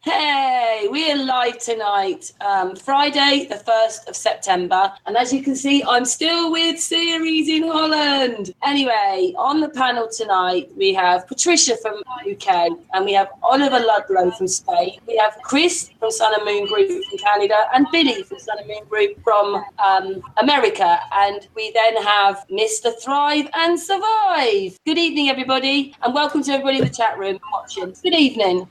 Hey, we are live tonight, Friday, the 1st of September. And as you can see, I'm still with Series in Holland. Anyway, on the panel tonight, we have Patricia from UK, and we have Oliver Ludlow from Spain. We have Chris from Sun and Moon Group from Canada, and Billy from Sun and Moon Group from America. And we then have Mr. Thrive and Survive. Good evening, everybody, and welcome to everybody in the chat room watching. Good evening.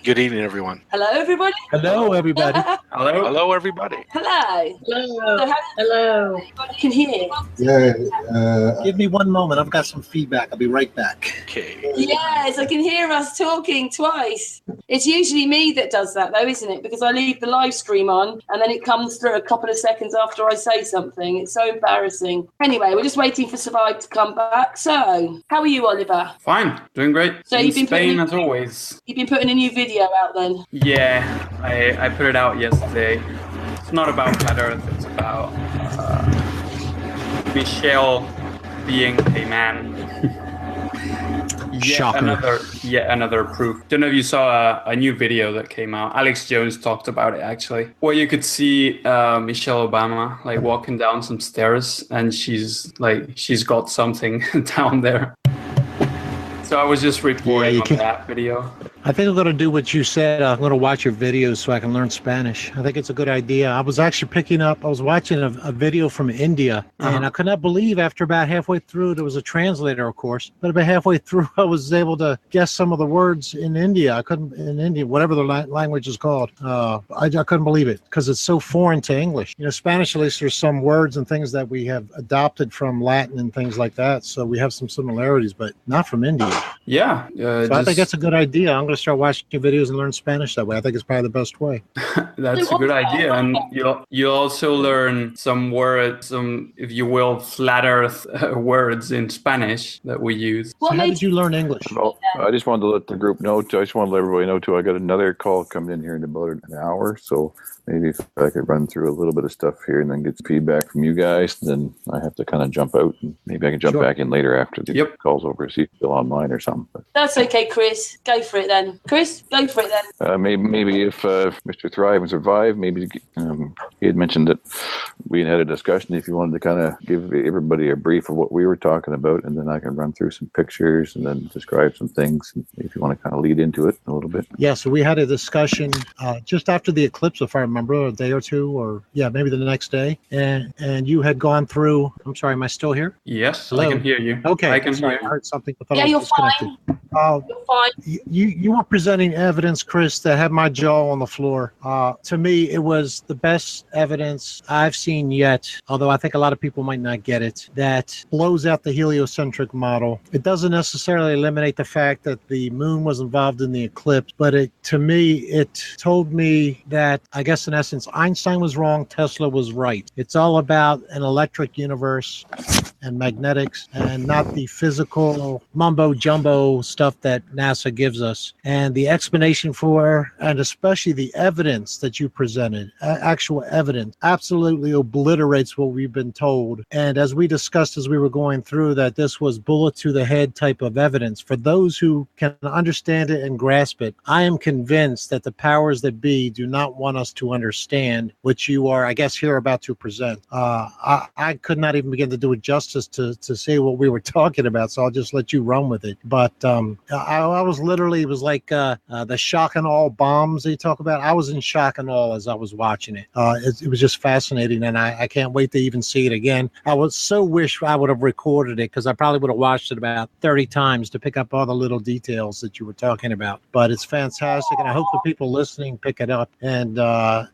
Good evening, everyone. Hello, everybody. Hello, everybody. Hello. Hello, everybody. Hello. Hello. So Hello. everybody can hear. Yeah. Give me one moment. I've got some feedback. I'll be right back. Okay. Yes, I can hear us talking twice. It's usually me that does that, though, isn't it? Because I leave the live stream on, and then it comes through a couple of seconds after I say something. It's so embarrassing. Anyway, we're just waiting for Survive to come back. So, how are you, Oliver? Fine, doing great. So in you've been Spain as always. You've been putting a new video out then? Yeah, I put it out yesterday. It's not about Flat Earth, it's about Michelle being a man. Yet another proof. Don't know if you saw a new video that came out. Alex Jones talked about it actually. Where you could see Michelle Obama like walking down some stairs, and she's got something down there. So I was just reporting on that video. I think I'm going to do what you said. I'm going to watch your videos so I can learn Spanish. I think it's a good idea. I was actually I was watching a video from India, and I could not believe after about halfway through, there was a translator, of course, but about halfway through, I was able to guess some of the words in India. Whatever the language is called. I couldn't believe it because it's so foreign to English. You know, Spanish, at least there's some words and things that we have adopted from Latin and things like that. So we have some similarities, but not from India. Yeah. So I think that's a good idea. I'm going to start watching videos and learn Spanish that way. I think it's probably the best way. That's a good idea. And you'll also learn some words, some, if you will, flat earth words in Spanish that we use. So how did you learn English? Well, I just wanted to let the group know, I just wanted to let everybody know, too, I got another call coming in here in about an hour. So maybe if I could run through a little bit of stuff here and then get some feedback from you guys, then I have to kind of jump out. And maybe I can jump back in later after the call's over, see if you're still online or something. That's okay, Chris. Go for it then. Chris, go for it then. Maybe if Mr. Thrive and Survive, maybe he had mentioned that we had a discussion. If you wanted to kind of give everybody a brief of what we were talking about, and then I can run through some pictures and then describe some things. And if you want to kind of lead into it a little bit. Yeah, so we had a discussion just after the eclipse, if I remember, a day or two, or maybe the next day. And you had gone through. I'm sorry, am I still here? Yes, hello? I can hear you. Okay, I can hear you. I heard something. You're fine. You're fine. You were presenting evidence, Chris, that had my jaw on the floor. To me, it was the best evidence I've seen yet, although I think a lot of people might not get it, that blows out the heliocentric model. It doesn't necessarily eliminate the fact that the moon was involved in the eclipse, but it told me that, I guess in essence, Einstein was wrong, Tesla was right. It's all about an electric universe and magnetics and not the physical mumbo jumbo stuff that NASA gives us. And the explanation for, and especially the evidence that you presented, actual evidence, absolutely obliterates what we've been told. And as we discussed as we were going through, that this was bullet to the head type of evidence. For those who can understand it and grasp it, I am convinced that the powers that be do not want us to understand what you are, I guess, here about to present. I could not even begin to do it justice to say what we were talking about, so I'll just let you run with it. But I was literally, it was like the shock and awe bombs they talk about. I was in shock and awe as I was watching it. It was just fascinating, and I can't wait to even see it again. I would so wish I would have recorded it, because I probably would have watched it about 30 times to pick up all the little details that you were talking about. But it's fantastic, and I hope the people listening pick it up. And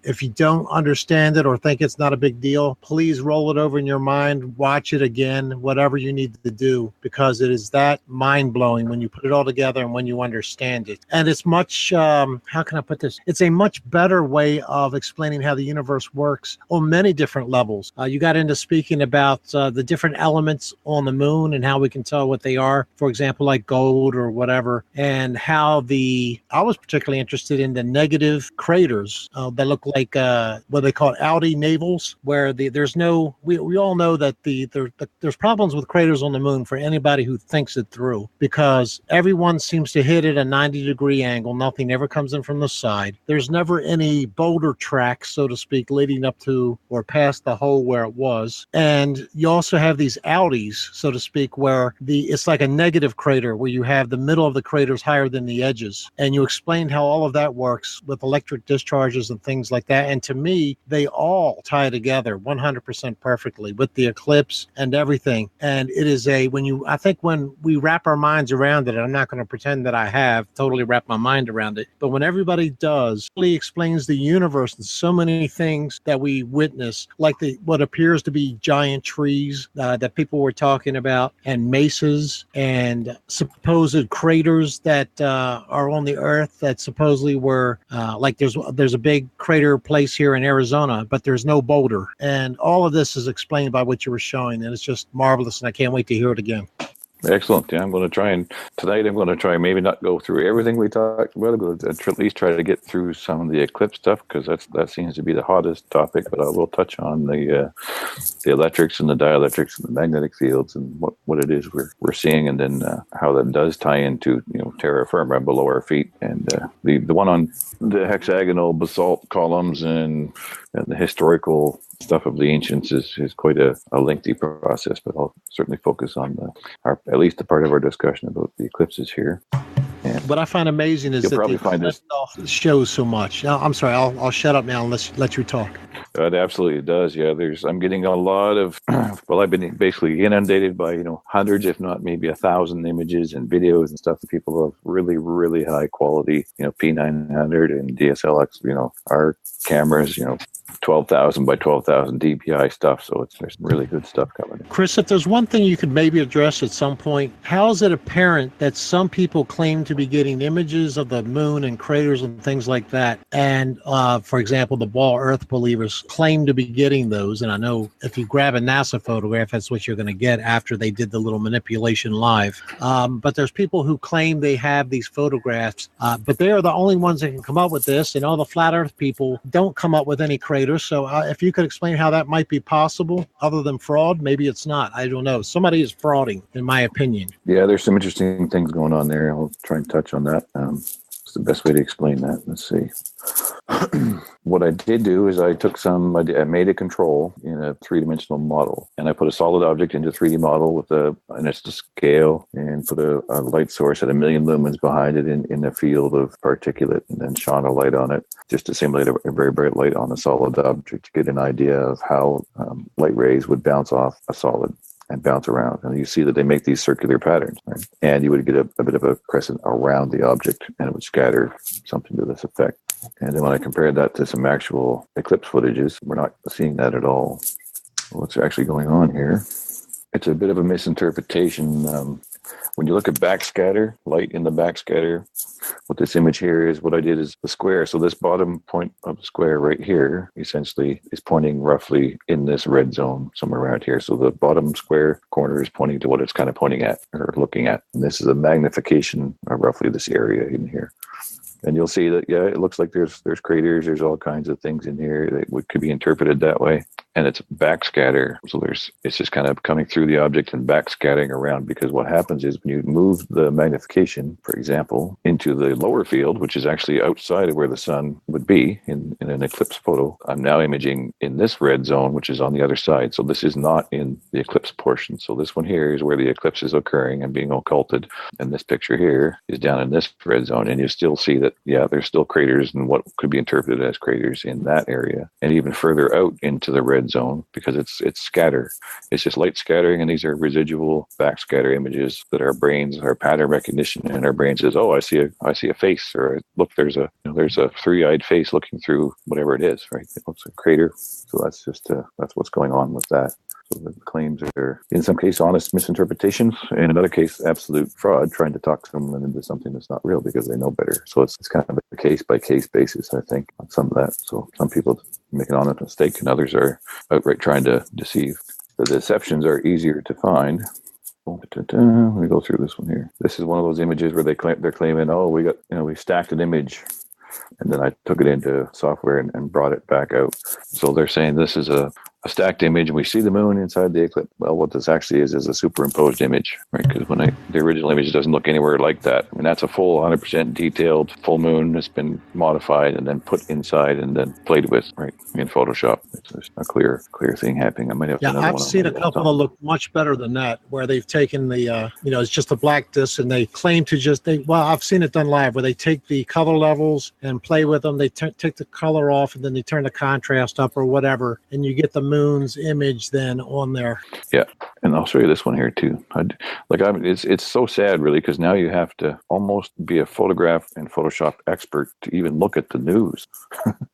if you don't understand it or think it's not a big deal, please roll it over in your mind, watch it again, whatever you need to do, because it is that mind-blowing when you put it all together and when you understand it. And it's much, how can I put this? It's a much better way of explaining how the universe works on many different levels. You got into speaking about the different elements on the moon and how we can tell what they are, for example, like gold or whatever, and how I was particularly interested in the negative craters that look like what they call Audi navals, where there's no, we all know that the there's problems with craters on the moon for anybody who thinks it through, because everyone seems to hit it a 90-degree angle. Nothing ever comes in from the side. There's never any boulder tracks, so to speak, leading up to or past the hole where it was. And you also have these outies, so to speak, where it's like a negative crater, where you have the middle of the craters higher than the edges. And you explained how all of that works with electric discharges and things like that. And to me, they all tie together 100% perfectly with the eclipse and everything. And it is I think when we wrap our minds around it, I'm not going to pretend that I have totally wrapped my mind around it, but when everybody does, it really explains the universe and so many things that we witness, like what appears to be giant trees that people were talking about, and mesas, and supposed craters that are on the earth that supposedly were like there's a big crater place here in Arizona, but there's no boulder. And all of this is explained by what you were showing, and it's just marvelous, and I can't wait to hear it again. Excellent. Yeah, I'm going to try, and tonight I'm going to try maybe not go through everything we talked about, but at least try to get through some of the eclipse stuff, because that seems to be the hottest topic. But I will touch on the electrics and the dielectrics and the magnetic fields and what it is we're seeing, and then how that does tie into terra firma below our feet, and the one on the hexagonal basalt columns and the historical stuff of the ancients is quite a lengthy process, but I'll certainly focus on at least the part of our discussion about the eclipses here. And what I find amazing is that the eclipse shows so much. I'm sorry, I'll shut up now and let you talk. It absolutely does. Yeah, I'm getting a lot of, well, I've been basically inundated by, hundreds, if not maybe 1,000 images and videos and stuff that people have really, really high quality, P900 and DSLX, our cameras, 12,000 by 12,000 dpi stuff. So there's really good stuff coming in. Chris, if there's one thing you could maybe address at some point, how is it apparent that some people claim to be getting images of the moon and craters and things like that, and for example, the ball Earth believers claim to be getting those? And I know if you grab a NASA photograph, that's what you're going to get after they did the little manipulation live. But there's people who claim they have these photographs, but they are the only ones that can come up with this, and all the flat Earth people don't come up with any craters. So if you could explain how that might be possible other than fraud. Maybe it's not. I don't know. Somebody is frauding, in my opinion. Yeah, there's some interesting things going on there. I'll try and touch on that. What's the best way to explain that? Let's see. What I did do is I made a control in a three-dimensional model, and I put a solid object into a 3D model and it's to scale, and put a light source at 1 million lumens behind it in a field of particulate, and then shone a light on it just to simulate a very bright light on a solid object to get an idea of how light rays would bounce off a solid and bounce around. And you see that they make these circular patterns, right? And you would get a bit of a crescent around the object, and it would scatter something to this effect. And then when I compared that to some actual eclipse footages, we're not seeing that at all. What's actually going on here? It's a bit of a misinterpretation. When you look at backscatter, light in the backscatter, what this image here is, what I did is the square. So this bottom point of the square right here essentially is pointing roughly in this red zone, somewhere around here. So the bottom square corner is pointing to what it's kind of pointing at or looking at. And this is a magnification of roughly this area in here. And you'll see that, yeah, it looks like there's craters, there's all kinds of things in here that could be interpreted that way. And it's backscatter. So it's just kind of coming through the object and backscattering around, because what happens is when you move the magnification, for example, into the lower field, which is actually outside of where the sun would be in an eclipse photo, I'm now imaging in this red zone, which is on the other side. So this is not in the eclipse portion. So this one here is where the eclipse is occurring and being occulted. And this picture here is down in this red zone. And you still see that, yeah, there's still craters and what could be interpreted as craters in that area. And even further out into the red zone, because it's scatter. It's just light scattering, and these are residual backscatter images that our pattern recognition, and our brain says, oh, I see a face, or look, there's a three-eyed face looking through whatever it is, right? It looks like a crater. So that's just that's what's going on with that. So the claims are, in some case, honest misinterpretations. In another case, absolute fraud, trying to talk someone into something that's not real because they know better. So it's kind of a case-by-case basis, I think, on some of that. So some people make an honest mistake, and others are outright trying to deceive. The deceptions are easier to find. Let me go through this one here. This is one of those images where they're claiming, oh, we stacked an image, and then I took it into software and brought it back out. So they're saying this is a a stacked image and we see the moon inside the eclipse. Well, what this actually is a superimposed image, right? Because the original image doesn't look anywhere like that. I mean, that's a full 100% detailed full moon that's been modified and then put inside and then played with, right, in Photoshop. It's a clear thing happening. I might have another I've one seen a couple that look much better than that, where they've taken the, it's just a black disc, and they claim to I've seen it done live, where they take the color levels and play with them. They take the color off, and then they turn the contrast up or whatever, and you get the moon's image then on there. Yeah, and I'll show you this one here too. It's so sad, really, because now you have to almost be a photograph and Photoshop expert to even look at the news,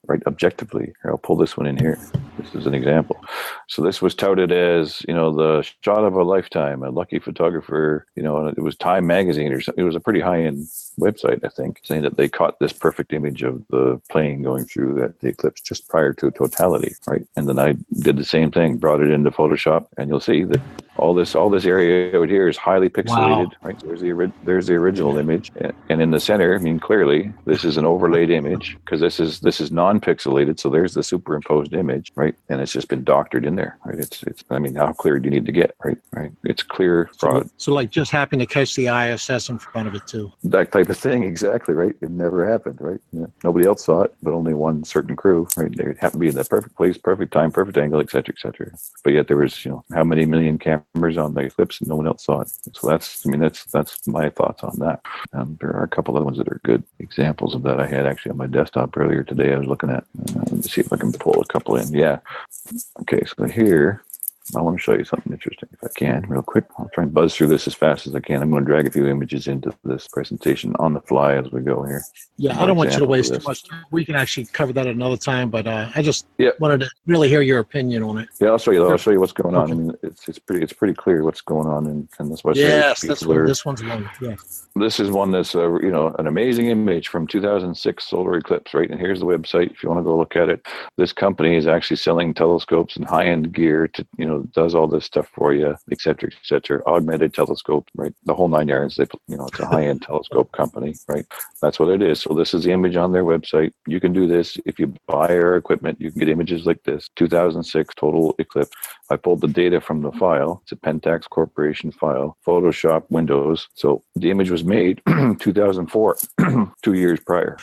right, objectively. Here, I'll pull this one in here. This is an example. So this was touted as, the shot of a lifetime, a lucky photographer, and it was Time magazine or something. It was a pretty high-end website, I think, saying that they caught this perfect image of the plane going through the eclipse just prior to totality, right? And then I did the same thing, brought it into Photoshop, and you'll see that all this area out here is highly pixelated, right? So there's the original image, and in the center, I mean, clearly this is an overlaid image because this is non-pixelated. So there's the superimposed image, right? And it's just been doctored in there, right? It's I mean, how clear do you need to get, right? It's clear fraud. So like just happened to catch the ISS in front of it too. That type of thing, exactly, right? It never happened, right? Yeah. Nobody else saw it, but only one certain crew, right? They happened to be in the perfect place, perfect time, perfect angle, et cetera, et cetera. But yet there was, how many million cameras on the eclipse and no one else saw it. So that's my thoughts on that. There are a couple other ones that are good examples of that. I had actually on my desktop earlier today. I was looking at. Let's see if I can pull a couple in. Yeah. Okay, so here I want to show you something interesting if I can, real quick. I'll try and buzz through this as fast as I can. I'm going to drag a few images into this presentation on the fly as we go here. Yeah, I don't want you to waste too much time. We can actually cover that another time, but I just wanted to really hear your opinion on it. Yeah, I'll show you. I'll show you what's going on. Okay. I mean, it's pretty clear what's going on, and that's why. Yes, this one's one. Yeah. This is one that's an amazing image from 2006 solar eclipse, right? And here's the website if you want to go look at it. This company is actually selling telescopes and high-end gear to does all this stuff for you, et cetera, augmented telescope, right? The whole nine yards. It's a high-end telescope company, right? That's what it is. So this is the image on their website. You can do this. If you buy our equipment, you can get images like this. 2006 total eclipse. I pulled the data from the file. It's a Pentax Corporation file, Photoshop, Windows. So the image was made 2004, 2 years prior.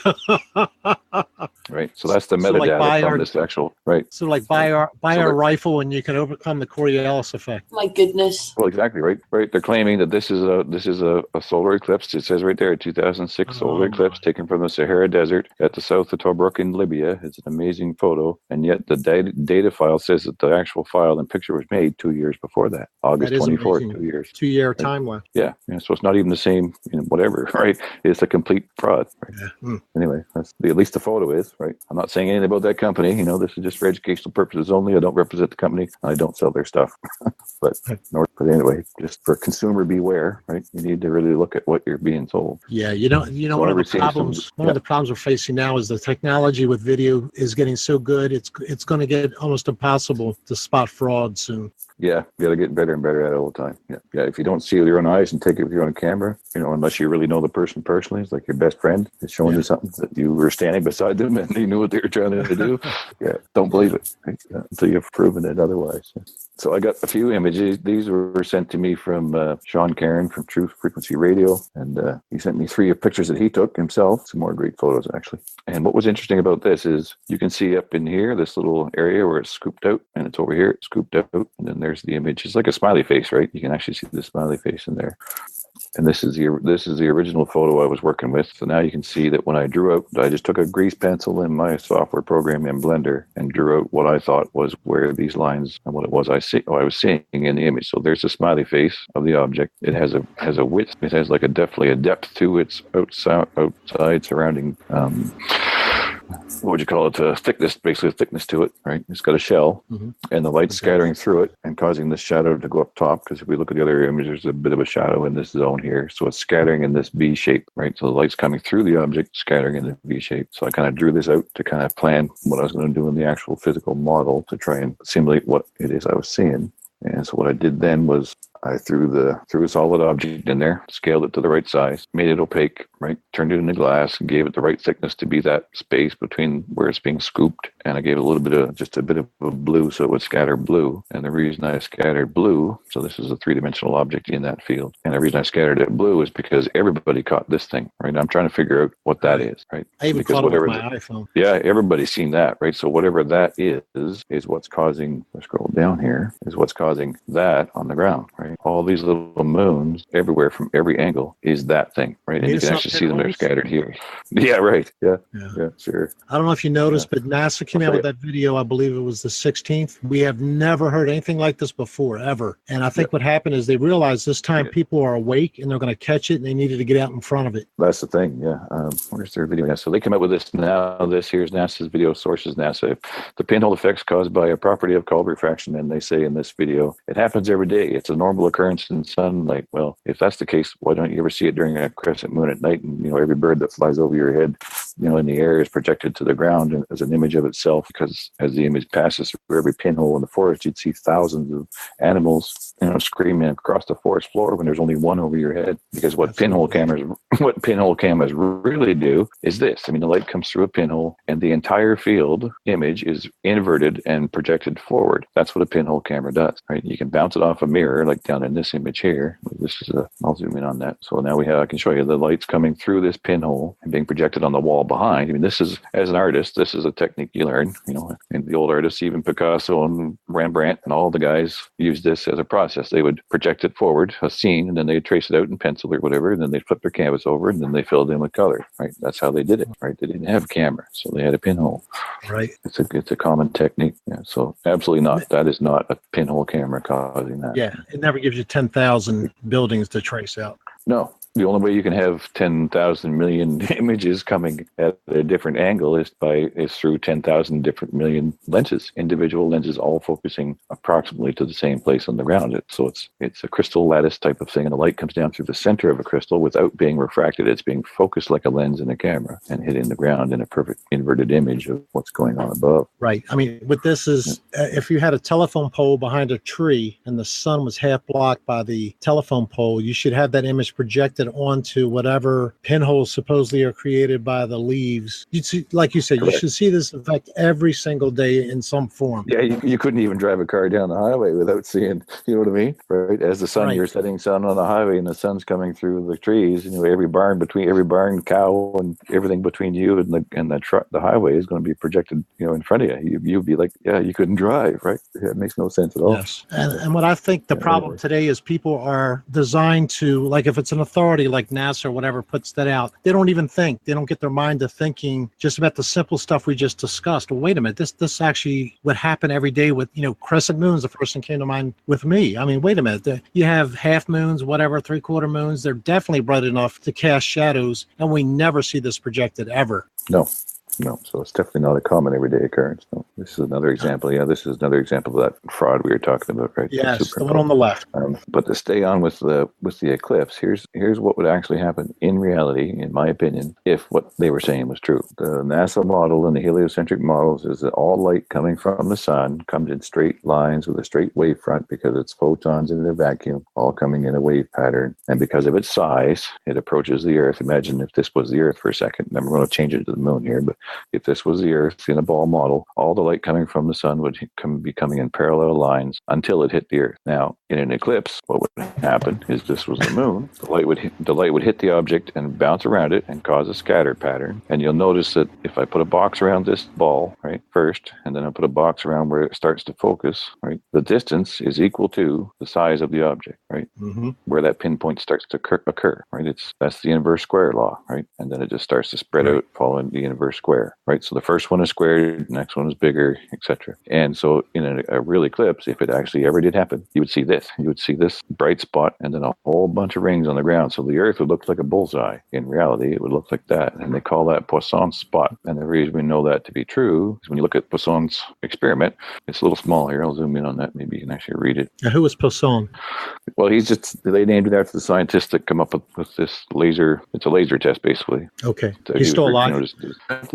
Right. So that's the metadata from this actual, right? So like buy our rifle and you can overcome the Coriolis effect. My goodness. Well, exactly, right? Right. They're claiming that this is a solar eclipse. It says right there, 2006 solar eclipse taken from the Sahara Desert at the south of Tobruk in Libya. It's an amazing photo. And yet the data file says that the actual file and picture was made 2 years before that. August 24th, 2 years. 2 year time left. Yeah. So it's not even the same, whatever, right? It's a complete fraud. Right? Yeah. Anyway, at least the photo is, right? I'm not saying anything about that company. This is just for educational purposes only. I don't represent the company. I don't sell their stuff. but anyway, just for consumer beware, right? You need to really look at what you're being sold. Yeah, one of the problems we're facing now is the technology with video is getting so good. It's going to get almost impossible to spot fraud soon. Yeah, you got to get better and better at it all the time. Yeah. If you don't see it with your own eyes and take it with your own camera, unless you really know the person personally, it's like your best friend is showing you something that you were standing beside them and you knew what they were trying to do. Don't believe it until you've proven it otherwise. So I got a few images. These were sent to me from Sean Cairn from Truth Frequency Radio, and he sent me 3 pictures that he took himself. Some more great photos, actually. And what was interesting about this is you can see up in here this little area where it's scooped out, and it's over here, it's scooped out, and then there's the image. It's like a smiley face, right? You can actually see the smiley face in there. And this is the original photo I was working with. So now you can see that when I drew out, I just took a grease pencil in my software program in Blender and drew out what I thought was where these lines and what it was I was seeing in the image. So there's the smiley face of the object. It has a width. It has like definitely a depth to its outside surrounding. What would you call it? Thickness, basically a thickness to it, right? It's got a shell, and the light's scattering through it and causing this shadow to go up top. Because if we look at the other image, there's a bit of a shadow in this zone here. So it's scattering in this V shape, right? So the light's coming through the object, scattering in the V shape. So I kind of drew this out to kind of plan what I was going to do in the actual physical model to try and simulate what it is I was seeing. And so what I did then was I threw a solid object in there, scaled it to the right size, made it opaque, right? Turned it into glass and gave it the right thickness to be that space between where it's being scooped. And I gave it just a bit of a blue so it would scatter blue. And the reason I scattered blue, so this is a three-dimensional object in that field. And the reason I scattered it blue is because everybody caught this thing, right? I'm trying to figure out what that is, right? I even caught it with my iPhone. Yeah, everybody's seen that, right? So whatever that is what's causing, let's scroll down here, is what's causing that on the ground, right? All these little moons everywhere from every angle is that thing, right? And you can actually see them, they're scattered here. Yeah, right. Yeah, sure. I don't know if you noticed, but NASA came out with that video, I believe it was the 16th. We have never heard anything like this before, ever. And I think what happened is they realized this time people are awake and they're going to catch it, and they needed to get out in front of it. That's the thing, yeah. Where's their video? Yeah, so they come out with this now. Here's NASA's video, sources NASA. The pinhole effects caused by a property of called refraction, and they say in this video, it happens every day. It's a normal occurrence in sunlight. Well, if that's the case, why don't you ever see it during a crescent moon at night? And, every bird that flies over your head, in the air is projected to the ground as an image of itself, because as the image passes through every pinhole in the forest, you'd see thousands of animals, screaming across the forest floor when there's only one over your head. Because what pinhole cameras really do is this. The light comes through a pinhole and the entire field image is inverted and projected forward. That's what a pinhole camera does, right? You can bounce it off a mirror, like down in this image here. I'll zoom in on that. So now I can show you the light's coming through this pinhole and being projected on the wall behind. This is, as an artist, this is a technique you learn, and the old artists, even Picasso and Rembrandt and all the guys used this as a process. They would project it forward, a scene, and then they'd trace it out in pencil or whatever, and then they'd flip their canvas over, and then they filled in with color, right? That's how they did it, right? They didn't have camera, so they had a pinhole. Right. It's a common technique. Yeah. So absolutely not. That is not a pinhole camera causing that. Yeah. It never gives you 10,000 buildings to trace out. No. The only way you can have 10,000 million images coming at a different angle is through 10,000 different million lenses, individual lenses, all focusing approximately to the same place on the ground. So it's a crystal lattice type of thing, and the light comes down through the center of a crystal without being refracted. It's being focused like a lens in a camera and hitting the ground in a perfect inverted image of what's going on above. Right. What this is, if you had a telephone pole behind a tree and the sun was half blocked by the telephone pole, you should have that image projected onto whatever pinholes supposedly are created by the leaves. You'd see, like you said, you should see this effect every single day in some form. Yeah, you couldn't even drive a car down the highway without seeing, you know what I mean? Right? As the sun, you're setting sun on the highway and the sun's coming through the trees, every barn, cow, and everything between you and the truck, the highway is going to be projected, in front of you. You'd be like, you couldn't drive, right? It makes no sense at all. Yes. And what I think the problem today is people are designed to, like, if it's an authority like NASA or whatever puts that out, they don't even think. They don't get their mind to thinking just about the simple stuff we just discussed. Well, wait a minute, this actually would happen every day with, crescent moons. The first thing came to mind with me. Wait a minute, you have half moons, whatever, 3/4 moons. They're definitely bright enough to cast shadows, and we never see this projected ever. No, so it's definitely not a common everyday occurrence. No, this is another example. Yeah, this is another example of that fraud we were talking about, right? Yes, the one on the left. But to stay on with the eclipse, here's what would actually happen in reality, in my opinion, if what they were saying was true. The NASA model and the heliocentric models is that all light coming from the sun comes in straight lines with a straight wave front because it's photons in a vacuum, all coming in a wave pattern. And because of its size, it approaches the Earth. Imagine if this was the Earth for a second. Then we're going to change it to the moon here, but if this was the Earth in a ball model, all the light coming from the sun would be coming in parallel lines until it hit the Earth. Now, in an eclipse, what would happen is this was the moon. The light would hit the object and bounce around it and cause a scatter pattern. And you'll notice that if I put a box around this ball, right, first, and then I put a box around where it starts to focus, right, the distance is equal to the size of the object, right, where that pinpoint starts to occur, right? That's the inverse square law, right? And then it just starts to spread out following the inverse square. Right, so the first one is squared, the next one is bigger, etc. And so in a real eclipse, if it actually ever did happen, you would see this. You would see this bright spot and then a whole bunch of rings on the ground. So the Earth would look like a bullseye. In reality, it would look like that. And they call that Poisson's spot. And the reason we know that to be true is when you look at Poisson's experiment, it's a little small here. I'll zoom in on that. Maybe you can actually read it. Now, who was Poisson? Well, they named it after the scientists that come up with this laser. It's a laser test, basically. Okay. He's still alive?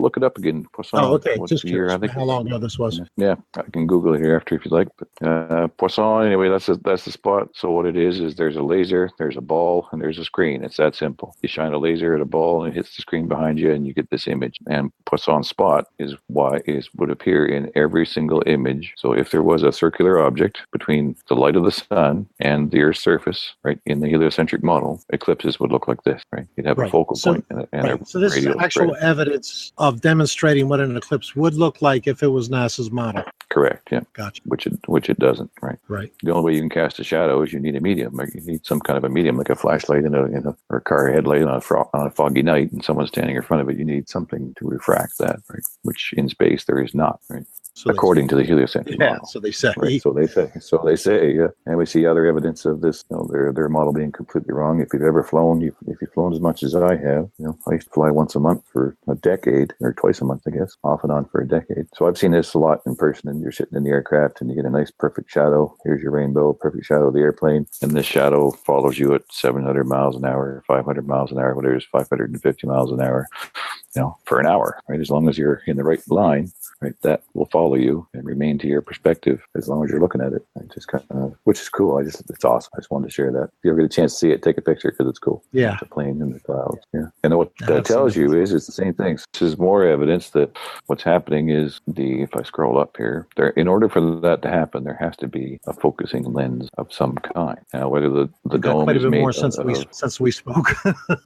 look it up again. Poisson, Oh, okay. what's Just the year? curious I think how long ago this was. Yeah, I can Google it here after if you like. But Poisson, anyway, that's the spot. So what it is there's a laser, there's a ball, and there's a screen. It's that simple. You shine a laser at a ball, and it hits the screen behind you, and you get this image. And Poisson spot would appear in every single image. So if there was a circular object between the light of the sun and the Earth's surface, right, in the heliocentric model, eclipses would look like this, right? You'd have a focal point and a So this is radial actual spread. evidence of demonstrating what an eclipse would look like if it was NASA's model. Correct. Yeah. Gotcha. Which it doesn't. Right. Right. The only way you can cast a shadow is you need a medium. Like you need some kind of a medium, like a flashlight or a car headlight on a foggy night, and someone's standing in front of it. You need something to refract that, right? Which in space there is not, right? So According to the heliocentric model. So they say. Right, so they say. Yeah. And we see other evidence of this. Their model being completely wrong. If you've ever flown, if you've flown as much as I have, I used to fly once a month for a decade, or twice a month, I guess, off and on for a decade. So I've seen this a lot in person. And you're sitting in the aircraft, and you get a nice perfect shadow. Here's your rainbow, perfect shadow of the airplane, and this shadow follows you at 700 miles an hour, 500 miles an hour, whatever it is, 550 miles an hour. For an hour, right? As long as you're in the right line, right, that will follow you and remain to your perspective as long as you're looking at it. Just kind of, which is cool. It's awesome. I just wanted to share that. If you ever get a chance to see it, take a picture because it's cool. Yeah. It's a plane in the clouds. Yeah. And what that tells you is it's the same thing. This is more evidence that what's happening is if I scroll up here, in order for that to happen, there has to be a focusing lens of some kind. Now, whether the dome quite a is bit made more since we spoke.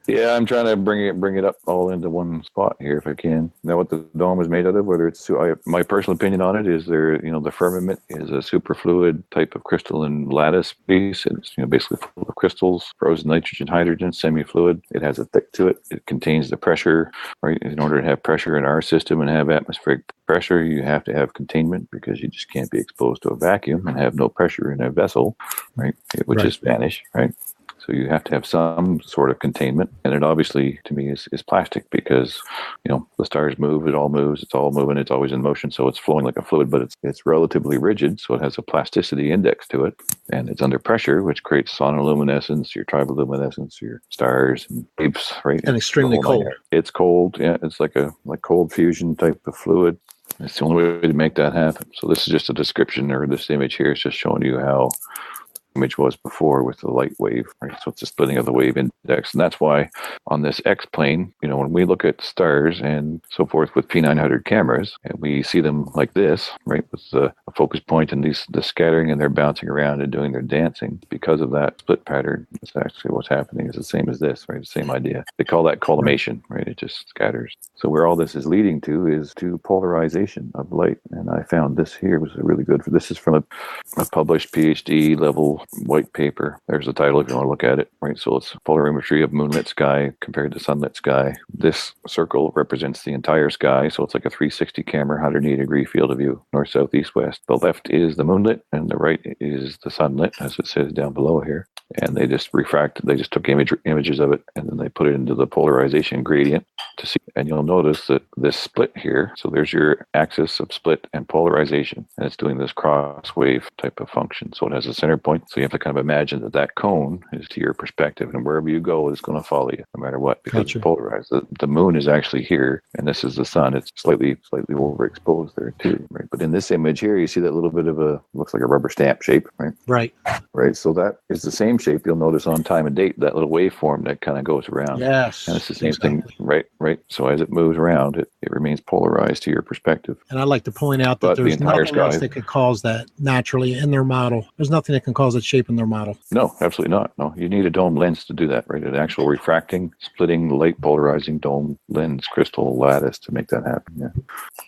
Yeah, I'm trying to bring it up all into one spot here if I can. Now, what the dome is made out of, whether it's my personal opinion on it is the firmament is a superfluid type of crystalline lattice piece. It's basically full of crystals, frozen nitrogen, hydrogen, semi-fluid. It has a thick to it. It contains the pressure, right? In order to have pressure in our system and have atmospheric pressure, you have to have containment because you just can't be exposed to a vacuum and have no pressure in a vessel, right? It would just vanish, right? So you have to have some sort of containment. And it obviously, to me, is plastic because, the stars move, it all moves, it's all moving, it's always in motion. So it's flowing like a fluid, but it's relatively rigid. So it has a plasticity index to it. And it's under pressure, which creates sonoluminescence, your triboluminescence, your stars and waves, right? And extremely cold. It's cold. Yeah, it's like cold fusion type of fluid. It's the only way to make that happen. So this is just a description, or this image here is just showing you how image was before with the light wave, right? So it's a splitting of the wave index. And that's why on this X plane, when we look at stars and so forth with P900 cameras, and we see them like this, right? With a focus point and the scattering, and they're bouncing around and doing their dancing. Because of that split pattern, it's actually what's happening is the same as this, right? The same idea. They call that collimation, right? It just scatters. So where all this is leading to is to polarization of light. And I found this here was really good. This is from a published PhD level white paper. There's the title if you want to look at it, right? So it's polarimetry of moonlit sky compared to sunlit sky. This circle represents the entire sky, so it's like a 360 camera, 180-degree field of view, north, south, east, west. The left is the moonlit, and the right is the sunlit, as it says down below here. And they just took images of it, and then they put it into the polarization gradient to see. And you'll notice that this split here, so there's your axis of split and polarization, and it's doing this cross wave type of function. So it has a center point. So you have to kind of imagine that cone is to your perspective, and wherever you go, it's going to follow you no matter what, because it's polarized. The moon is actually here, and this is the sun. It's slightly overexposed there too, right? But in this image here, you see that little bit of looks like a rubber stamp shape, right? Right. So that is the same shape you'll notice on time and date, that little waveform that kind of goes around. Yes. And it's the same thing, right? So as it moves around, it remains polarized to your perspective. And I'd like to point out that there's nothing else that could cause that naturally in their model. There's nothing that can cause that shape in their model. No, absolutely not. No, you need a dome lens to do that, right? An actual refracting, splitting, light polarizing dome lens crystal lattice to make that happen. Yeah.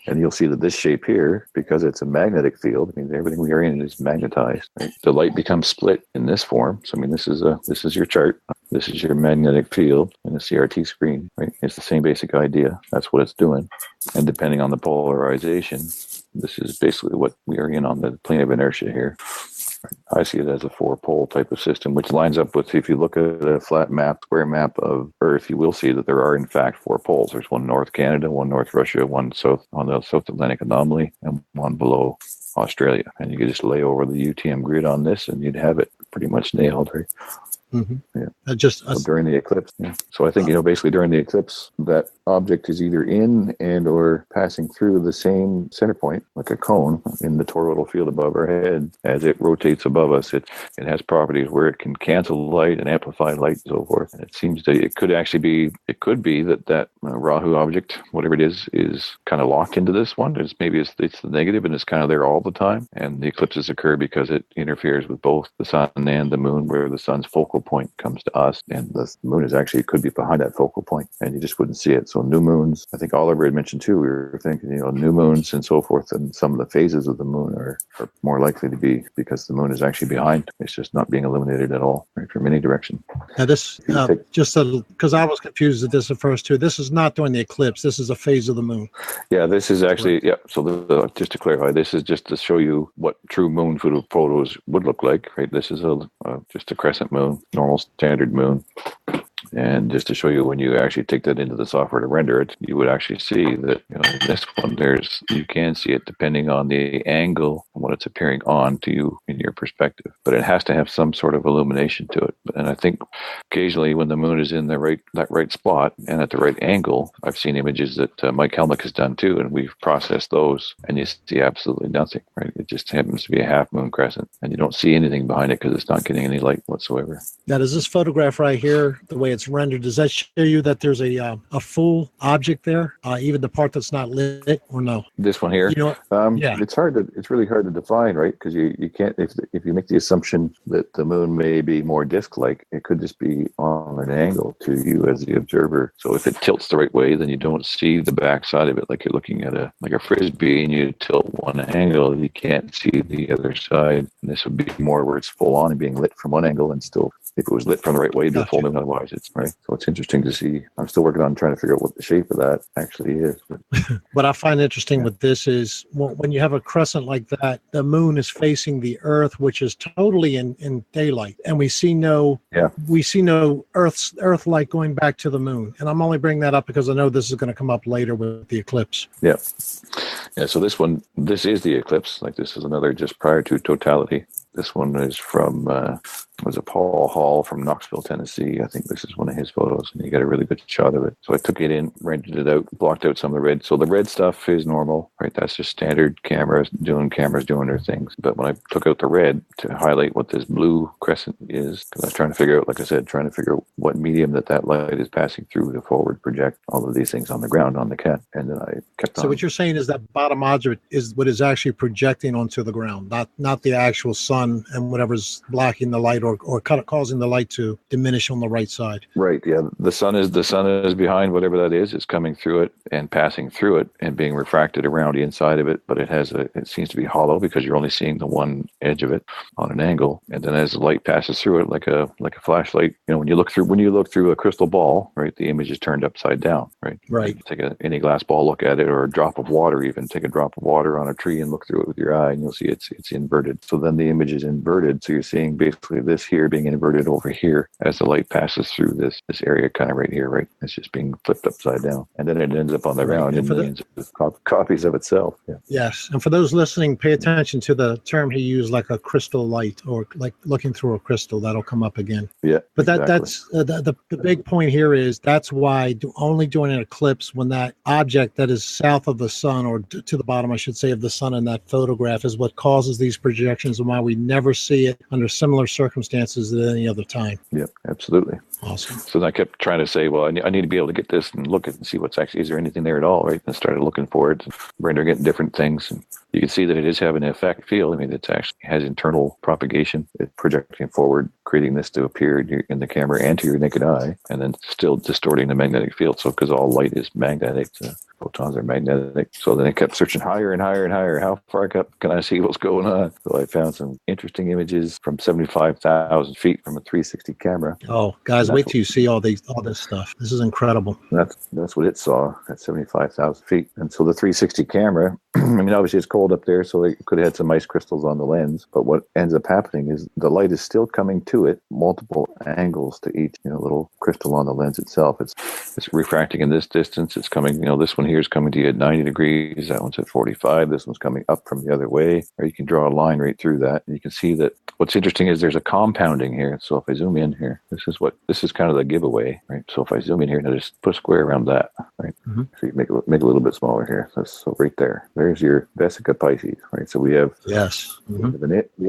And you'll see that this shape here, because it's a magnetic field, everything we are in is magnetized, right? The light becomes split in this form. So this is your chart. This is your magnetic field in the CRT screen, right? It's the same basic idea. That's what it's doing. And depending on the polarization, this is basically what we are in on the plane of inertia here. I see it as a 4-pole type of system, which lines up with, if you look at a flat map, square map of Earth, you will see that there are in fact 4 poles. There's one North Canada, one North Russia, one south on the South Atlantic anomaly, and one below Australia. And you could just lay over the UTM grid on this and you'd have it pretty much nailed, right? So during the eclipse. Yeah. So I think, basically during the eclipse, that object is either in and or passing through the same center point, like a cone in the toroidal field above our head. As it rotates above us, it has properties where it can cancel light and amplify light and so forth. And it seems that it could be that Rahu object, whatever it is kind of locked into this one. It's the negative and it's kind of there all the time. And the eclipses occur because it interferes with both the sun and the moon, where the sun's focal point comes to us, and the moon could be behind that focal point, and you just wouldn't see it. So new moons, I think Oliver had mentioned too, we were thinking, new moons and so forth, and some of the phases of the moon are more likely to be because the moon is actually behind. It's just not being illuminated at all, right, from any direction. Now this, because I was confused at this at first too, this is not during the eclipse, this is a phase of the moon. Yeah, this is actually, so just to clarify, this is just to show you what true moon photos would look like, right? This is just a crescent moon, normal standard moon. And just to show you, when you actually take that into the software to render it, you would actually see that this one, you can see it depending on the angle and what it's appearing on to you in your perspective. But it has to have some sort of illumination to it. And I think occasionally when the moon is in that right spot and at the right angle, I've seen images that Mike Helmick has done too, and we've processed those, and you see absolutely nothing, right? It just happens to be a half moon crescent, and you don't see anything behind it because it's not getting any light whatsoever. Now, does this photograph right here, the way it's rendered, does that show you that there's a full object there, even the part that's not lit, or no? This one here, it's really hard to define, right? Because you can't, if you make the assumption that the moon may be more disc-like, it could just be on an angle to you as the observer. So if it tilts the right way, then you don't see the back side of it, like you're looking at a frisbee, and you tilt one angle, you can't see the other side. And this would be more where it's full on and being lit from one angle, and still, if it was lit from the right way, it'd be full moon. Otherwise, it's right. So it's interesting to see. I'm still working on trying to figure out what the shape of that actually is. What I find interesting with this is when you have a crescent like that, the moon is facing the Earth, which is totally in daylight, and we see no Earth light going back to the moon. And I'm only bringing that up because I know this is going to come up later with the eclipse. Yeah. So this is the eclipse. Like, this is another just prior to totality. This one is from was a Paul Hall from Knoxville, Tennessee. I think this is one of his photos, and you got a really good shot of it. So I took it in, rendered it out, blocked out some of the red. So the red stuff is normal, right? That's just standard cameras doing their things. But when I took out the red to highlight what this blue crescent is, because I was trying to figure out, like I said, what medium that light is passing through to forward project all of these things on the ground on the cat. And then I kept on. So what you're saying is that bottom object is what is actually projecting onto the ground, not the actual sun and whatever's blocking the light or kind of causing the light to diminish on the right side. Right. Yeah. The sun is behind whatever that is. It's coming through it and passing through it and being refracted around the inside of it. But it seems to be hollow because you're only seeing the one edge of it on an angle. And then as the light passes through it, like a flashlight, when you look through a crystal ball, right, the image is turned upside down. Right. Right. Take any glass ball, look at it, or a drop of water. Even take a drop of water on a tree and look through it with your eye, and you'll see it's inverted. So then the image is inverted. So you're seeing basically this here being inverted over here as the light passes through this area kind of right here, right? It's just being flipped upside down. And then it ends up on the ground in millions of copies of itself. Yeah. Yes. And for those listening, pay attention to the term he used, like a crystal light, or like looking through a crystal. That'll come up again. Yeah. But that's the big point here is that's why only during an eclipse, when that object that is south of the sun, or to the bottom, I should say, of the sun in that photograph, is what causes these projections, and why we never see it under similar circumstances at any other time. Yeah, absolutely. Awesome. So then I kept trying to say, well, I need to be able to get this and look at it and see what's actually, is there anything there at all, right? And started looking for it, rendering it different things. And you can see that it is having an effect field. I mean, it actually has internal propagation. It's projecting forward, creating this to appear in the camera and to your naked eye, and then still distorting the magnetic field. So because all light is magnetic, photons are magnetic. So then I kept searching higher and higher and higher. How far can I see what's going on? So I found some interesting images from 75,000 feet from a 360 camera. Oh, guys, wait till you see all this stuff. This is incredible. That's what it saw at 75,000 feet. And so the 360 camera mean, obviously it's cold up there, so it could have had some ice crystals on the lens. But what ends up happening is the light is still coming to it, multiple angles to each little crystal on the lens itself. It's refracting in this distance. It's coming, this one here is coming to you at 90 degrees. That one's at 45. This one's coming up from the other way. Or you can draw a line right through that. And you can see that what's interesting is there's a compounding here. So if I zoom in here, this is kind of the giveaway, right? So if I zoom in here, now just put a square around that, right? Mm-hmm. So you make it a little bit smaller here. So right there, there's your Vesica Pisces, right? So we have we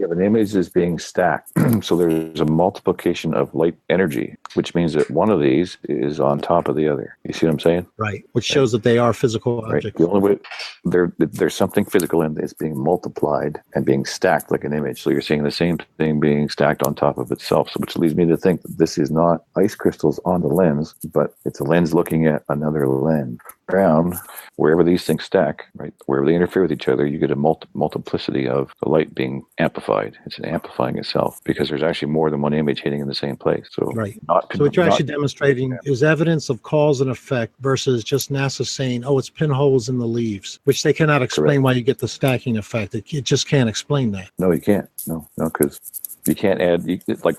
have an image that's being stacked. So there's a multiplication of light energy, which means that one of these is on top of the other. You see what I'm saying? Right. Which shows that they are physical objects. Right. The only way there's something physical in it's being multiplied and being stacked like an image. So you're seeing the same thing being stacked on top of itself. So which leads me to think that this is not ice crystals on the lens, but it's a lens looking at another lens. Around wherever these things stack, right, wherever they interfere with each other, you get a multiplicity of the light being amplified. It's amplifying itself because there's actually more than one image hitting in the same place. So right. So what you're actually demonstrating is evidence of cause and effect versus just NASA saying, "Oh, it's pinholes in the leaves," which they cannot explain. Correct. Why you get the stacking effect. It just can't explain that. No, you can't. No, because you can't add,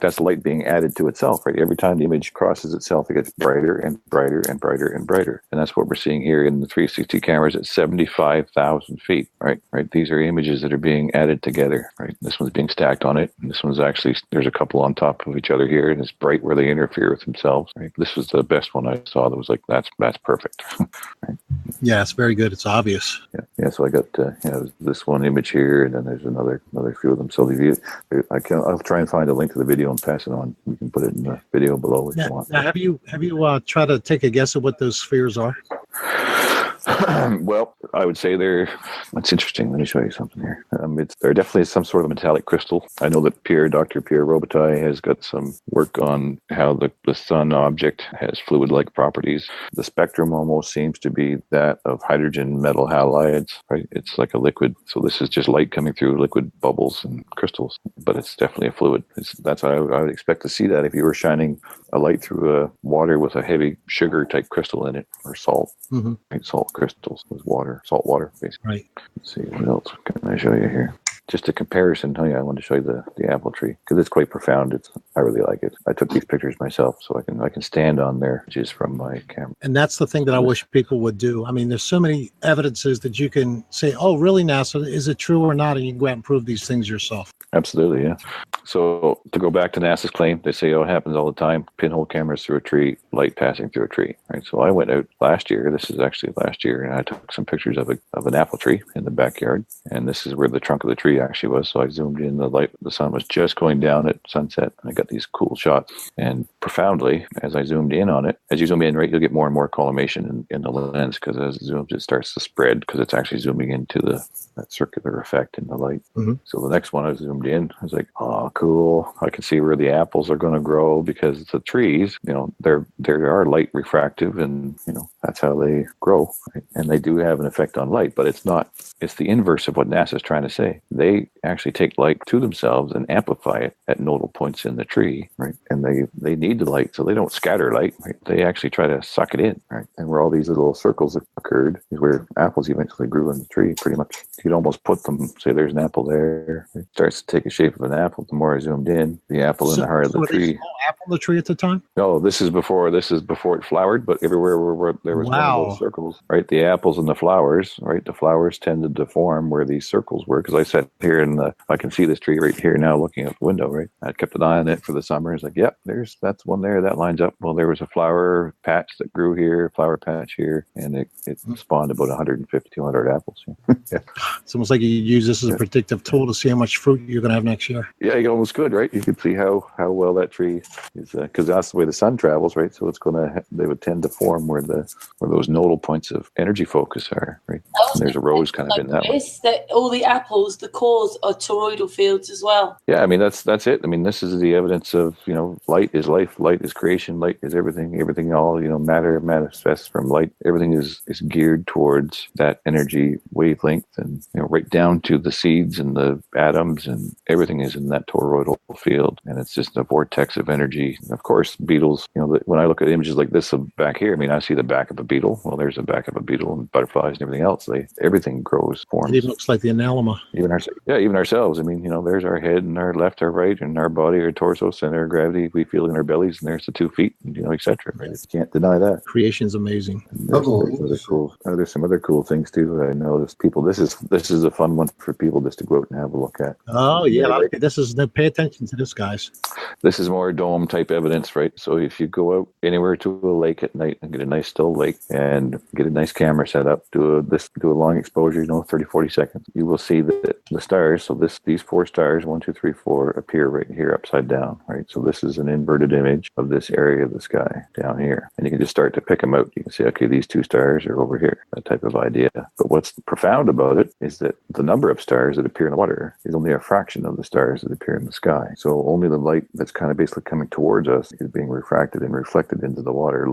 that's light being added to itself, right? Every time the image crosses itself, it gets brighter and brighter and brighter and brighter. And that's what we're seeing here in the 360 cameras at 75,000 feet, right? These are images that are being added together, right? This one's being stacked on it. And this one's actually, there's a couple on top of each other here, and it's bright where they interfere with themselves, right? This was the best one I saw that was like, that's perfect. Right? Yeah, it's very good. It's obvious. Yeah. So I got, this one image here, and then there's another few of them. So I'll try and find a link to the video and pass it on. You can put it in the video below if you want. Now, have you tried to take a guess at what those spheres are? Well, I would say that's interesting. Let me show you something here. They're definitely some sort of metallic crystal. I know that Dr. Pierre Robitaille has got some work on how the sun object has fluid-like properties. The spectrum almost seems to be that of hydrogen metal halides, right? It's like a liquid. So this is just light coming through liquid bubbles and crystals, but it's definitely a fluid. That's what I would expect to see that if you were shining a light through a water with a heavy sugar-type crystal in it, or salt. Mm-hmm. Right? Salt crystals with salt water, basically. Right. Let's see, what else can I show you here? Just a comparison. I want to show you the apple tree because it's quite profound. I really like it. I took these pictures myself, so I can stand on there just from my camera. And that's the thing that I wish people would do. I mean, there's so many evidences that you can say, "Oh, really, NASA? Is it true or not?" And you can go out and prove these things yourself. Absolutely, yeah. So to go back to NASA's claim, they say, "Oh, it happens all the time. Pinhole cameras through a tree, light passing through a tree." Right. So I went out last year. This is actually last year, and I took some pictures of an apple tree in the backyard, and this is where the trunk of the tree actually was. So I zoomed in. The sun was just going down at sunset, and I got these cool shots. And profoundly, as I zoomed in on it, as you zoom in, right, you'll get more and more collimation in the lens because as it zooms, it starts to spread because it's actually zooming into that circular effect in the light. Mm-hmm. So the next one I zoomed in, I was like, "Oh, cool! I can see where the apples are going to grow because the trees, they are light refractive, and that's how they grow, right? And they do have an effect on light, but it's not. It's the inverse of what NASA is trying to say. They actually take light to themselves and amplify it at nodal points in the tree, right? And they need the light, so they don't scatter light, right? They actually try to suck it in, right? And where all these little circles occurred is where apples eventually grew in the tree, pretty much. You'd almost put them, say there's an apple there. It starts to take a shape of an apple. The more I zoomed in, the apple in the heart of the tree. Apple in the tree at the time? No, this is before it flowered, but everywhere where there was one of those circles, right? The apples and the flowers, right? The flowers tended to form where these circles were, because I sat here and I can see this tree right here now looking out the window, right? I kept an eye on it for the summer. It's like, yep, that's one there. That lines up. Well, there was a flower patch that grew here, flower patch here, and it spawned about 150, 200 apples. Yeah. It's almost like you use this as a predictive tool to see how much fruit you're going to have next year. Yeah, you almost could, right? You could see how well that tree is, because that's the way the sun travels, right? So they would tend to form where those nodal points of energy focus are, right? And there's a rose kind of in that one. That all the apples, the cores are toroidal fields as well. Yeah, I mean that's it. I mean, this is the evidence of light is life, light is creation, light is everything. Everything all matter manifests from light. Everything is geared towards that energy wavelength, and right down to the seeds and the atoms, and everything is in that toroidal field, and it's just a vortex of energy. And of course, beetles. When I look at images like this back here, I mean, I see the back of a beetle. Well, there's a back of a beetle and butterflies and everything else. Everything grows, forms. It even looks like the analema. Even ourselves. I mean, there's our head and our left, our right, and our body, our torso, center of gravity. We feel in our bellies, and there's the 2 feet, etc. Right? You can't deny that. Creation's amazing. There's some other cool things too that I noticed. People, this is a fun one for people just to go out and have a look at. Oh yeah, this is. Pay attention to this, guys. This is more dome type evidence, right? So if you go out anywhere to a lake at night and get a nice still lake and get a nice camera set up, do a long exposure, 30, 40 seconds, you will see that the stars. So these 4 stars, 1, 2, 3, 4, appear right here upside down, right? So this is an inverted image of this area of the sky down here, and you can just start to pick them out. You can say, okay, these 2 stars are over here. That type of idea. But what's profound about it is that the number of stars that appear in the water is only a fraction of the stars that appear in the sky. So only the light that's kind of basically coming towards us is being refracted and reflected into the water.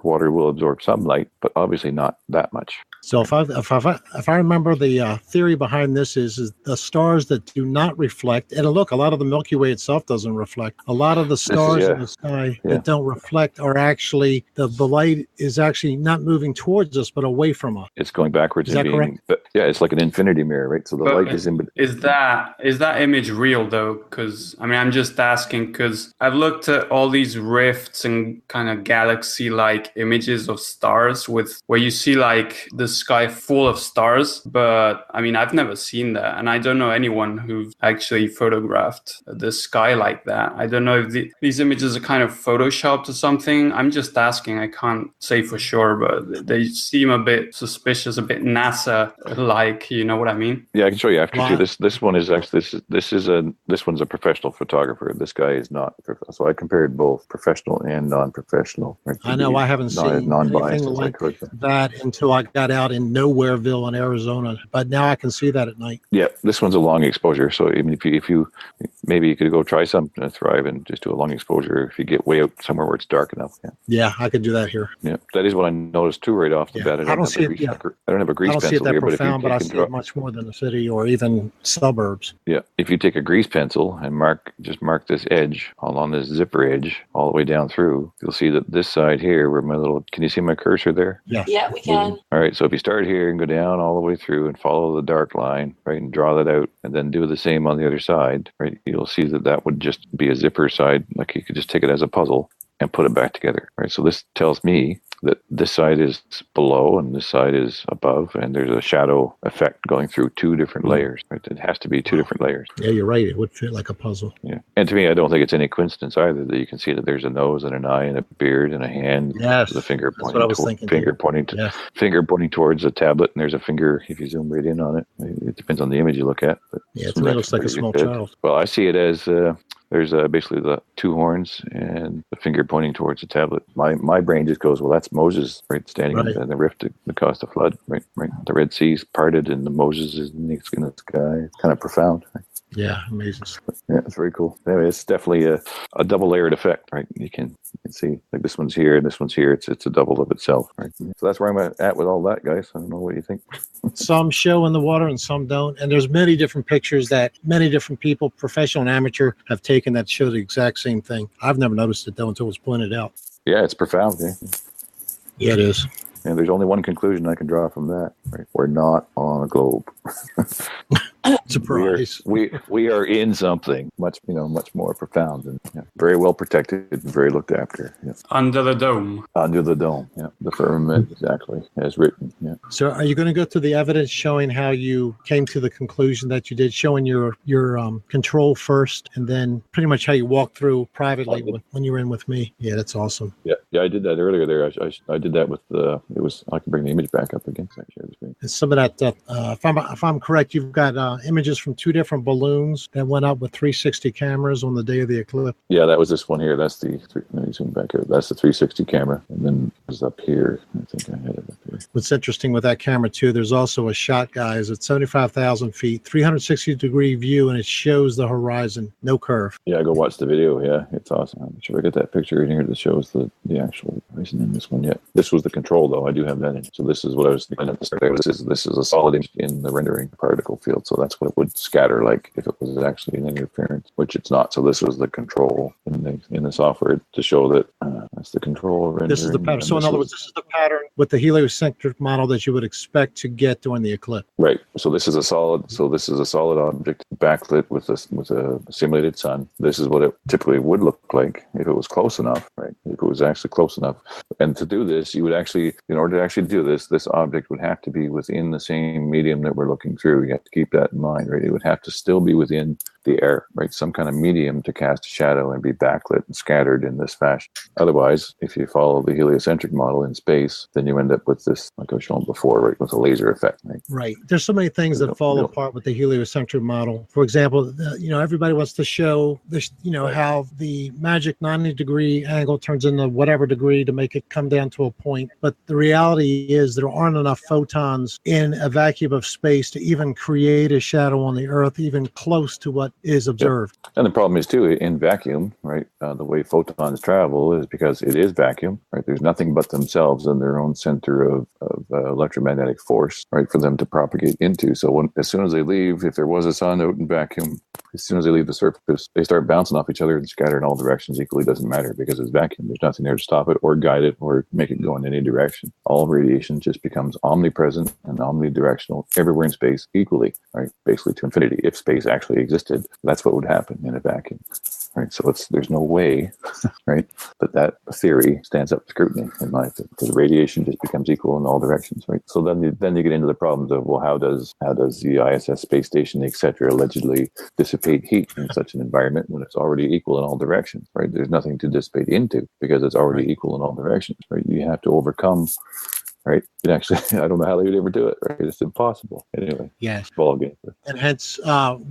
Water will absorb some light, but obviously not that much. So if I remember, the theory behind this is the stars that do not reflect, and look, a lot of the Milky Way itself doesn't reflect. A lot of the stars in the sky that don't reflect are actually, the light is actually not moving towards us, but away from us. It's going backwards. Is that correct? But it's like an infinity mirror, right? So the light is in. Is that image real though? Because I'm just asking because I've looked at all these rifts and kind of galaxy-like images of stars where you see like the sky full of stars, but I've never seen that, and I don't know anyone who's actually photographed the sky like that. I don't know if these images are kind of photoshopped or something. I'm just asking. I can't say for sure, but they seem a bit suspicious, a bit NASA-like. You know what I mean? Yeah, I can show you after too. This one is actually this one's a professional photographer. This guy is not. So I compared both professional and non-professional. Right? I know I haven't seen anything like that until I got out in Nowhereville in Arizona, but now I can see that at night. Yeah, this one's a long exposure. So even if you maybe you could go try some Thrive and just do a long exposure if you get way out somewhere where it's dark enough. Yeah, I could do that here. Yeah, that is what I noticed too right off the bat. I don't see it. I don't have a grease pencil see it that here, profound, but I see it much more than the city or even suburbs. Yeah, if you take a grease pencil and mark this edge along this zipper edge all the way down through, you'll see that this side here, where can you see my cursor there? Yeah, we can. All right, so if you start here and go down all the way through and follow the dark line, right, and draw that out, and then do the same on the other side, right, you'll see that would just be a zipper side. Like you could just take it as a puzzle and put it back together, right? So this tells me that this side is below and this side is above, and there's a shadow effect going through 2 different layers, right? It has to be 2 different layers. Yeah, you're right. It would fit like a puzzle. Yeah. And to me, I don't think it's any coincidence either that you can see that there's a nose and an eye and a beard and a hand. Yes. The finger pointing. That's what I was thinking. Finger pointing towards a tablet, and there's a finger if you zoom right in on it. It depends on the image you look at. But yeah, to me it looks like a small child. Well, I see it as there's basically the 2 horns and the finger pointing towards the tablet. My brain just goes, well, that's Moses, right, standing in the rift that caused the flood, right. The Red Sea's parted and the Moses is in the sky. It's kind of profound. Right? Yeah, amazing. Yeah, it's very cool. Anyway, it's definitely a double-layered effect, right? You can see, like this one's here and this one's here. It's a double of itself, right? So that's where I'm at with all that, guys. I don't know what you think. Some show in the water and some don't. And there's many different pictures that many different people, professional and amateur, have taken that show the exact same thing. I've never noticed it, though, until it was pointed out. Yeah, it's profound. Yeah, it is. And there's only one conclusion I can draw from that. Right? We're not on a globe. Surprise. We are in something much more profound and very well protected and very looked after. Yeah. Under the dome. Under the dome. Yeah. The firmament, exactly, as written. Yeah. So are you going to go through the evidence showing how you came to the conclusion that you did, showing your control first, and then pretty much how you walked through privately when you were in with me? Yeah, that's awesome. Yeah, I did that earlier there. I did that with I can bring the image back up again. And some of that, if I'm correct, you've got images from 2 different balloons that went up with 360 cameras on the day of the eclipse. Yeah, that was this one here. That's let me zoom back here. That's the 360 camera. And then it was up here. I think I had it up here. What's interesting with that camera too, there's also a shot, guys, at 75,000 feet, 360-degree view, and it shows the horizon, no curve. Yeah, go watch the video. Yeah, it's awesome. I'm sure I get that picture in here that shows the actual horizon in this one yet. This was the control, though. I do have that in. So this is what I was thinking at the start. This is a solid image in the rendering particle field. So that's what it would scatter like if it was actually an interference, which it's not. So this was the control in the software to show that that's the control rendering. This is the pattern. So in other words, this is the pattern with the heliocentric model that you would expect to get during the eclipse. Right. So this is a solid. So this is a solid object backlit with a simulated sun. This is what it typically would look like if it was close enough, right? If it was actually close enough. And to do this, you would actually, in order to actually do this, this object would have to be within the same medium that we're looking through. You have to keep that in mind, right? It would have to still be within the air, right? Some kind of medium to cast a shadow and be backlit and scattered in this fashion. Otherwise, if you follow the heliocentric model in space, then you end up with this, like I was showing before, right? With a laser effect, right? Right. There's so many things that fall apart with the heliocentric model. For example, everybody wants to show this, how the magic 90-degree angle turns into whatever degree to make it come down to a point. But the reality is there aren't enough photons in a vacuum of space to even create a shadow on the Earth, even close to what is observed. Yeah. And the problem is too, in vacuum, right? The way photons travel is because it is vacuum, right? There's nothing but themselves and their own center of electromagnetic force, right? For them to propagate into. So as soon as they leave, if there was a sun out in vacuum, as soon as they leave the surface, they start bouncing off each other and scatter in all directions equally. Doesn't matter because it's vacuum. There's nothing there to stop it or guide it or make it go in any direction. All radiation just becomes omnipresent and omnidirectional everywhere in space equally, right? Basically to infinity. If space actually existed, that's what would happen in a vacuum, right? So there's no way, right? But that theory stands up to scrutiny in my opinion, because radiation just becomes equal in all directions, right? So then you get into the problems of, well, how does the ISS space station, etc., allegedly dissipate heat in such an environment when it's already equal in all directions, right? There's nothing to dissipate into because it's already equal in all directions, right? You have to overcome, right? It actually, I don't know how they would ever do it, right? It's impossible. Anyway. Yes. Ball game. And hence,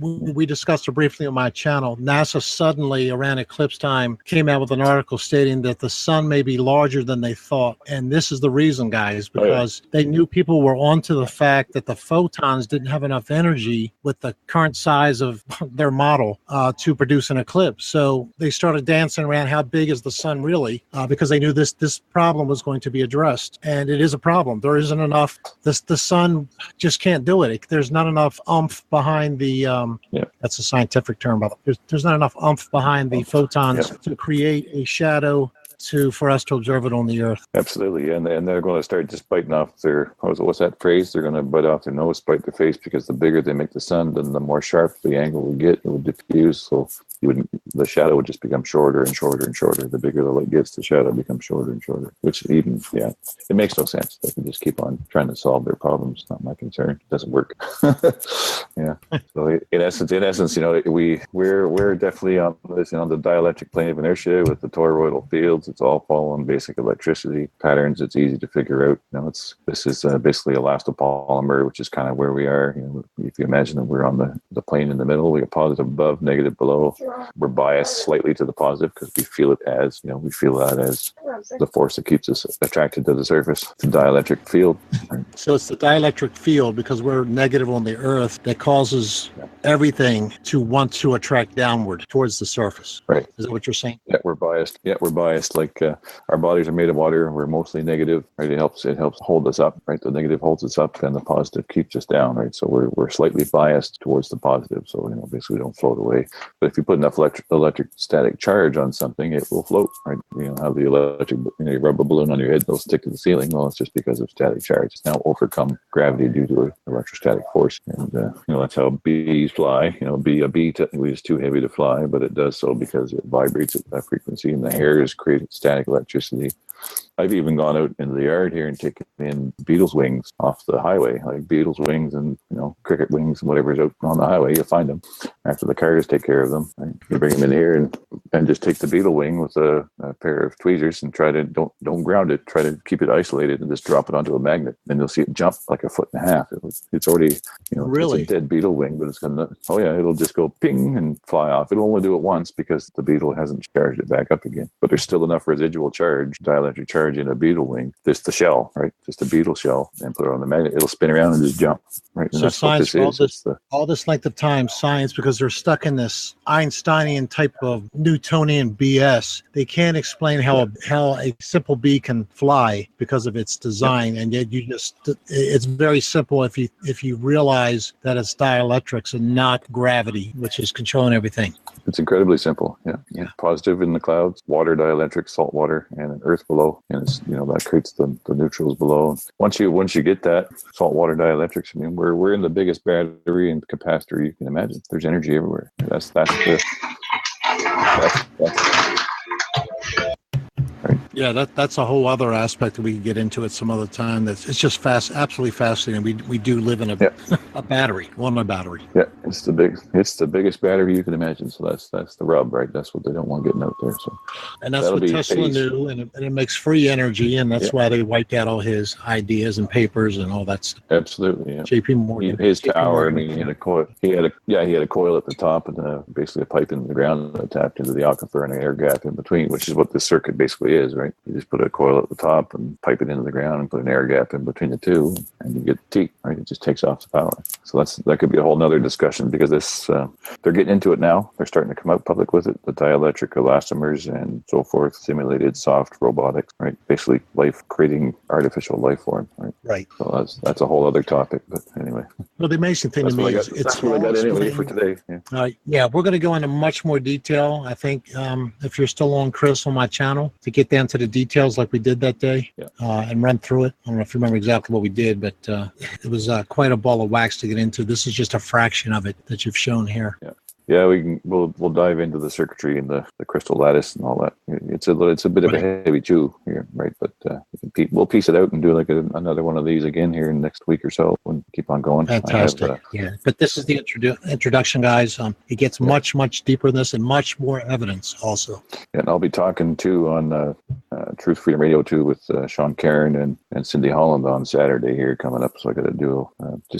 we discussed it briefly on my channel. NASA suddenly, around eclipse time, came out with an article stating that the sun may be larger than they thought. And this is the reason, guys, because they knew people were onto the fact that the photons didn't have enough energy with the current size of their model to produce an eclipse. So they started dancing around how big is the sun really, because they knew this problem was going to be addressed. And it is a problem. There isn't enough. The sun just can't do it. There's not enough oomph behind the. That's a scientific term, but there's not enough oomph behind the photons to create a shadow for us to observe it on the Earth. Absolutely, and they're going to start just biting off their, what's that phrase? They're going to bite off their nose, bite their face, because the bigger they make the sun, then the more sharp the angle would get. It would diffuse, so the shadow would just become shorter and shorter and shorter. The bigger the light gets, the shadow becomes shorter and shorter. Which even, it makes no sense. They can just keep on trying to solve their problems. It's not my concern. It doesn't work. So in essence, we're definitely on this, the dielectric plane of inertia with the toroidal fields. It's all following basic electricity patterns. It's easy to figure out. This is basically elastopolymer, which is kind of where we are. If you imagine that we're on the plane in the middle, we have positive above, negative below. We're biased slightly to the positive because we feel it as, we feel that as the force that keeps us attracted to the surface, the dielectric field. So it's the dielectric field, because we're negative on the Earth, that causes everything to want to attract downward towards the surface. Right. Is that what you're saying? Yeah, we're biased. Like our bodies are made of water. We're mostly negative, right? It helps hold us up, right? The negative holds us up and the positive keeps us down, right? So we're slightly biased towards the positive. So, basically we don't float away. But if you put enough electrostatic charge on something, it will float, right? How the electric, you rub a balloon on your head, it'll stick to the ceiling. Well, it's just because of static charge. It's now overcome gravity due to electrostatic force. And, that's how bees fly. A bee technically is too heavy to fly, but it does so because it vibrates at that frequency, and the hair is creating static electricity. I've even gone out into the yard here and taken in beetles' wings off the highway, like beetles' wings and, cricket wings and whatever's out on the highway. You'll find them after the cars take care of them. Right? You bring them in here and And just take the beetle wing with a pair of tweezers and try to don't ground it. Try to keep it isolated and just drop it onto a magnet, and you'll see it jump like 1.5 feet. It's already Really? it's a dead beetle wing, but it's gonna it'll just go ping and fly off. It'll only do it once because the beetle hasn't charged it back up again. But there's still enough residual charge, dielectric charge in a beetle wing. Just the shell, right? Just a beetle shell, and put it on the magnet. It'll spin around and just jump. Right. And So that's what science, this is. all this length of time, science, because they're stuck in this Einsteinian type of Newtonian BS. They can't explain how a simple bee can fly because of its design, and yet it's very simple if you realize that it's dielectrics and not gravity, which is controlling everything. It's incredibly simple. Yeah. Positive in the clouds, water dielectric, salt water, and an earth below, and it's that creates the neutrals below. Once you get that salt water dielectrics, I mean, we're in the biggest battery and capacitor you can imagine. There's energy everywhere. That's right. Yeah, that's a whole other aspect that we can get into at some other time. It's just absolutely fascinating. We do live in a battery, a battery. Yeah, it's the biggest battery you can imagine. So that's the rub, right? That's what they don't want getting out there. So, and that's what Tesla knew, and it makes free energy, and that's why they wiped out all his ideas and papers and all that stuff. Absolutely, yeah. JP Morgan, his tower. I mean, he had a coil. He had a coil at the top and basically a pipe in the ground that tapped into the aquifer and an air gap in between, which is what this circuit basically is, right? You just put a coil at the top and pipe it into the ground and put an air gap in between the two, and you get the T, right? It just takes off the power. So that could be a whole nother discussion, because they're getting into it now. They're starting to come out public with it. The dielectric elastomers and so forth, simulated soft robotics, right? Basically creating artificial life form, right? Right. So that's a whole other topic. But anyway. Well, the amazing thing to me is that's what I got anyway for today. Yeah. We're going to go into much more detail. I think if you're still on, Chris, on my channel, to get down to the details like we did that day, and run through it. I don't know if you remember exactly what we did, but it was quite a ball of wax to get into. This is just a fraction of it that you've shown here. Yeah, we'll dive into the circuitry and the crystal lattice and all that. It's a bit of a heavy chew here, right? But we'll piece it out and do like another one of these again here in the next week or so and keep on going. Fantastic. But this is the introduction, guys. It gets much, much deeper than this and much more evidence also. Yeah, and I'll be talking too on Truth Freedom Radio 2 with Sean Cairn and Cindy Holland on Saturday here coming up. So I got to do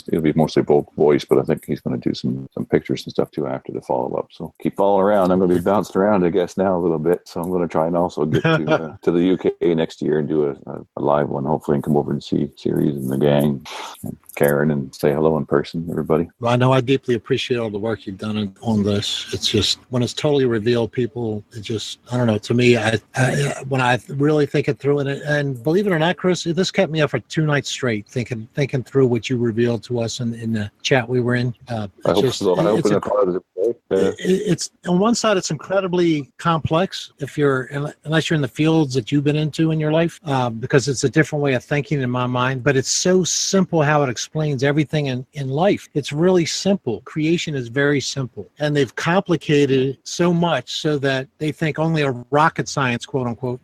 it'll be mostly voice, but I think he's going to do some pictures and stuff too after the follow-up. So keep following around. I'm going to be bouncing around, I guess, now a little bit. So I'm going to try and also get to the UK next year and do a live one, hopefully, and come over and see Series and the gang and Karen and say hello in person, everybody. Well, I know I deeply appreciate all the work you've done on this. It's just, when it's totally revealed, people, it just, I don't know, to me, when I really think it through, and believe it or not, Chris, this kept me up for 2 nights straight, thinking through what you revealed to us in the chat we were in. I hope so. I hope in a positive way. It's on one side, it's incredibly complex unless you're in the fields that you've been into in your life, because it's a different way of thinking in my mind. But it's so simple how it explains everything in life. It's really simple. Creation is very simple, and they've complicated it so much so that they think only a rocket science, quote unquote,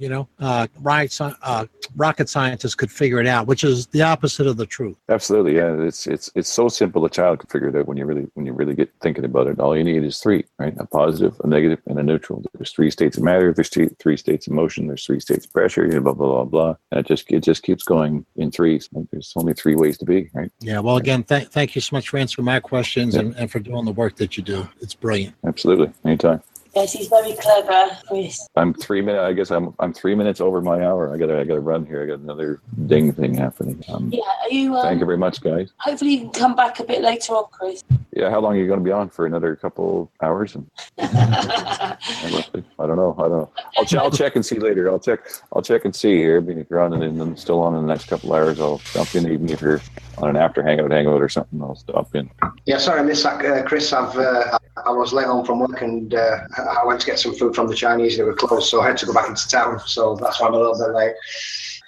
rocket scientists could figure it out, which is the opposite of the truth. Absolutely, yeah. It's so simple a child can figure it out when you really get thinking about it. All you need is 3, right? A positive, a negative, and a neutral. There's 3 states of matter. There's 3 states of motion. There's 3 states of pressure. Blah blah blah blah. And it just keeps going in 3s. There's only 3 ways to be, right? Yeah. Well, again, thank you so much for answering my questions and for doing the work that you do. It's brilliant. Absolutely, anytime. Yes, he's very clever, Chris. I'm 3 minutes. I guess I'm 3 minutes over my hour. I gotta run here. I got another ding thing happening. Are you? Thank you very much, guys. Hopefully, you can come back a bit later on, Chris. Yeah, how long are you going to be on for? Another couple hours? I don't know. I'll check and see later. I'll check and see here. If you're on and then still on in the next couple hours, I'll jump in. Even if you're on an after hangout or something, I'll stop in. Yeah, sorry, I missed that, Chris. I was late home from work and I went to get some food from the Chinese. They were closed, so I had to go back into town. So that's why I'm a little bit late.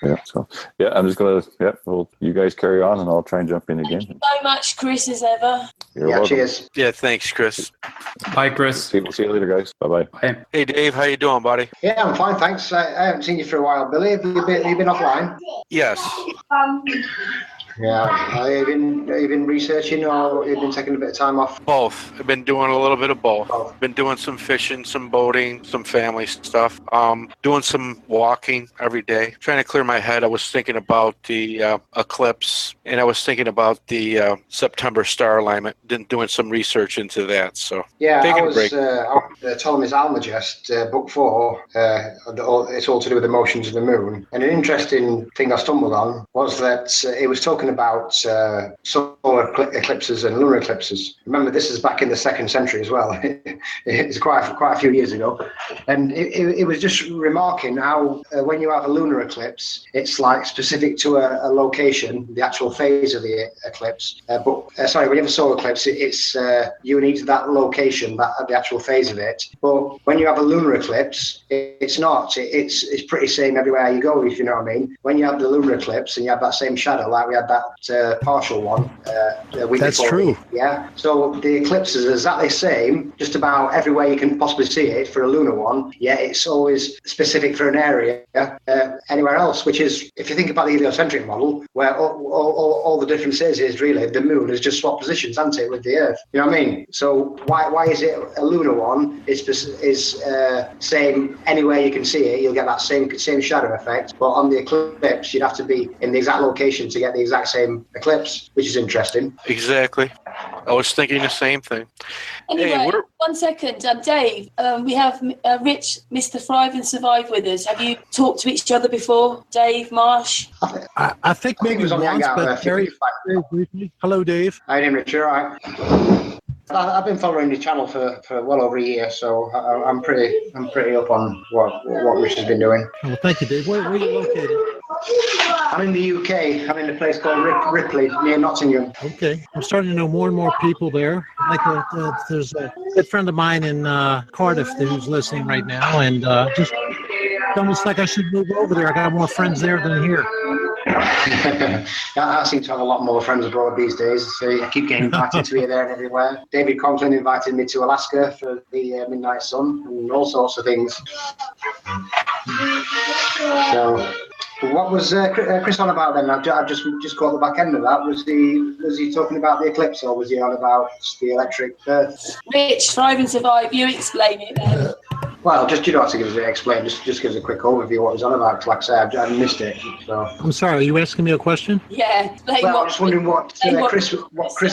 Yeah, so I'm just gonna well, you guys carry on and I'll try and jump in again. Thank you so much, Chris, as ever. You're welcome. Cheers. Yeah, thanks, Chris. Bye, Chris. We'll see you later, guys. Bye. Hey, Dave, how you doing, buddy? Yeah, I'm fine, thanks. I haven't seen you for a while, Billy. Have you been offline? Yes. Yeah. Have you been researching, or have you been taking a bit of time off? Both. I've been doing a little bit of both. Both. Been doing some fishing, some boating, some family stuff. Doing some walking every day. Trying to clear my head. I was thinking about the eclipse, and I was thinking about the September star alignment. Doing some research into that. So Yeah, taking I a was break. Ptolemy's Almagest, book 4. It's all to do with the motions of the moon. And an interesting thing I stumbled on was that it was talking about solar eclipses and lunar eclipses. Remember, this is back in the 2nd century as well. It's quite a few years ago. And it was just remarking how when you have a lunar eclipse, it's like specific to a location, the actual phase of the eclipse. When you have a solar eclipse, it's unique to that location, the actual phase of it. But when you have a lunar eclipse, it's not. It's pretty same everywhere you go, if you know what I mean. When you have the lunar eclipse and you have that same shadow, like we had that partial one a week That's before. true. Yeah. So the eclipse is exactly the same, just about everywhere you can possibly see it for a lunar one. Yeah, it's always specific for an area anywhere else, which is, if you think about the heliocentric model, where all the difference is really the moon has just swapped positions, hasn't it, with the Earth? You know what I mean? So why is it a lunar one is same anywhere you can see it? You'll get that same shadow effect, but on the eclipse, you'd have to be in the exact location to get the exact same eclipse, which is interesting. Exactly. I was thinking the same thing. Anyway, Hey, 1 second. Dave, we have Rich, Mr. Thrive and Survive with us. Have you talked to each other before, Dave, Marsh? I think I think maybe it was on the once, Hangout, but very briefly. Hello, Dave. Hi, Richard. All right. I've been following the channel for well over a year, so I'm pretty up on what Rich has been doing. Well, thank you, Dave. Where are you located? I'm in the UK. I'm in a place called Ripley, near Nottingham. Okay. I'm starting to know more and more people there. There's a good friend of mine in Cardiff who's listening right now, and just it's almost like I should move over there. I got more friends there than here. I seem to have a lot more friends abroad these days, so I keep getting invited to here, there, and everywhere. David Conklin invited me to Alaska for the Midnight Sun and all sorts of things. So, what was Chris on about then? I've just caught the back end of that. Was he talking about the eclipse, or was he on about the electric Earth? Rich, Thrive and Survive, you explain it then. Well, just you don't have to give us explain. Just give us a quick overview of what he's on about. 'Cause like I say, I missed it. So I'm sorry. Are you asking me a question? Yeah. well, I'm just wondering what Chris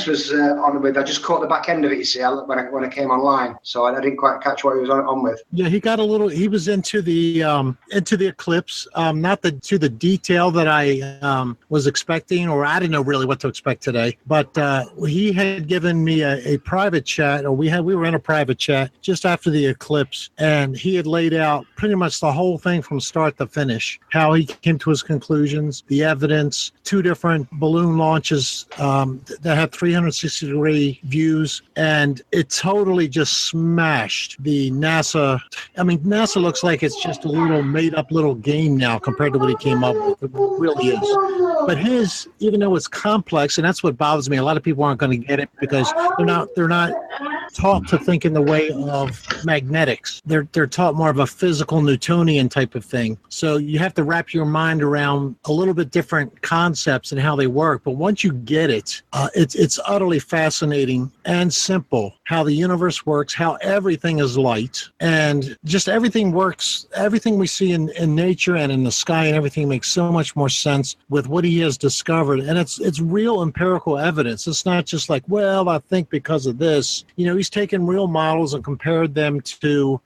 was on with. I just caught the back end of it. You see, when I came online, so I didn't quite catch what he was on with. Yeah, he got a little. He was into the eclipse, not to the detail that I was expecting, or I didn't know really what to expect today. But he had given me a private chat, or we were in a private chat just after the eclipse, and he had laid out pretty much the whole thing from start to finish, how he came to his conclusions, the evidence, 2 different balloon launches that had 360-degree views, and it totally just smashed the NASA. I mean, NASA looks like it's just a little made-up little game now compared to what he came up with. It really is. But his, even though it's complex, and that's what bothers me, a lot of people aren't going to get it because they're not taught to think in the way of magnetics. They're taught more of a physical Newtonian type of thing. So you have to wrap your mind around a little bit different concepts and how they work. But once you get it, it's utterly fascinating and simple how the universe works, how everything is light, and just everything works. Everything we see in nature and in the sky and everything makes so much more sense with what he has discovered. And it's real empirical evidence. It's not just like, well, I think because of this. You know, he's taken real models and compared them to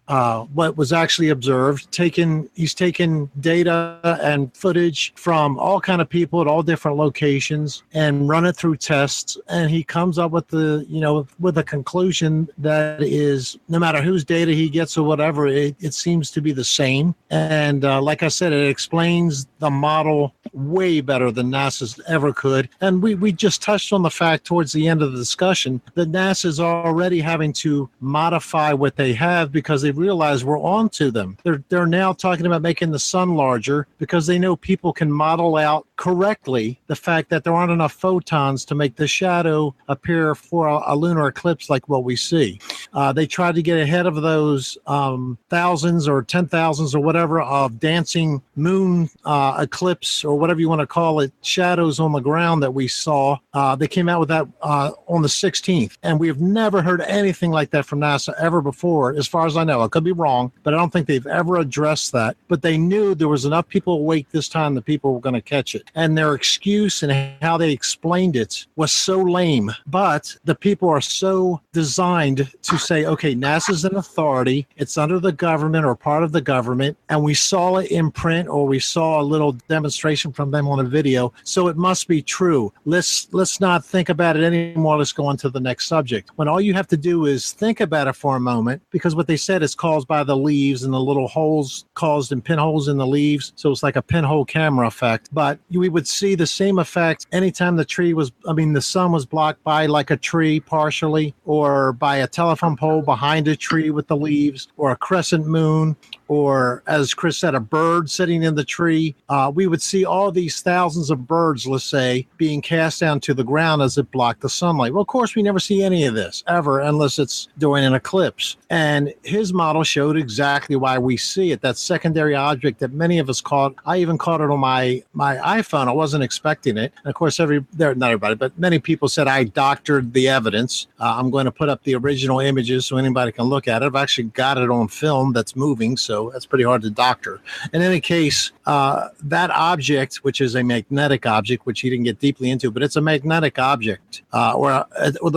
what was actually observed. He's taken data and footage from all kind of people at all different locations and run it through tests, and he comes up with with a conclusion that is, no matter whose data he gets or whatever, it seems to be the same. And like I said, it explains the model way better than NASA's ever could. And we just touched on the fact towards the end of the discussion that NASA's already having to modify what they have because they realize we're on to them. They're now talking about making the sun larger because they know people can model out correctly the fact that there aren't enough photons to make the shadow appear for a lunar eclipse like what we see. They tried to get ahead of those thousands or 10,000s or whatever of dancing moon eclipse or whatever you want to call it, shadows on the ground that we saw. They came out with that on the 16th. And we have never heard anything like that from NASA ever before, as far as I know. I could be wrong, but I don't think they've ever addressed that. But they knew there was enough people awake this time that people were going to catch it. And their excuse and how they explained it was so lame. But the people are so designed to say, okay, NASA's an authority. It's under the government or part of the government. And we saw it in print or we saw a little demonstration from them on a video. So it must be true. Let's not think about it anymore. Let's go on to the next subject. When all you have to do is think about it for a moment, because what they said is caused by the leaves and the little holes caused in pinholes in the leaves. So it's like a pinhole camera effect. But we would see the same effect anytime the sun was blocked by like a tree partially, or by a telephone pole behind a tree with the leaves, or a crescent moon, or as Chris said, a bird sitting in the tree. We would see all these thousands of birds, let's say, being cast down to the ground as it blocked the sunlight. Well, of course, we never see any of this ever unless it's during an eclipse. And his model showed exactly why we see it, that secondary object that many of us caught. I even caught it on my iPhone. I wasn't expecting it. And of course, not everybody, but many people said I doctored the evidence. I'm going to put up the original images so anybody can look at it. I've actually got it on film that's moving, so that's pretty hard to doctor. In any case, that object, which is a magnetic object, which he didn't get deeply into, but it's a magnetic object, or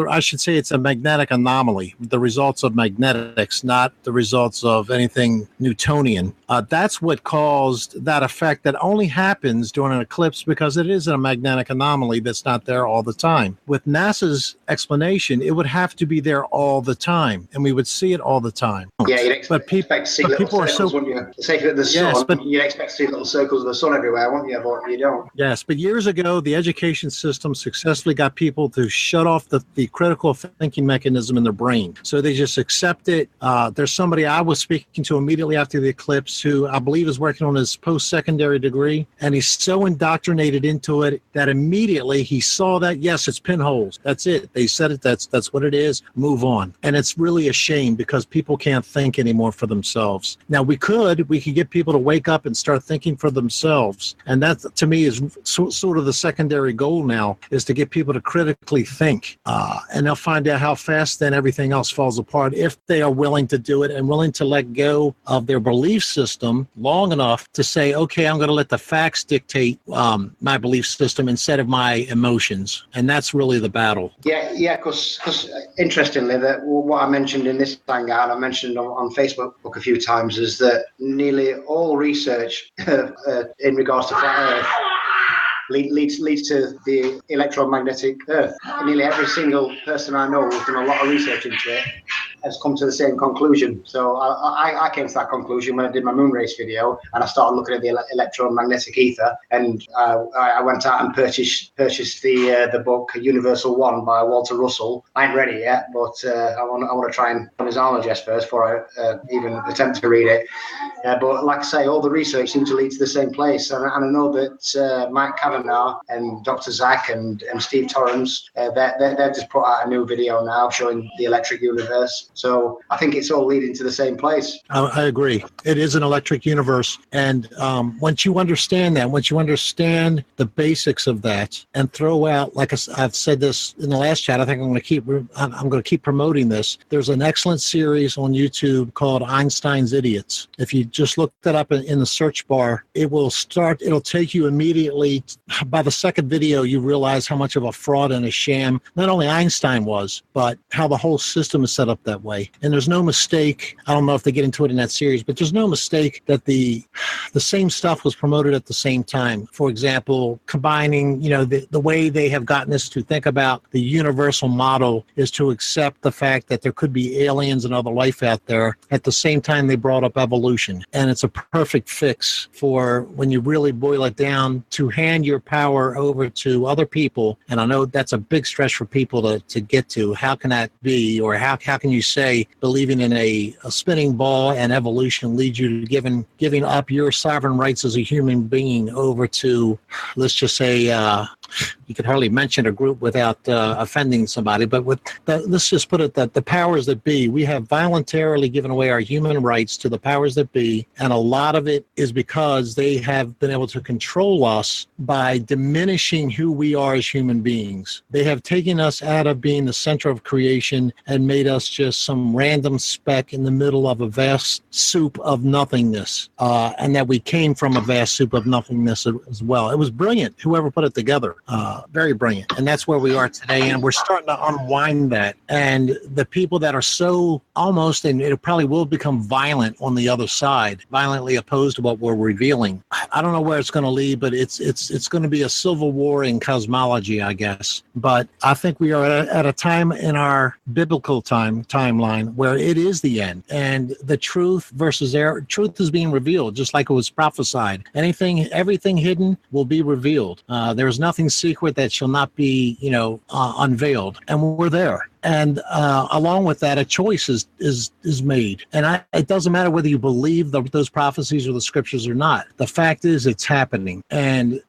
I should say it's a magnetic anomaly, the results of magnetics, not the results of anything Newtonian. That's what caused that effect that only happens during an eclipse because it is a magnetic anomaly that's not there all the time. With NASA's explanation, it would have to be there all the time, and we would see it all the time. Yeah, you'd expect to see little circles, wouldn't you? Say the sun, yes, but you'd expect to see little circles of the sun everywhere, wouldn't you? But you don't. Yes, but years ago, the education system successfully got people to shut off the critical thinking mechanism in their brain. So they just accept it. There's somebody I was speaking to immediately after the eclipse who I believe is working on his post-secondary degree, and he's so indoctrinated into it that immediately he saw that, yes, it's pinholes. That's it. They said it. That's what it is. Move on. And it's really a shame because people can't think anymore for themselves. Now, we could get people to wake up and start thinking for themselves. And that, to me, is sort of the secondary goal now, is to get people to critically think. And they'll find out how fast then everything else falls apart if they are willing to do it and willing to let go of their belief system long enough to say, okay, I'm going to let the facts dictate my belief system instead of my emotions. And that's really the battle. Yeah, because interestingly, that what I mentioned in this hangout, I mentioned on Facebook a few times, is that nearly all research in regards to flat Earth leads to the electromagnetic Earth. Nearly every single person I know who's done a lot of research into it has come to the same conclusion. So I came to that conclusion when I did my moon race video, and I started looking at the electromagnetic ether, and I went out and purchased the book Universal One by Walter Russell. I ain't ready yet, but I want to try and on his almagest first before I even attempt to read it. But like I say, all the research seems to lead to the same place, and I know that Mike Kavanagh and Dr. Zach and Steve Torrance, they've just put out a new video now showing the electric universe. So I think it's all leading to the same place. I agree. It is an electric universe. And once you understand that, once you understand the basics of that and throw out, like I've said this in the last chat, I think I'm going to keep promoting this. There's an excellent series on YouTube called Einstein's Idiots. If you just look that up in the search bar, it'll take you immediately. By the second video, you realize how much of a fraud and a sham not only Einstein was, but how the whole system is set up that way. And there's no mistake. I don't know if they get into it in that series, but there's no mistake that the same stuff was promoted at the same time. For example, combining, the way they have gotten us to think about the universal model is to accept the fact that there could be aliens and other life out there. At the same time, they brought up evolution. And it's a perfect fix for when you really boil it down to hand your power over to other people. And I know that's a big stretch for people to get to. How can that be? Or how can you say believing in a spinning ball and evolution leads you to giving up your sovereign rights as a human being over to, let's just say, you could hardly mention a group without offending somebody. But let's just put it that the powers that be, we have voluntarily given away our human rights to the powers that be, and a lot of it is because they have been able to control us by diminishing who we are as human beings. They have taken us out of being the center of creation and made us just some random speck in the middle of a vast soup of nothingness, and that we came from a vast soup of nothingness as well. It was brilliant, whoever put it together, very brilliant. And that's where we are today, and we're starting to unwind that. And the people that are so almost, and it probably will become violent on the other side, violently opposed to what we're revealing. I don't know where it's going to lead, but it's going to be a civil war in cosmology, I guess. But I think we are at a time in our biblical timeline where it is the end, and the truth versus error. Truth is being revealed, just like it was prophesied. Everything hidden will be revealed. There is nothing secret that shall not be, unveiled, and we're there. And along with that, a choice is made. And it doesn't matter whether you believe those prophecies or the scriptures or not. The fact is, it's happening. And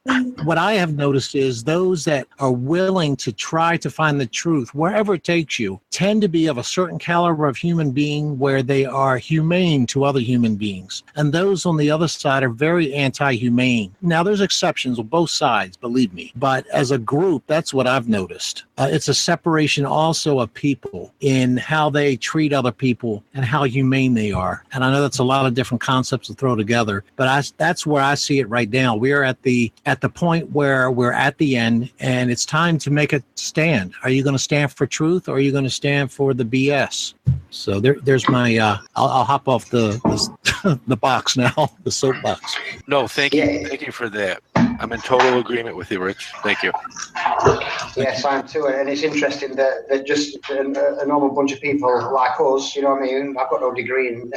what I have noticed is those that are willing to try to find the truth, wherever it takes you, tend to be of a certain caliber of human being where they are humane to other human beings. And those on the other side are very anti-humane. Now, there's exceptions on both sides, believe me. But as a group, that's what I've noticed. It's a separation also of people in how they treat other people and how humane they are. And I know that's a lot of different concepts to throw together, but that's where I see it right now. We're at the point where we're at the end, and it's time to make a stand. Are you going to stand for truth, or are you going to stand for the BS? So there's my. I'll hop off the box now, the soapbox. No, thank you. Thank you for that. I'm in total agreement with you, Rich. Thank you. Yes, I'm too. And it's interesting that just a normal bunch of people like us, you know what I mean? I've got no degree in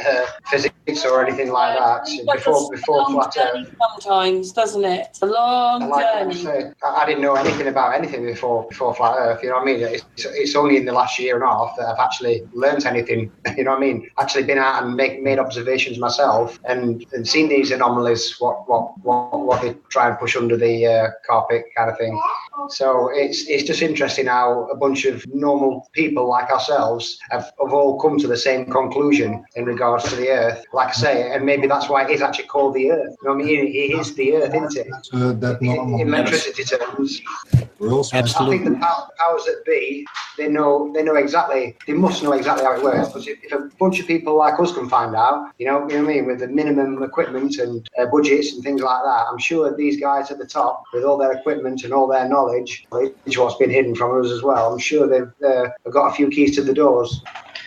physics or anything like that. Before flat Earth. Sometimes, doesn't it? It's a long journey. I didn't know anything about anything before flat Earth, you know what I mean? It's only in the last year and a half that I've actually learned anything, you know what I mean? Actually been out and made observations myself and seen these anomalies, what they try and push under the carpet kind of thing. So it's just interesting how a bunch of normal people like ourselves have all come to the same conclusion in regards to the Earth. Like I say, and maybe that's why it is actually called the Earth. You know what I mean? It is the Earth, isn't it? In electricity terms. Absolutely. I think the powers that be, they must know exactly how it works. Because if a bunch of people like us can find out, you know what I mean, with the minimum equipment and budgets and things like that, I'm sure these guys at the top, with all their equipment and all their knowledge, what's been hidden from us as well, I'm sure they've got a few keys to the doors.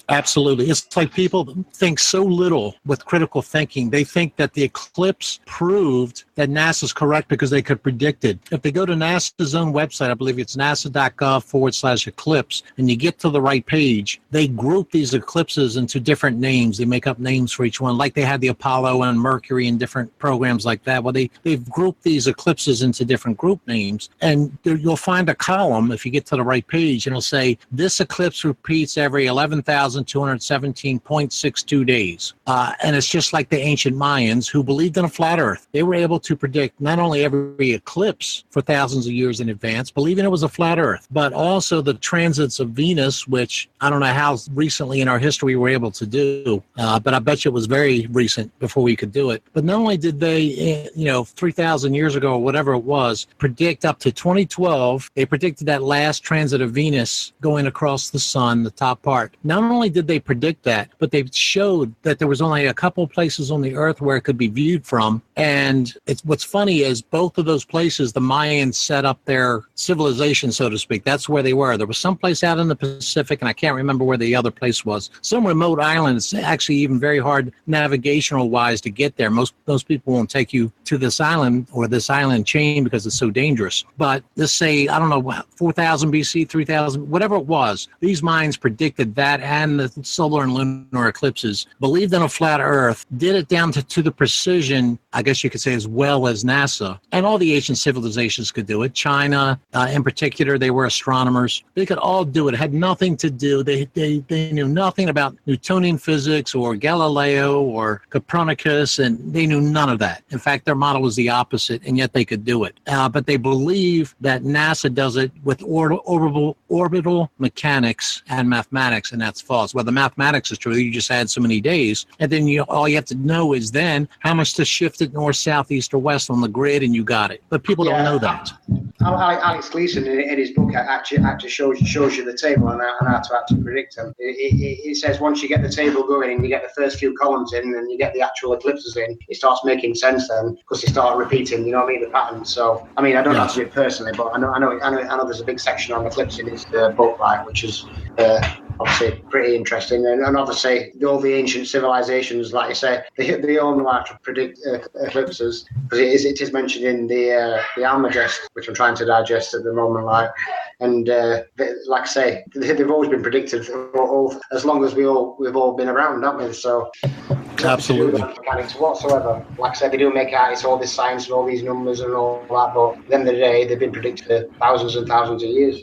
Absolutely. It's like people think so little with critical thinking. They think that the eclipse proved that NASA's correct because they could predict it. If they go to NASA's own website, I believe it's nasa.gov/eclipse, and you get to the right page, they group these eclipses into different names. They make up names for each one, like they had the Apollo and Mercury and different programs like that. Well, they've grouped these eclipses into different group names, and you'll find a column if you get to the right page, and it'll say, this eclipse repeats every 11,217.62 days. And it's just like the ancient Mayans who believed in a flat Earth. They were able to predict not only every eclipse for thousands of years in advance, believing it was a flat Earth, but also the transits of Venus, which I don't know how recently in our history we were able to do, but I bet you it was very recent before we could do it. But not only did they, 3,000 years ago or whatever it was, predict up to 2012, they predicted that last transit of Venus going across the sun, the top part. Not only did they predict that, but they showed that there was only a couple places on the Earth where it could be viewed from. And what's funny is both of those places, the Mayans set up their civilization, so to speak. That's where they were. There was some place out in the Pacific, and I can't remember where the other place was. Some remote island. It's actually even very hard navigational-wise to get there. Most people won't take you to this island or this island chain because it's so dangerous. But let's say, 4,000 BC, 3,000, whatever it was, these Mayans predicted that and the solar and lunar eclipses, believed in a flat Earth, did it down to the precision, I guess you could say, as well as NASA. And all the ancient civilizations could do it. China, in particular, they were astronomers. They could all do it. It had nothing to do. They knew nothing about Newtonian physics or Galileo or Copernicus, and they knew none of that. In fact, their model was the opposite, and yet they could do it. But they believe that NASA does it with orbital mechanics and mathematics, and that's false. Well, the mathematics is true. You just add so many days, and then all you have to know is then how much to shift it north, south, east, or west on the grid, and you got it. But people don't know that. Alex Gleason, in his book, actually shows you the table and how to actually predict them. It says once you get the table going and you get the first few columns in and you get the actual eclipses in, it starts making sense then, because they start repeating, the pattern. So, I don't have to do it personally, but I know there's a big section on eclipse in his book, which is obviously pretty interesting. And obviously, all the ancient civilizations, like you say, they all know how to predict eclipses, because it is mentioned in the Almagest, which I'm trying to digest at the moment, and like I say, they've always been predicted as long as we've all been around, haven't we? So absolutely, mechanics whatsoever. Like I said, they do make out it's all this science and all these numbers and all that, but at the end of the day, they've been predicted for thousands and thousands of years.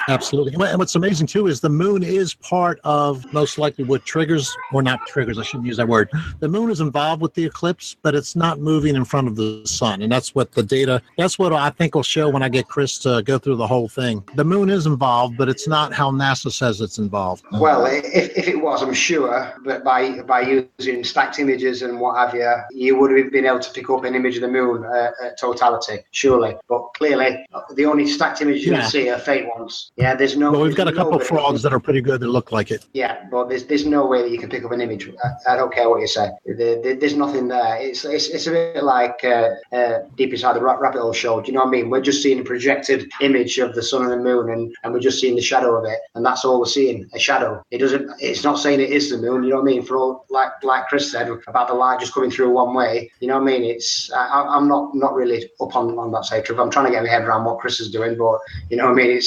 Absolutely. And what's amazing, too, is the moon is part of most likely what triggers, or not triggers, I shouldn't use that word. The moon is involved with the eclipse, but it's not moving in front of the sun. And that's what I think will show when I get Chris to go through the whole thing. The moon is involved, but it's not how NASA says it's involved. Well, if it was, I'm sure that by using stacked images and what have you, you would have been able to pick up an image of the moon at totality, surely. But clearly, the only stacked images you can see are fake ones. Yeah, there's no. Well, we've got a couple of frogs that are pretty good that look like it. Yeah, but there's no way that you can pick up an image. I don't care what you say. There's nothing there. It's a bit like Deep Inside the Rabbit Hole show. Do you know what I mean? We're just seeing a projected image of the sun and the moon, and we're just seeing the shadow of it, and that's all we're seeing, a shadow. It's not saying it is the moon. You know what I mean? For all, like Chris said about the light just coming through one way. You know what I mean? I'm not really up on that side. I'm trying to get my head around what Chris is doing, but you know what I mean?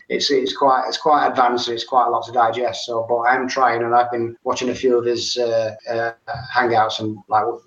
It's quite advanced, and it's quite a lot to digest. So, but I'm trying, and I've been watching a few of his hangouts and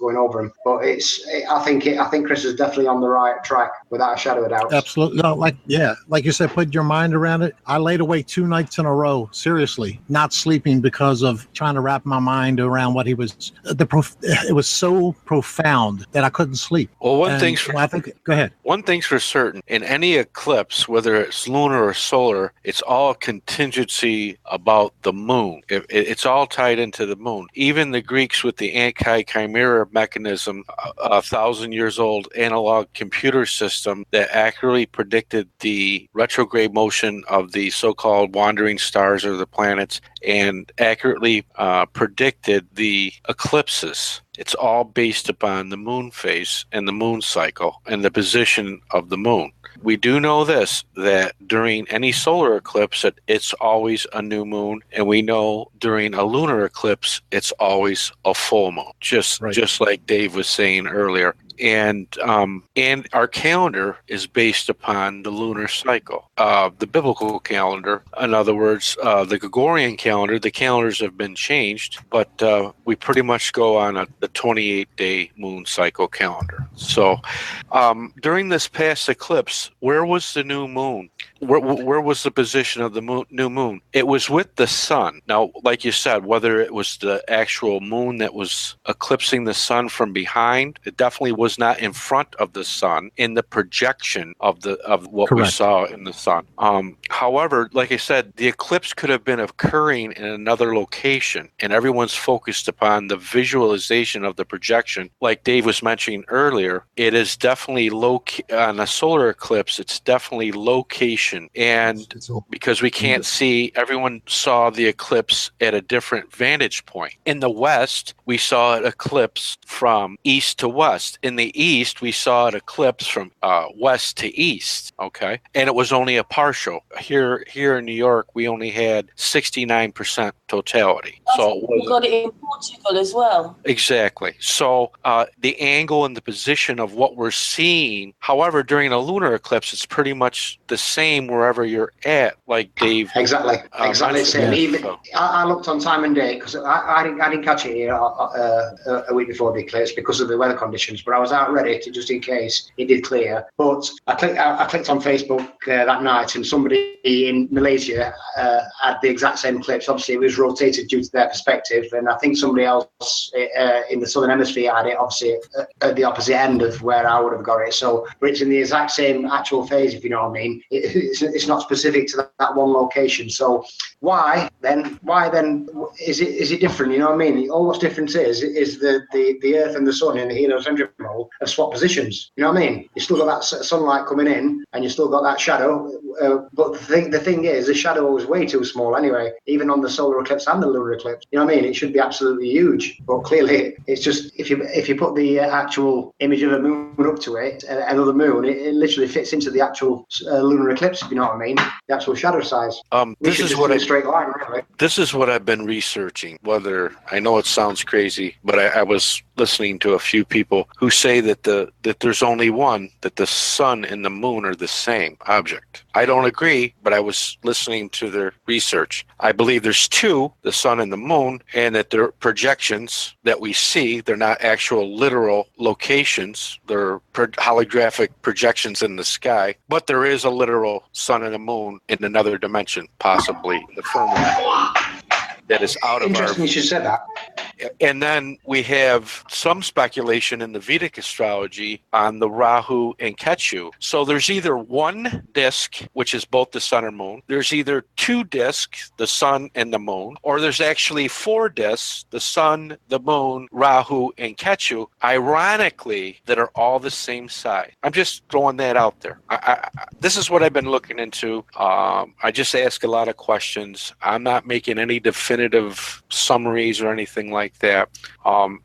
going over them. But I think Chris is definitely on the right track without a shadow of doubt. Absolutely, no, like you said, put your mind around it. I laid awake 2 nights in a row, seriously, not sleeping because of trying to wrap my mind around what he was. It was so profound that I couldn't sleep. Well, go ahead. One thing's for certain: in any eclipse, whether it's lunar or solar, it's all contingency about the moon. It's all tied into the moon. Even the Greeks with the anti-chimera mechanism, 1,000 years old analog computer system that accurately predicted the retrograde motion of the so-called wandering stars or the planets, and accurately predicted the eclipses. It's all based upon the moon phase and the moon cycle and the position of the moon. We do know this, that during any solar eclipse, it's always a new moon, and we know during a lunar eclipse, it's always a full moon, just like Dave was saying earlier. And our calendar is based upon the lunar cycle, the biblical calendar. In other words, the Gregorian calendar. The calendars have been changed, but we pretty much go on the 28-day moon cycle calendar. So, during this past eclipse, where was the new moon? Where was the position of the new moon? It was with the sun. Now, like you said, whether it was the actual moon that was eclipsing the sun from behind, it definitely was not in front of the sun in the projection of what we saw in the sun. However, like I said, the eclipse could have been occurring in another location, and everyone's focused upon the visualization of the projection. Like Dave was mentioning earlier, it is definitely on a solar eclipse. It's definitely location. And because we can't see, everyone saw the eclipse at a different vantage point. In the West, we saw it eclipse from east to west. In the east, we saw an eclipse from west to east, okay? And it was only a partial. Here in New York, we only had 69% totality. So we got it in Portugal as well. Exactly. So the angle and the position of what we're seeing, however, during a lunar eclipse, it's pretty much the same wherever you're at, like Dave. Exactly the same. Yeah. Even I looked on time and date because I didn't catch it here a week before the eclipse because of the weather conditions, but I was out ready to just in case it did clear. But I clicked on Facebook that night, and somebody in Malaysia had the exact same eclipse. Obviously, it was rotated due to their perspective, and I think somebody else in the southern hemisphere had it obviously at the opposite end of where I would have got it. So, but it's in the exact same actual phase, if you know what I mean. It's not specific to that one location. So why then is it different? You know what I mean? All what's different is the Earth and the Sun in the heliocentric model have swapped positions. You know what I mean? You still got that sunlight coming in, and you still got that shadow. But the thing is, the shadow was way too small anyway, even on the solar eclipse and the lunar eclipse. You know what I mean? It should be absolutely huge, but clearly it's just if you put the actual image of a moon up to it, another moon, it literally fits into the actual lunar eclipse. If you know what I mean? The actual shadow size. This is what a straight line, really. This is what I've been researching. Whether I know it sounds crazy, but I was listening to a few people who say that that there's only one, that the sun and the moon are the same object. I don't agree, but I was listening to their research. I believe there's two, the sun and the moon, and that they're projections that we see. They're not actual literal locations. They're holographic projections in the sky, but there is a literal sun and a moon in another dimension, possibly the firmament, that is out of our... Interesting you should say that. And then we have some speculation in the Vedic astrology on the Rahu and Ketu. So there's either one disk, which is both the sun and moon. There's either two disks, the sun and the moon, or there's actually four disks, the sun, the moon, Rahu, and Ketu, ironically, that are all the same size. I'm just throwing that out there. This is what I've been looking into. I just ask a lot of questions. I'm not making any definitive summaries or anything like that.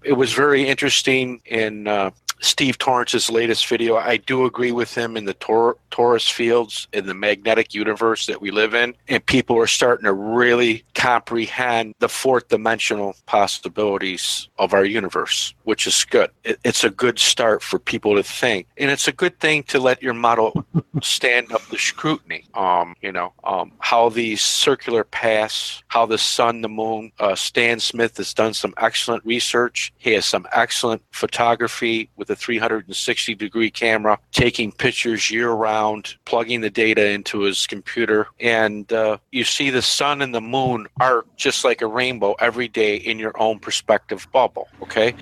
It was very interesting in Steve Torrance's latest video. I do agree with him in the torus fields in the magnetic universe that we live in, and people are starting to really comprehend the fourth dimensional possibilities of our universe, which is good. It's a good start for people to think, and it's a good thing to let your model stand up the scrutiny. How these circular paths, how the sun, the moon. Stan Smith has done some excellent research. He has some excellent photography with a 360-degree camera, taking pictures year-round, plugging the data into his computer, and you see the sun and the moon arc just like a rainbow every day in your own perspective bubble. Okay,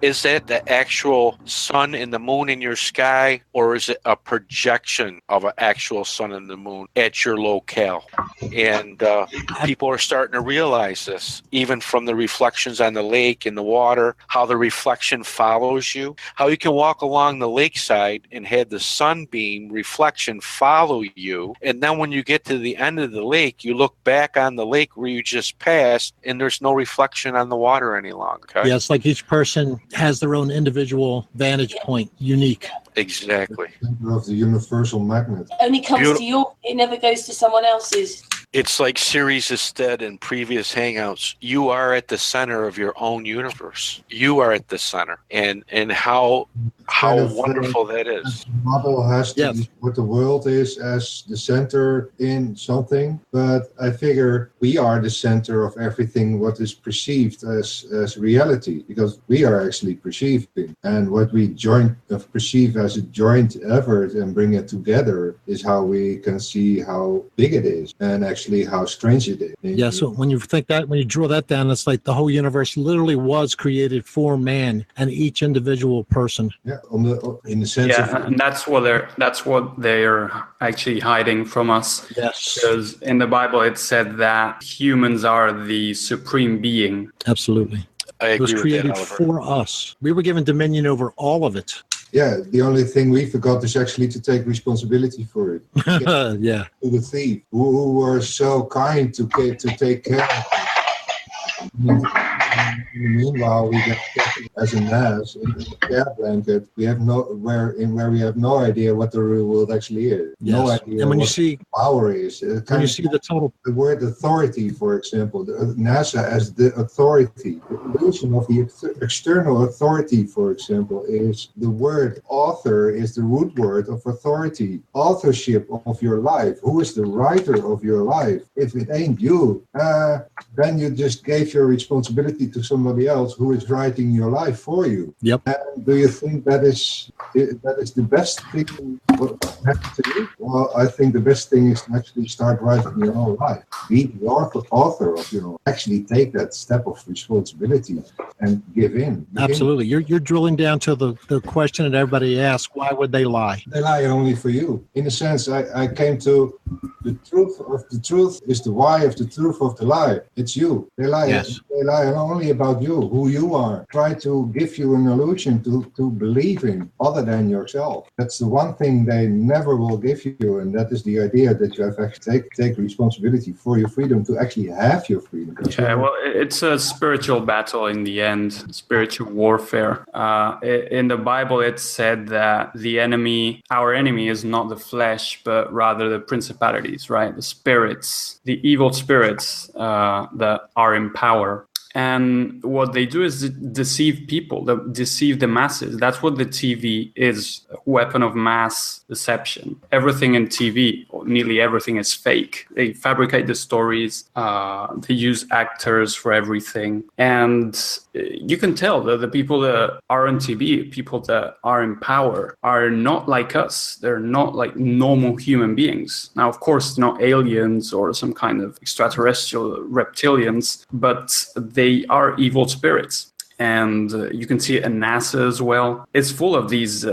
is that the actual sun and the moon in your sky, or is it a projection of an actual sun and the moon at your locale? And people are starting to realize this, even from the reflections on the lake and the water, how the reflection follows you, how you can walk along the lakeside and have the sunbeam reflection follow you, and then when you get to the end of the lake, you look back on the lake where you just passed, and there's no reflection on the water any longer. Okay? Yeah, it's like each person has their own individual vantage point, unique. Exactly. Of the universal magnet. It only comes to your, it never goes to someone else's. It's like Ceres has said in previous hangouts, you are at the center of your own universe. You are at the center. And how wonderful that is. The model has to be what the world is as the center in something, but I figure we are the center of everything what is perceived as reality, because we are actually perceiving. And what we perceive as a joint effort and bring it together is how we can see how big it is and actually how strange it is. Yeah, so when you draw that down, it's like the whole universe literally was created for man and each individual person. Yeah, in the sense of, and that's what they're actually hiding from us. Yes, because in the Bible it said that humans are the supreme being. Absolutely. It was created for us. We were given dominion over all of it. Yeah, the only thing we forgot is actually to take responsibility for it. Yeah. To the thief, who were so kind to take care of it. In the meanwhile, we get stuck as a mass in the care blanket. We have where we have no idea what the real world actually is. Yes. No idea And when what you see power is. when you see the total, The word authority, for example, NASA as the authority. The illusion of the external authority, for example, is the word author is the root word of authority. Authorship of your life. Who is the writer of your life? If it ain't you, then you just gave your responsibility to somebody else who is writing your life for you. Yep. And do you think that is the best thing what happened to you? Well, I think the best thing is to actually start writing your own life. Be the author of your own. Actually take that step of responsibility and give in. absolutely, you're drilling down to the question that everybody asks: why would they lie? They lie only for you. In a sense, I came to the truth of the truth is the why of the truth of the lie. It's you. They lie. Yes. They lie only about you, who you are. Try to give you an illusion to believe in other than yourself. That's the one thing they never will give you, and that is the idea that you have actually take responsibility for your freedom to actually have your freedom. Yeah, well, it's a spiritual battle in the end, spiritual warfare. In the Bible, it's said that our enemy is not the flesh, but rather the principalities, right? The spirits, the evil spirits that are in power. And what they do is deceive people, deceive the masses. That's what the TV is, a weapon of mass deception. Everything in TV, or nearly everything, is fake. They fabricate the stories. They use actors for everything. And you can tell that the people that are on TV, people that are in power, are not like us. They're not like normal human beings. Now, of course, not aliens or some kind of extraterrestrial reptilians, but they are evil spirits. And you can see it in NASA as well. It's full of these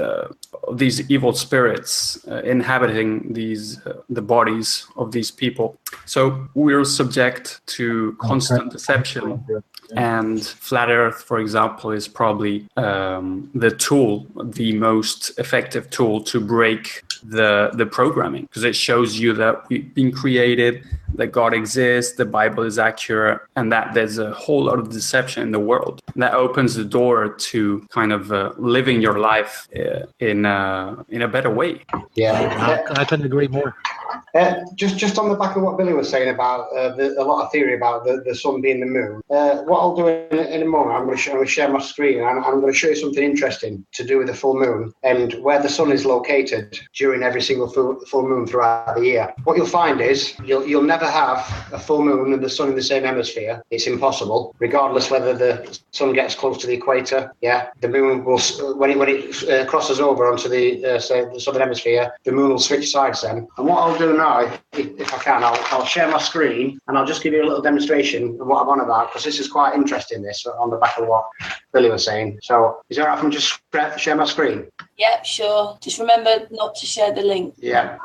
evil spirits inhabiting the bodies of these people. So we're subject to constant deception. And Flat Earth, for example, is probably the most effective tool to break the programming, because it shows you that we've been created, that God exists, the Bible is accurate, and that there's a whole lot of deception in the world. And that opens the door to kind of living your life in a better way. Yeah, I couldn't agree more. Just on the back of what Billy was saying about a lot of theory about the sun being the moon. What I'll do in a moment, I'm going to share my screen, and I'm going to show you something interesting to do with the full moon and where the sun is located during every single full moon throughout the year. What you'll find is you'll never have a full moon and the sun in the same hemisphere. It's impossible, regardless whether the sun gets close to the equator. Yeah, the moon will, when it crosses over onto the southern hemisphere, the moon will switch sides then. And what I'll do now, if I can, I'll share my screen and I'll just give you a little demonstration of what I'm on about, because this is quite interesting, this, on the back of what Billy was saying. So is it all right if I just share my screen? Yep, sure. Just remember not to share the link. Yeah.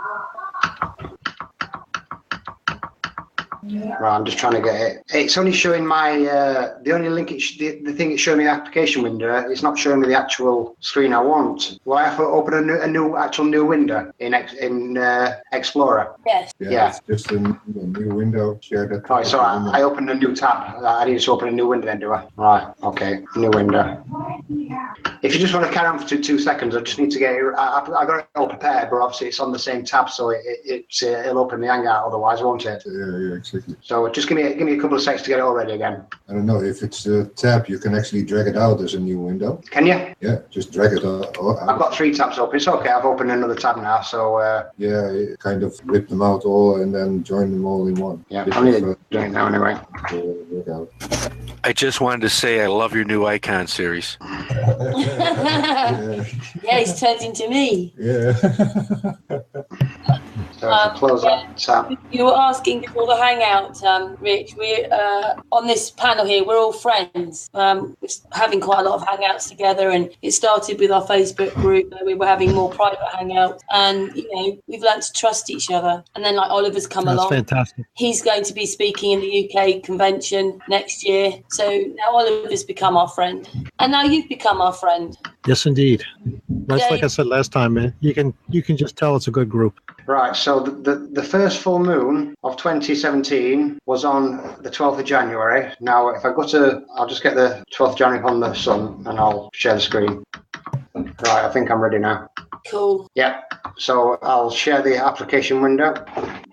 Right, I'm just trying to get it. It's only showing my the only link. The thing it's showing me the application window. It's not showing me the actual screen I want. Will I have to open a new window in Explorer? Yes. Yeah, it's just a new window. Share that. Oh, so I opened a new tab. I need to open a new window then, do I? Right. Okay. New window. If you just want to carry on for 2 seconds, I just need to get it. I got it all prepared, but obviously it's on the same tab, so it'll open the Hangout otherwise, won't it? Yeah, exactly. So just give me a couple of seconds to get it all ready again. I don't know if it's a tab. You can actually drag it out as a new window. Can you? Yeah, just drag it out. I've got 3 tabs open. It's okay. I've opened another tab now. So yeah, kind of rip them out all and then join them all in one. Yeah, I'm really doing it now anyway. I just wanted to say I love your new icon series. Yeah, he's turned into me. Yeah. Close that tab. You were asking before the Hangout, Rich. We're on this panel here. We're all friends. We're having quite a lot of Hangouts together, and it started with our Facebook group where we were having more private Hangouts, and we've learned to trust each other. And then Oliver's come along. That's fantastic. He's going to be speaking in the UK convention next year. So now Oliver's become our friend, and now you've become our friend. Yes, indeed. That's like I said last time, man. You can just tell it's a good group. Right, so the first full moon of 2017 was on the 12th of January. Now, if I go to, I'll just get the 12th of January on the sun and I'll share the screen. Right, I think I'm ready now. Cool. Yeah, so I'll share the application window.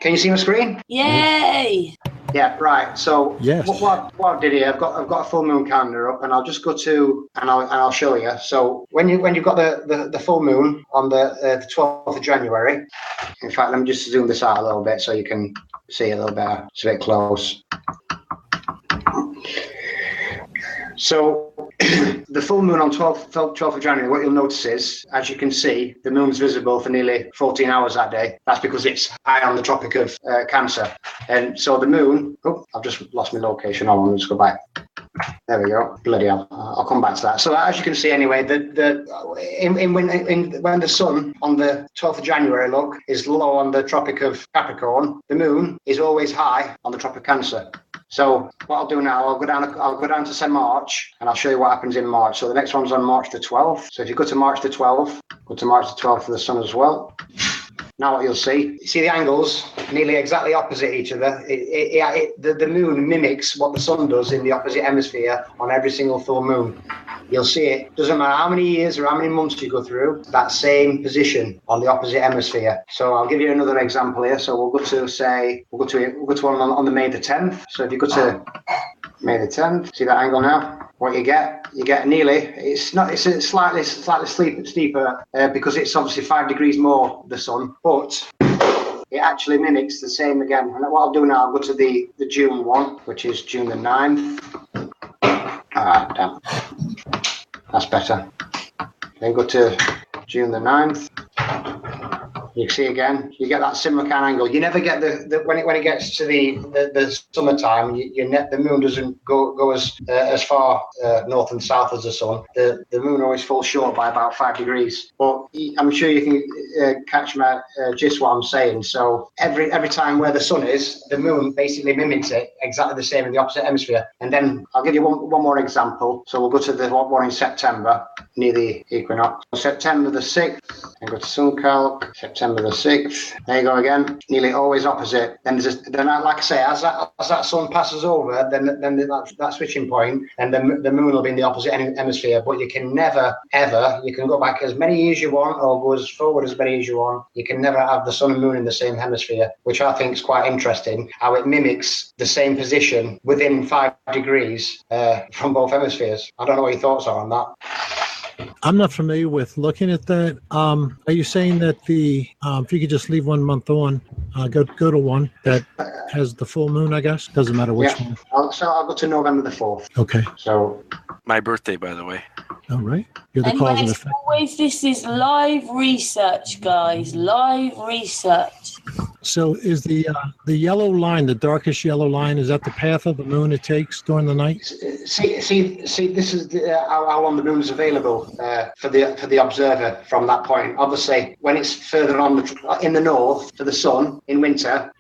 Can you see my screen? Yay! Yeah, right. So Yes. what I did here, I've got a full moon calendar up, and I'll just go to and I'll show you. So when you've got the full moon on the 12th of January. In fact, let me just zoom this out a little bit so you can see a little better. It's a bit close. So the full moon on 12th of January, what you'll notice is, as you can see, the moon's visible for nearly 14 hours that day. That's because it's high on the Tropic of Cancer. And so the moon, I've just lost my location. Hold on, let's go back. There we go. Bloody hell. I'll come back to that. So as you can see anyway, when the sun on the 12th of January, is low on the Tropic of Capricorn, the moon is always high on the Tropic of Cancer. So what I'll do now, I'll go down to say March, and I'll show you what happens in March. So the next one's on March the 12th. So if you go to March the 12th, go to March the 12th for the sun as well. Now what you'll see the angles nearly exactly opposite each other. The moon mimics what the sun does in the opposite hemisphere on every single full moon. You'll see it. Doesn't matter how many years or how many months you go through, that same position on the opposite hemisphere. So I'll give you another example here. So we'll go to one on the May the 10th. So if you go to May the 10th, see that angle now? What you get nearly, it's a slightly steeper because it's obviously 5 degrees more the sun, but it actually mimics the same again. And what I'll do now, I'll go to the June one, which is June the 9th. Ah, damn. That's better. Then go to June the 9th. You can see again, you get that similar kind of angle. You never get when it gets to the summertime, the moon doesn't go as far north and south as the sun. The moon always falls short by about 5 degrees. But I'm sure you can catch my gist what I'm saying. So every time where the sun is, the moon basically mimics it exactly the same in the opposite hemisphere. And then I'll give you one more example. So we'll go to the one in September near the equinox. September the 6th, and go to SunCalc. September the 6th. There you go again. Nearly always opposite. Then like I say, as that sun passes over, then that switching point, and the moon will be in the opposite hemisphere. But you can never ever. You can go back as many years you want, or go as forward as many as you want. You can never have the sun and moon in the same hemisphere, which I think is quite interesting. How it mimics the same position within 5 degrees from both hemispheres. I don't know what your thoughts are on that. I'm not familiar with looking at that. Are you saying that if you could just leave 1 month on, go to one that has the full moon, I guess? Doesn't matter which one. I'll go to November the 4th. Okay. So My birthday, by the way. All right. You're the cause and effect. Always, this is live research, guys. Live research. So is the yellow line, the darkest yellow line, is that the path of the moon it takes during the night? See. This is how long the moon's available for the observer from that point. Obviously, when it's further on in the north for the sun in winter,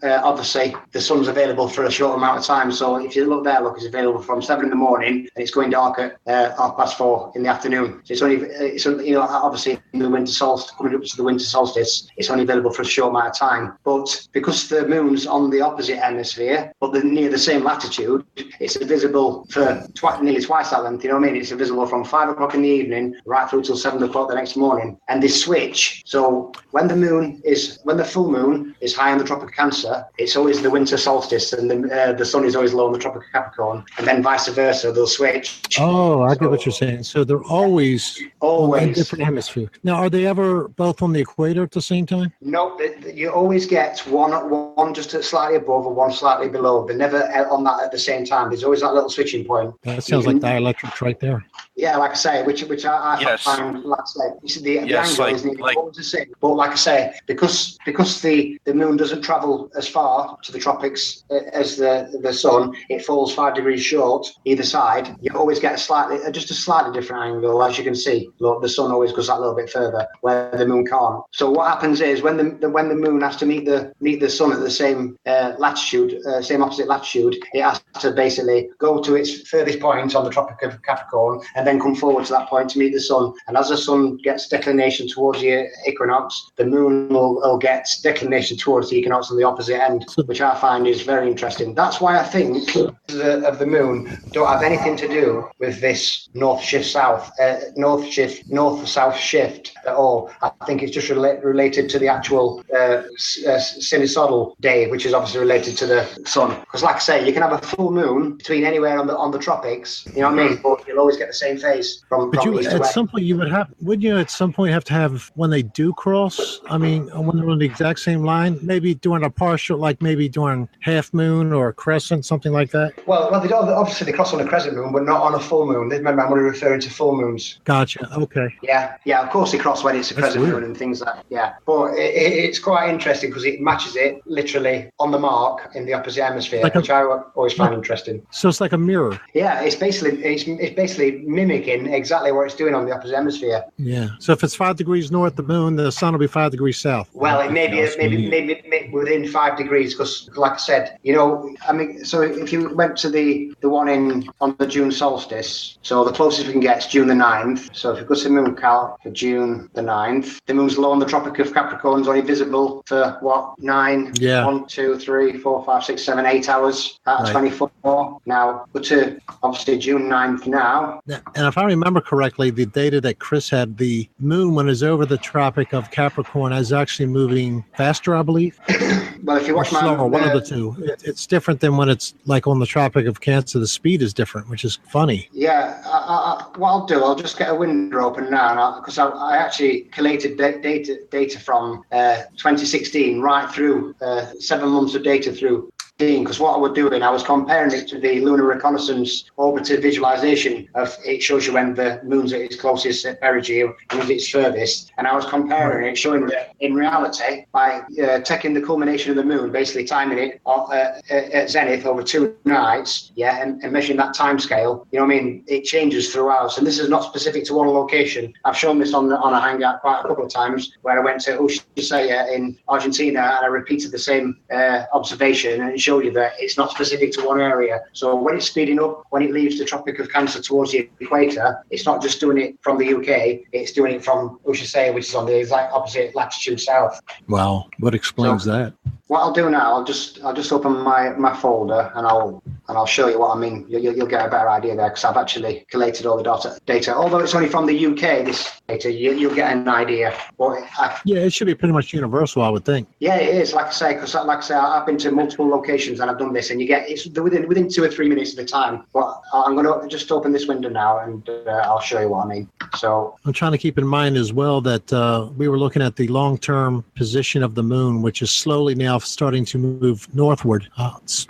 obviously the sun's available for a short amount of time. So if you look there, it's available from 7 in the morning and it's going dark at 4:30 in the afternoon. So it's obviously in the winter solstice, coming up to the winter solstice, it's only available for a short amount of time. But because the moon's on the opposite hemisphere, but near the same latitude, it's visible for nearly twice that length. You know what I mean? It's visible from 5 o'clock in the evening right through till 7 o'clock the next morning. And they switch. So when the full moon is high on the Tropic of Cancer, it's always the winter solstice, and the sun is always low on the Tropic of Capricorn, and then vice versa. They'll switch. Oh, I get what you're saying. So they're always in different hemispheres. Now, are they ever both on the equator at the same time? No, you always get one just slightly above or one slightly below. They're never on that at the same time. There's always that little switching point. That sounds like dielectrics right there. Yeah, like I say, which I find, like I say, you see the angle is nearly always the same. But like I say, because the moon doesn't travel as far to the tropics as the sun, it falls 5 degrees short either side. You always get a slightly different angle, as you can see. Look, the sun always goes that little bit further, where the moon can't. So what happens is when the moon has to meet the sun at the same latitude, same opposite latitude, it has to basically go to its furthest point on the Tropic of Capricorn and then come forward to that point to meet the sun. And as the sun gets declination towards the equinox, the moon will get declination towards the equinox on the opposite end, which I find is very interesting. That's why I think of the moon don't have anything to do with this north south shift at all. I think it's just related to the actual sinusoidal day, which is obviously related to the sun. Because, like I say, you can have a full moon between anywhere on the tropics. You know what I mean? But you'll always get the same phase from east to west. At some point, wouldn't you at some point have to have when they do cross? I mean, when they're on the exact same line, maybe during a partial, like maybe during half moon or a crescent, something like that. Well, obviously they cross on a crescent moon, but not on a full moon. Remember, I'm only referring to full moons. Gotcha. Okay. Yeah. Of course, they cross when it's a crescent moon and things like that. Yeah, but it's quite interesting because it matches it literally on the mark in the opposite hemisphere, which I always find interesting. So it's like a mirror. Yeah, it's basically mimicking exactly what it's doing on the opposite hemisphere. Yeah. So if it's 5 degrees north of the moon, the sun will be 5 degrees south. Well, it may be within 5 degrees because, like I said, I mean, so if you went to the one on the June solstice, so the closest we can get is June the 9th. So if you go to the moon count for June the 9th, the moon's low on the Tropic of Capricorn is only visible for what, 9? Yeah. 1, 2, 3, 4, 5, 6, 7, 8 hours out of 24. Now, go to obviously June 9th now. And if I remember correctly, the data that Chris had, the moon, when it's over the Tropic of Capricorn, is actually moving faster, I believe. Well, if you watch slower, one of the two. It's different than when it's like on the Tropic of Cancer. The speed is different, which is funny. Yeah. What I'll do, I'll just get a window open now because I actually collated data from 2016 right through 7 months of data through. Because what I was doing, I was comparing it to the lunar reconnaissance orbiter visualization of it shows you when the moon's at its closest at perigee and at its furthest, and I was comparing it, showing that in reality by taking the culmination of the moon, basically timing it at zenith over 2 nights, and measuring that time scale. You know what I mean? It changes throughout, and this is not specific to one location. I've shown this on a hangout quite a couple of times where I went to Ushuaia in Argentina and I repeated the same observation, and it showed you that it's not specific to one area. So when it's speeding up, when it leaves the Tropic of Cancer towards the equator, it's not just doing it from the UK, it's doing it from Ushuaia, which is on the exact opposite latitude south. Wow, what explains that? What I'll do now, I'll just open my folder and I'll show you what I mean. You'll get a better idea there because I've actually collated all the data. Although it's only from the UK, this data, you'll get an idea. It should be pretty much universal, I would think. Yeah, it is. Like I say, I've been to multiple locations and I've done this, and you get it's within 2 or 3 minutes at a time. But I'm going to just open this window now and I'll show you what I mean. So I'm trying to keep in mind as well that we were looking at the long-term position of the moon, which is slowly now starting to move northward,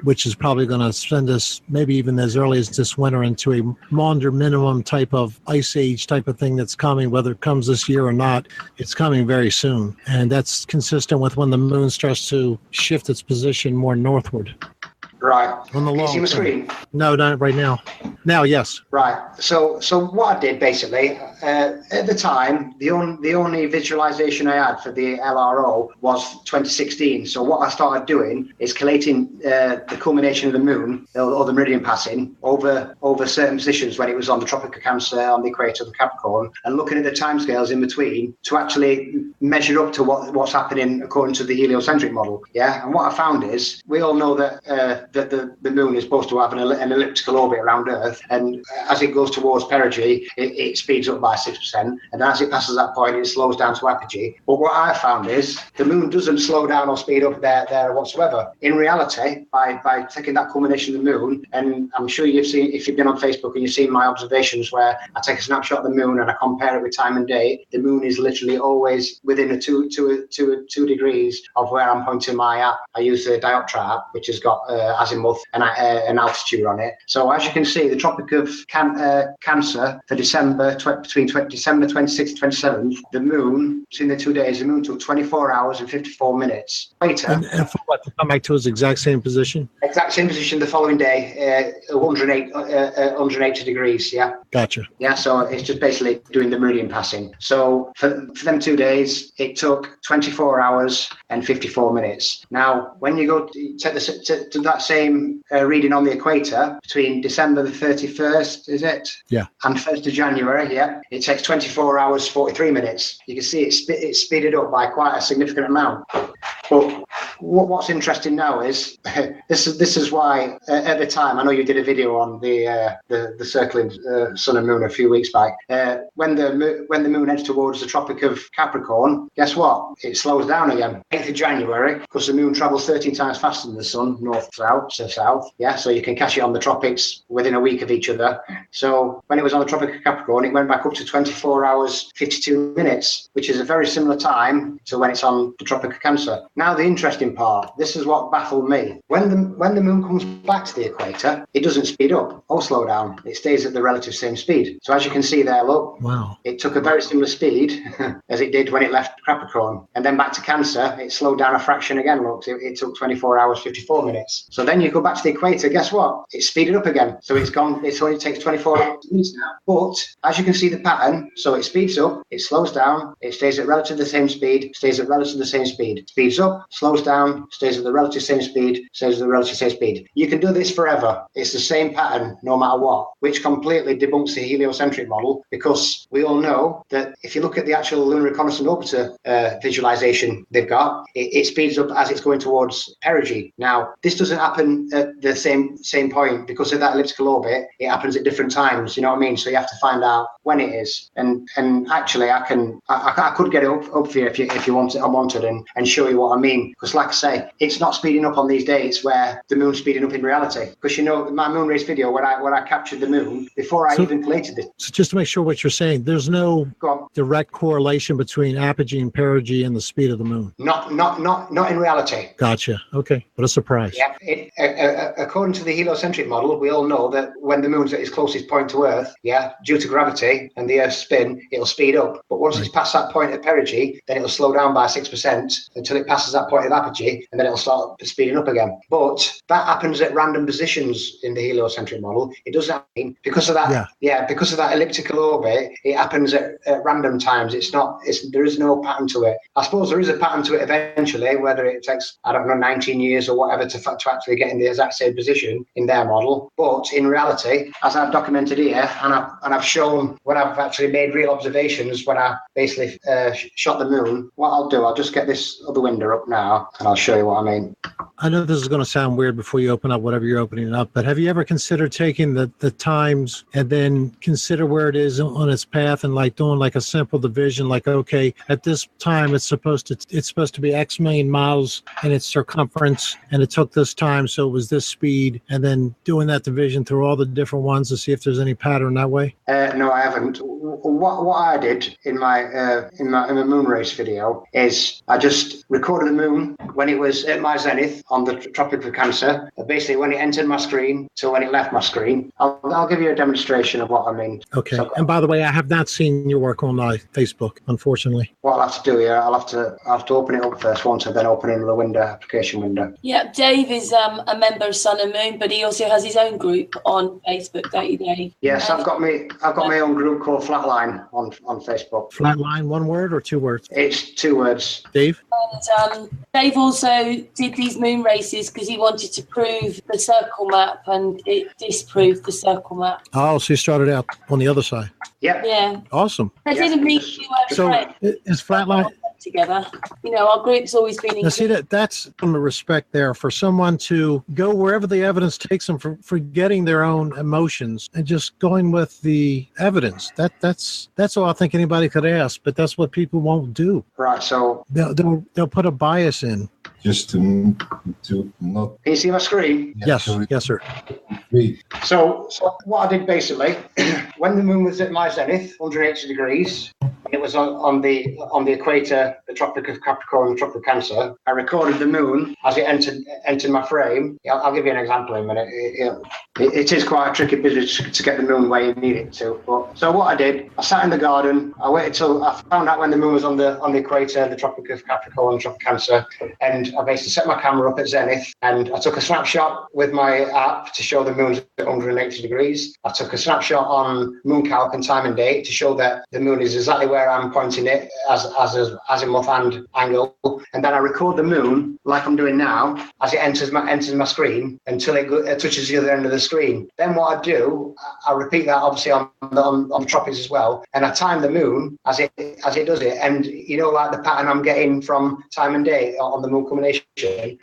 which is probably going to send us maybe even as early as this winter into a Maunder minimum type of ice age type of thing that's coming. Whether it comes this year or not, it's coming very soon. And that's consistent with when the moon starts to shift its position more northward. Right. On the Can you see my screen? No, not right now. Now, yes. Right. So what I did basically at the time, the only visualization I had for the LRO was 2016. So what I started doing is collating the culmination of the moon or the meridian passing over certain positions when it was on the Tropic of Cancer, on the equator of the Capricorn, and looking at the timescales in between to actually measure up to what's happening according to the heliocentric model. Yeah. And what I found is we all know that the moon is supposed to have an elliptical orbit around Earth, and as it goes towards perigee, it speeds up by 6%, and then as it passes that point, it slows down to apogee. But what I found is the moon doesn't slow down or speed up there whatsoever. In reality, by taking that culmination of the moon, and I'm sure you've seen, if you've been on Facebook and you've seen my observations where I take a snapshot of the moon and I compare it with time and day, the moon is literally always within a 2 degrees of where I'm pointing my app. I use the dioptra app, which has got azimuth and an altitude on it. So as you can see, the Tropic of Cancer for December, between December 26th and 27th, the moon, between the 2 days, the moon took 24 hours and 54 minutes. Later. And for what, to come back to its exact same position? exact same position the following day, 180 degrees. Yeah. Gotcha. Yeah, so it's just basically doing the meridian passing. So for them 2 days, it took 24 hours and 54 minutes. Now, when you go to that same reading on the equator between December the 31st, is it? Yeah. And 1st of January, yeah, it takes 24 hours, 43 minutes. You can see it's speeded up by quite a significant amount. But what's interesting now is this is why at the time, I know you did a video on the circling sun and moon a few weeks back. When the moon heads towards the Tropic of Capricorn, guess what? It slows down again. 8th of January, because the moon travels 13 times faster than the sun, north to south. Yeah, so you can catch it on the tropics within a week of each other. So when it was on the Tropic of Capricorn, it went back up to 24 hours 52 minutes, which is a very similar time to when it's on the Tropic of Cancer. Now the interesting part, this is what baffled me. When the moon comes back to the equator, it doesn't speed up or slow down. It stays at the relative same speed. So as you can see there, look, Wow. it took a very similar speed as it did when it left Capricorn. And then back to Cancer, it slowed down a fraction again. Look, it took 24 hours, 54 minutes. So then you go back to the equator, guess what? It's speeded up again. So it only takes 24 minutes now. But as you can see the pattern, so it speeds up, it slows down, it stays at relatively the same speed, stays at relatively the same speed. Speeds up, slows down, stays at the relative same speed, stays at the relative same speed. You can do this forever. It's the same pattern no matter what, which completely debunks the heliocentric model, because we all know that if you look at the actual lunar reconnaissance orbiter visualization they've got, it speeds up as it's going towards perigee. Now, this doesn't happen at the same point because of that elliptical orbit. It happens at different times, you know what I mean? So you have to find out when it is. And actually, I could get it up for you if you wanted and show you what I mean. Because like I say, it's not speeding up on these dates where the moon's speeding up in reality. Because you know, my moon race video where I captured the moon before I even collated it. So just to make sure what you're saying, there's no direct correlation between apogee and perigee and the speed of the moon. Not in reality. Gotcha. Okay. What a surprise. Yeah. According to the heliocentric model, we all know that when the moon's at its closest point to Earth, yeah, due to gravity and the Earth's spin, it'll speed up. But once it's past that point at perigee, then it'll slow down by 6% until it passes that point of apogee, and then it'll start speeding up again. But that happens at random positions in the heliocentric model. It doesn't happen because of that. Yeah, because of that elliptical orbit, it happens at random times. There is no pattern to it. I suppose there is a pattern to it eventually, whether it takes, 19 years or whatever to actually get in the exact same position in their model. But in reality, as I've documented here, and I've shown when I've actually made real observations when I basically shot the moon, what I'll do, I'll just get this other window up now and I'll show you what I mean. I know this is going to sound weird before you open up whatever you're opening up, but have you ever considered taking the times and then consider where it is on its path and like doing like a simple division, like, okay, at this time it's supposed to be X million miles in its circumference, and it took this time, so it was this speed, and then doing that division through all the different ones to see if there's any pattern that way? No, I haven't. What I did in my moon race video is I just recorded the moon when it was at my zenith on the Tropic of Cancer, basically when it entered my screen to when it left my screen. I'll give you a demonstration of what I mean. Okay. So, and by the way, I have not seen your work on Facebook, unfortunately. What I'll have to do, I'll have to open it up first once and then open another window, application window. Yeah, Dave is a member of Sun and Moon, but he also has his own group on Facebook, don't you, Dave? Yes, I've got my own group called Flatline on Facebook. Flatline, one word or two words? It's 2 words. Dave? And Dave also did these moon races because he wanted to prove the circle map, and it disproved the circle map. Oh, so you started out on the other side. Yeah. Yeah. Awesome. I didn't mean you were So friends. is Flatline together? You know, our group's always been. Now, see, that's some respect there for someone to go wherever the evidence takes them, for forgetting their own emotions and just going with the evidence. That's all I think anybody could ask, but that's what people won't do. Right. So they'll put a bias in. Just to not. Can you see my screen? Yes, yes, sir. So what I did basically, when the moon was at my zenith, 180 degrees, it was on the equator, the Tropic of Capricorn, the Tropic of Cancer. I recorded the moon as it entered my frame. I'll give you an example in a minute. it is quite a tricky business to get the moon where you need it to. But so what I did, I sat in the garden. I waited till I found out when the moon was on the equator, the Tropic of Capricorn, Tropic of Cancer, and I basically set my camera up at zenith, and I took a snapshot with my app to show the moon's at 180 degrees. I took a snapshot on moon calc and time and date to show that the moon is exactly where I'm pointing it as azimuth and angle, and then I record the moon like I'm doing now as it enters my screen until it touches the other end of the screen. Then what I do, I repeat that obviously on the tropics as well, and I time the moon as it does it. And you know, like the pattern I'm getting from time and day on the moon culmination,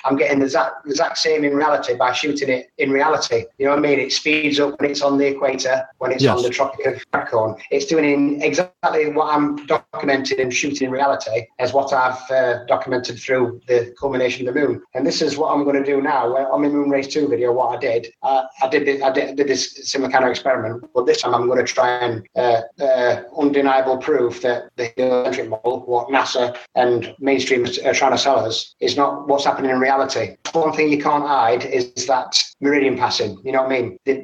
I'm getting the exact same in reality by shooting it in reality. You know what I mean? It speeds up when it's on the equator, when it's on the Tropic of Capricorn. It's doing exactly what I'm documenting and shooting in reality as what I've documented through the culmination of the moon. And this is what I'm going to do now. On my Moon Race 2 video, what I did this similar kind of experiment, but this time I'm going to try and undeniable proof that the heliocentric model, what NASA and mainstream are trying to sell us, is not what's happening in reality. One thing you can't hide is that meridian passing. You know what I mean? They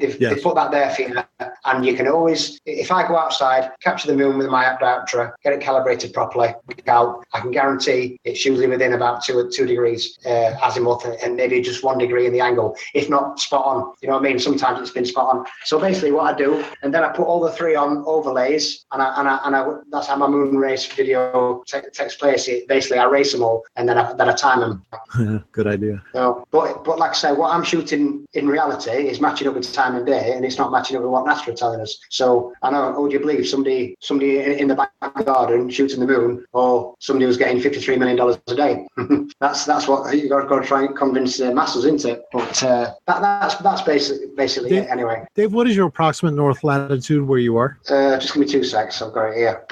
put that there for you, and you can always, if I go outside, capture the moon with my app diopter, get it calibrated properly, I can guarantee it's usually within about 2 degrees azimuth, and maybe just 1 degree in the angle, if not spot on. You know what I mean? Sometimes it's been spot on. So basically what I do, and then I put all the 3 on overlays, and I that's how my moon race video takes place. Basically I race them all, and then I time them. Good idea. So, but like I say, what I'm shooting in reality is matching up with time and day, and it's not matching up with what NASA are telling us. So I know, would you believe somebody in the back garden shooting the moon, or somebody was getting $53 million a day? that's what you got to try and convince the masses, isn't it? But that's basically Dave, it anyway. Dave, what is your approximate north latitude where you are? Just give me 2 secs. I've got it here.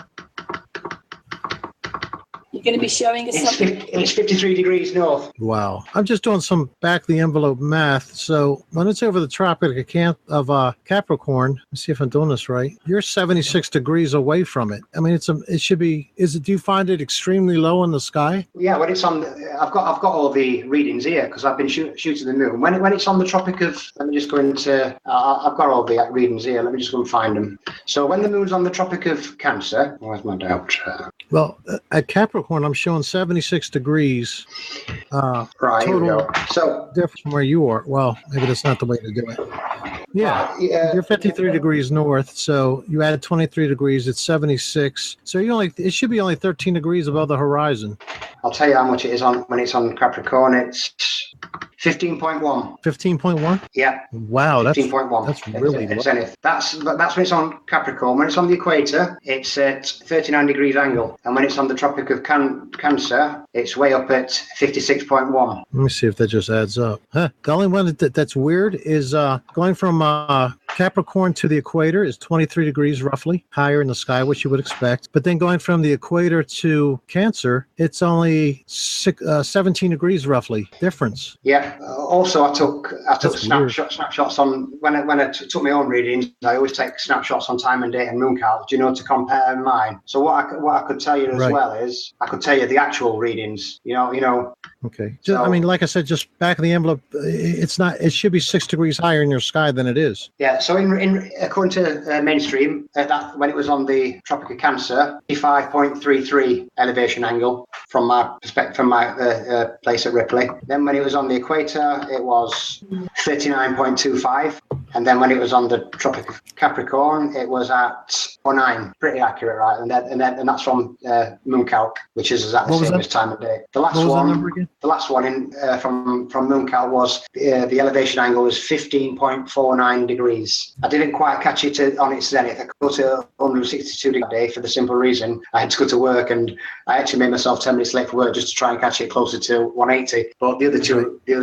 You're going to be showing us something. It's 53 degrees north. Wow. I'm just doing some back of the envelope math. So when it's over the Tropic of Capricorn, let's see if I'm doing this right. You're 76 degrees away from it. I mean, it should be. Do you find it extremely low in the sky? Yeah, when it's on, I've got all the readings here because I've been shooting the moon. When it's on the Tropic of, let me just go into. I've got all the readings here. Let me just go and find them. So when the moon's on the Tropic of Cancer, where's my diopter? Well, at Capricorn, I'm showing 76 degrees. Right, here we go. So different from where you are. Well, maybe that's not the way to do it. Yeah, you're 53 degrees north, so you add 23 degrees, it's 76. So it should be only 13 degrees above the horizon. I'll tell you how much it is when it's on Capricorn. It's 15.1. 15.1? Yeah. Wow, 15.1. That's really low. That's when it's on Capricorn. When it's on the equator, it's at 39 degrees angle, and when it's on the Tropic of Cancer, it's way up at 56.1. Let me see if that just adds up. The only one that's weird is going from Capricorn to the equator is 23 degrees roughly higher in the sky, which you would expect. But then going from the equator to Cancer, it's only 17 degrees roughly difference. Yeah. Also, I took snapshots on when I took my own readings. I always take snapshots on time and date and moon calc, to compare mine. So what I could tell you as well is I could tell you the actual readings. Okay. I mean, like I said, just back of the envelope, it's not. It should be 6 degrees higher in your sky than it is. Yeah. So according to mainstream, that when it was on the Tropic of Cancer, 55.33 elevation angle from my perspective, from my place at Ripley. Then when it was on the equator, it was 39.25. And then when it was on the Tropic of Capricorn, it was at 09. Pretty accurate, right? And that's from moon calc, which is exactly the same as time of day. The last one from moon calc was the elevation angle was 15.49 degrees. I didn't quite catch it on its zenith. I got to 162 degrees a day for the simple reason I had to go to work, and I actually made myself 10 minutes late for work just to try and catch it closer to 180. But the other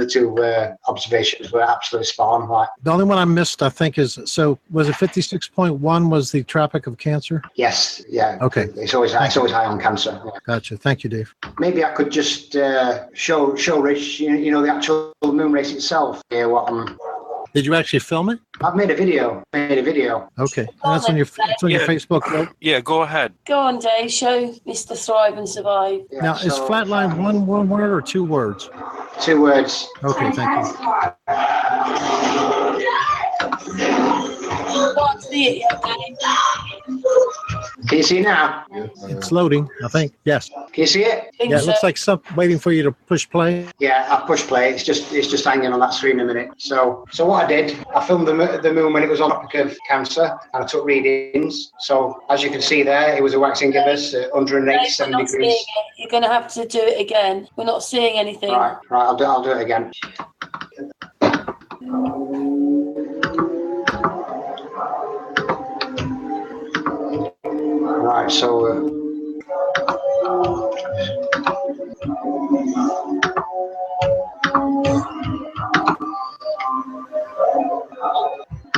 two observations were absolutely spot on. Right. The only one I missed, I think, was it 56.1 was the Tropic of Cancer? Yes. Yeah. Okay. It's always high on Cancer. Yeah. Gotcha. Thank you, Dave. Maybe I could just show Rich, the actual moon race itself. Did you actually film it? I've made a video. Okay. That's on your Facebook, right? Yeah, go ahead. Go on, Dave. Show Mr. Thrive and Survive. Yeah, now, is flatline one word or 2 words? 2 words. Okay, thank you. can't see it yet, Dave. Can you see now? It's loading, I think. Yes. Can you see it? Think Yeah, it so. looks like some waiting for you to push play. Yeah, I push play. It's just hanging on that screen a minute. So what I did, I filmed the moon when it was on Tropic of Cancer, and I took readings. So as you can see there, it was a waxing gibbous, Dave, 187 we're not degrees. seeing it. You're going to have to do it again. We're not seeing anything. Right, I'll do it again. Right, so.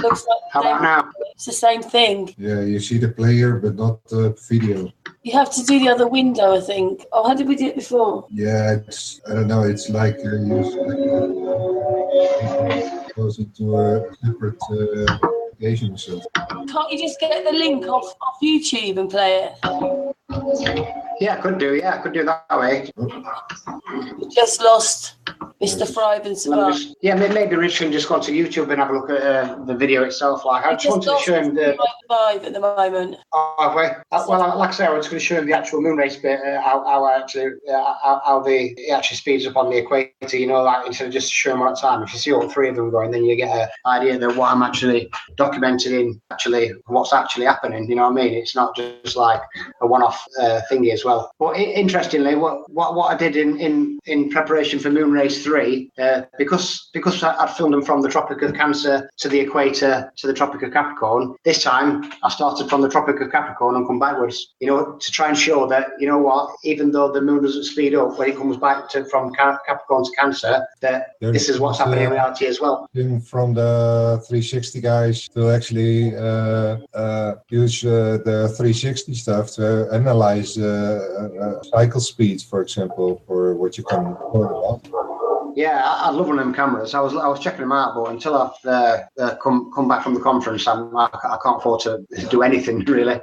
Looks like How about now? it's the same thing. Yeah, you see the player, but not the video. You have to do the other window, I think. Oh, how did we do it before? Yeah, I don't know. It's like goes into a separate application or something. Can't you just get the link off YouTube and play it? Yeah, I could do. Yeah, I could do that way. We just lost Mr. Thrive and Survive. Yeah, maybe Rich can just go onto YouTube and have a look at the video itself. Like, I just wanted to show him the. Survive at the moment. Oh, have we? Well, like I say, I was going to show him the actual moon race bit, how it actually speeds up on the equator. You know, like instead of just showing one at a time. If you see all three of them going, then you get an idea of what I'm actually documenting what's actually happening. You know what I mean? It's not just like a one-off thingy as well. But interestingly, what I did in preparation for Moon Race 3, because I'd filmed them from the Tropic of Cancer to the equator to the Tropic of Capricorn, this time I started from the Tropic of Capricorn and come backwards, you know, to try and show that, you know what, even though the moon doesn't speed up when it comes back from Capricorn to Cancer, that this is what's happening in reality as well. From the 360 guys to actually use the 360 stuff to analyze cycle speeds, for example, for what you can record about. Yeah, I love one of them cameras. I was checking them out, but until I've come back from the conference, I can't afford to do anything really.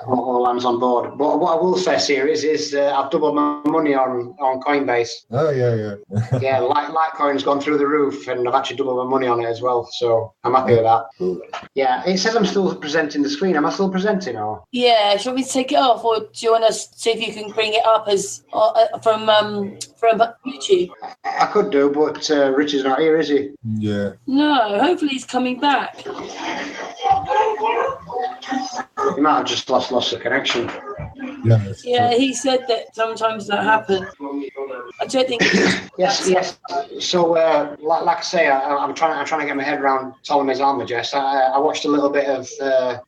All hands on board. But what I will say, series, is I've doubled my money on Coinbase. Oh yeah. Yeah, Litecoin's gone through the roof, and I've actually doubled my money on it as well. So I'm happy with that. Cool. Yeah, it says I'm still presenting the screen. Am I still presenting, or? Yeah, shall we take it off, or do you want us to see if you can bring it up as from YouTube? I could do, but Richard's not here, is he? Yeah. No, hopefully he's coming back. He might have just lost the connection. Yeah, he said that sometimes that happens. I don't think. Yes. So, like I say, I'm trying to get my head around Ptolemy's Almagest. I watched a little bit of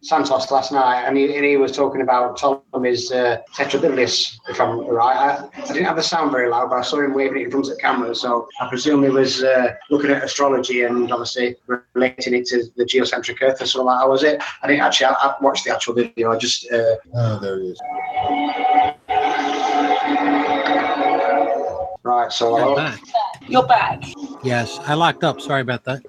Santos last night, and he was talking about Ptolemy's Tetrabilis, if I'm right. I didn't have the sound very loud, but I saw him waving it in front of the camera, so I presume he was looking at astrology and obviously relating it to the geocentric Earth or something like that. Was it? I didn't actually. I watched the actual video. I just. Oh, there he is. Right, so You're back. Yes, I locked up. Sorry about that.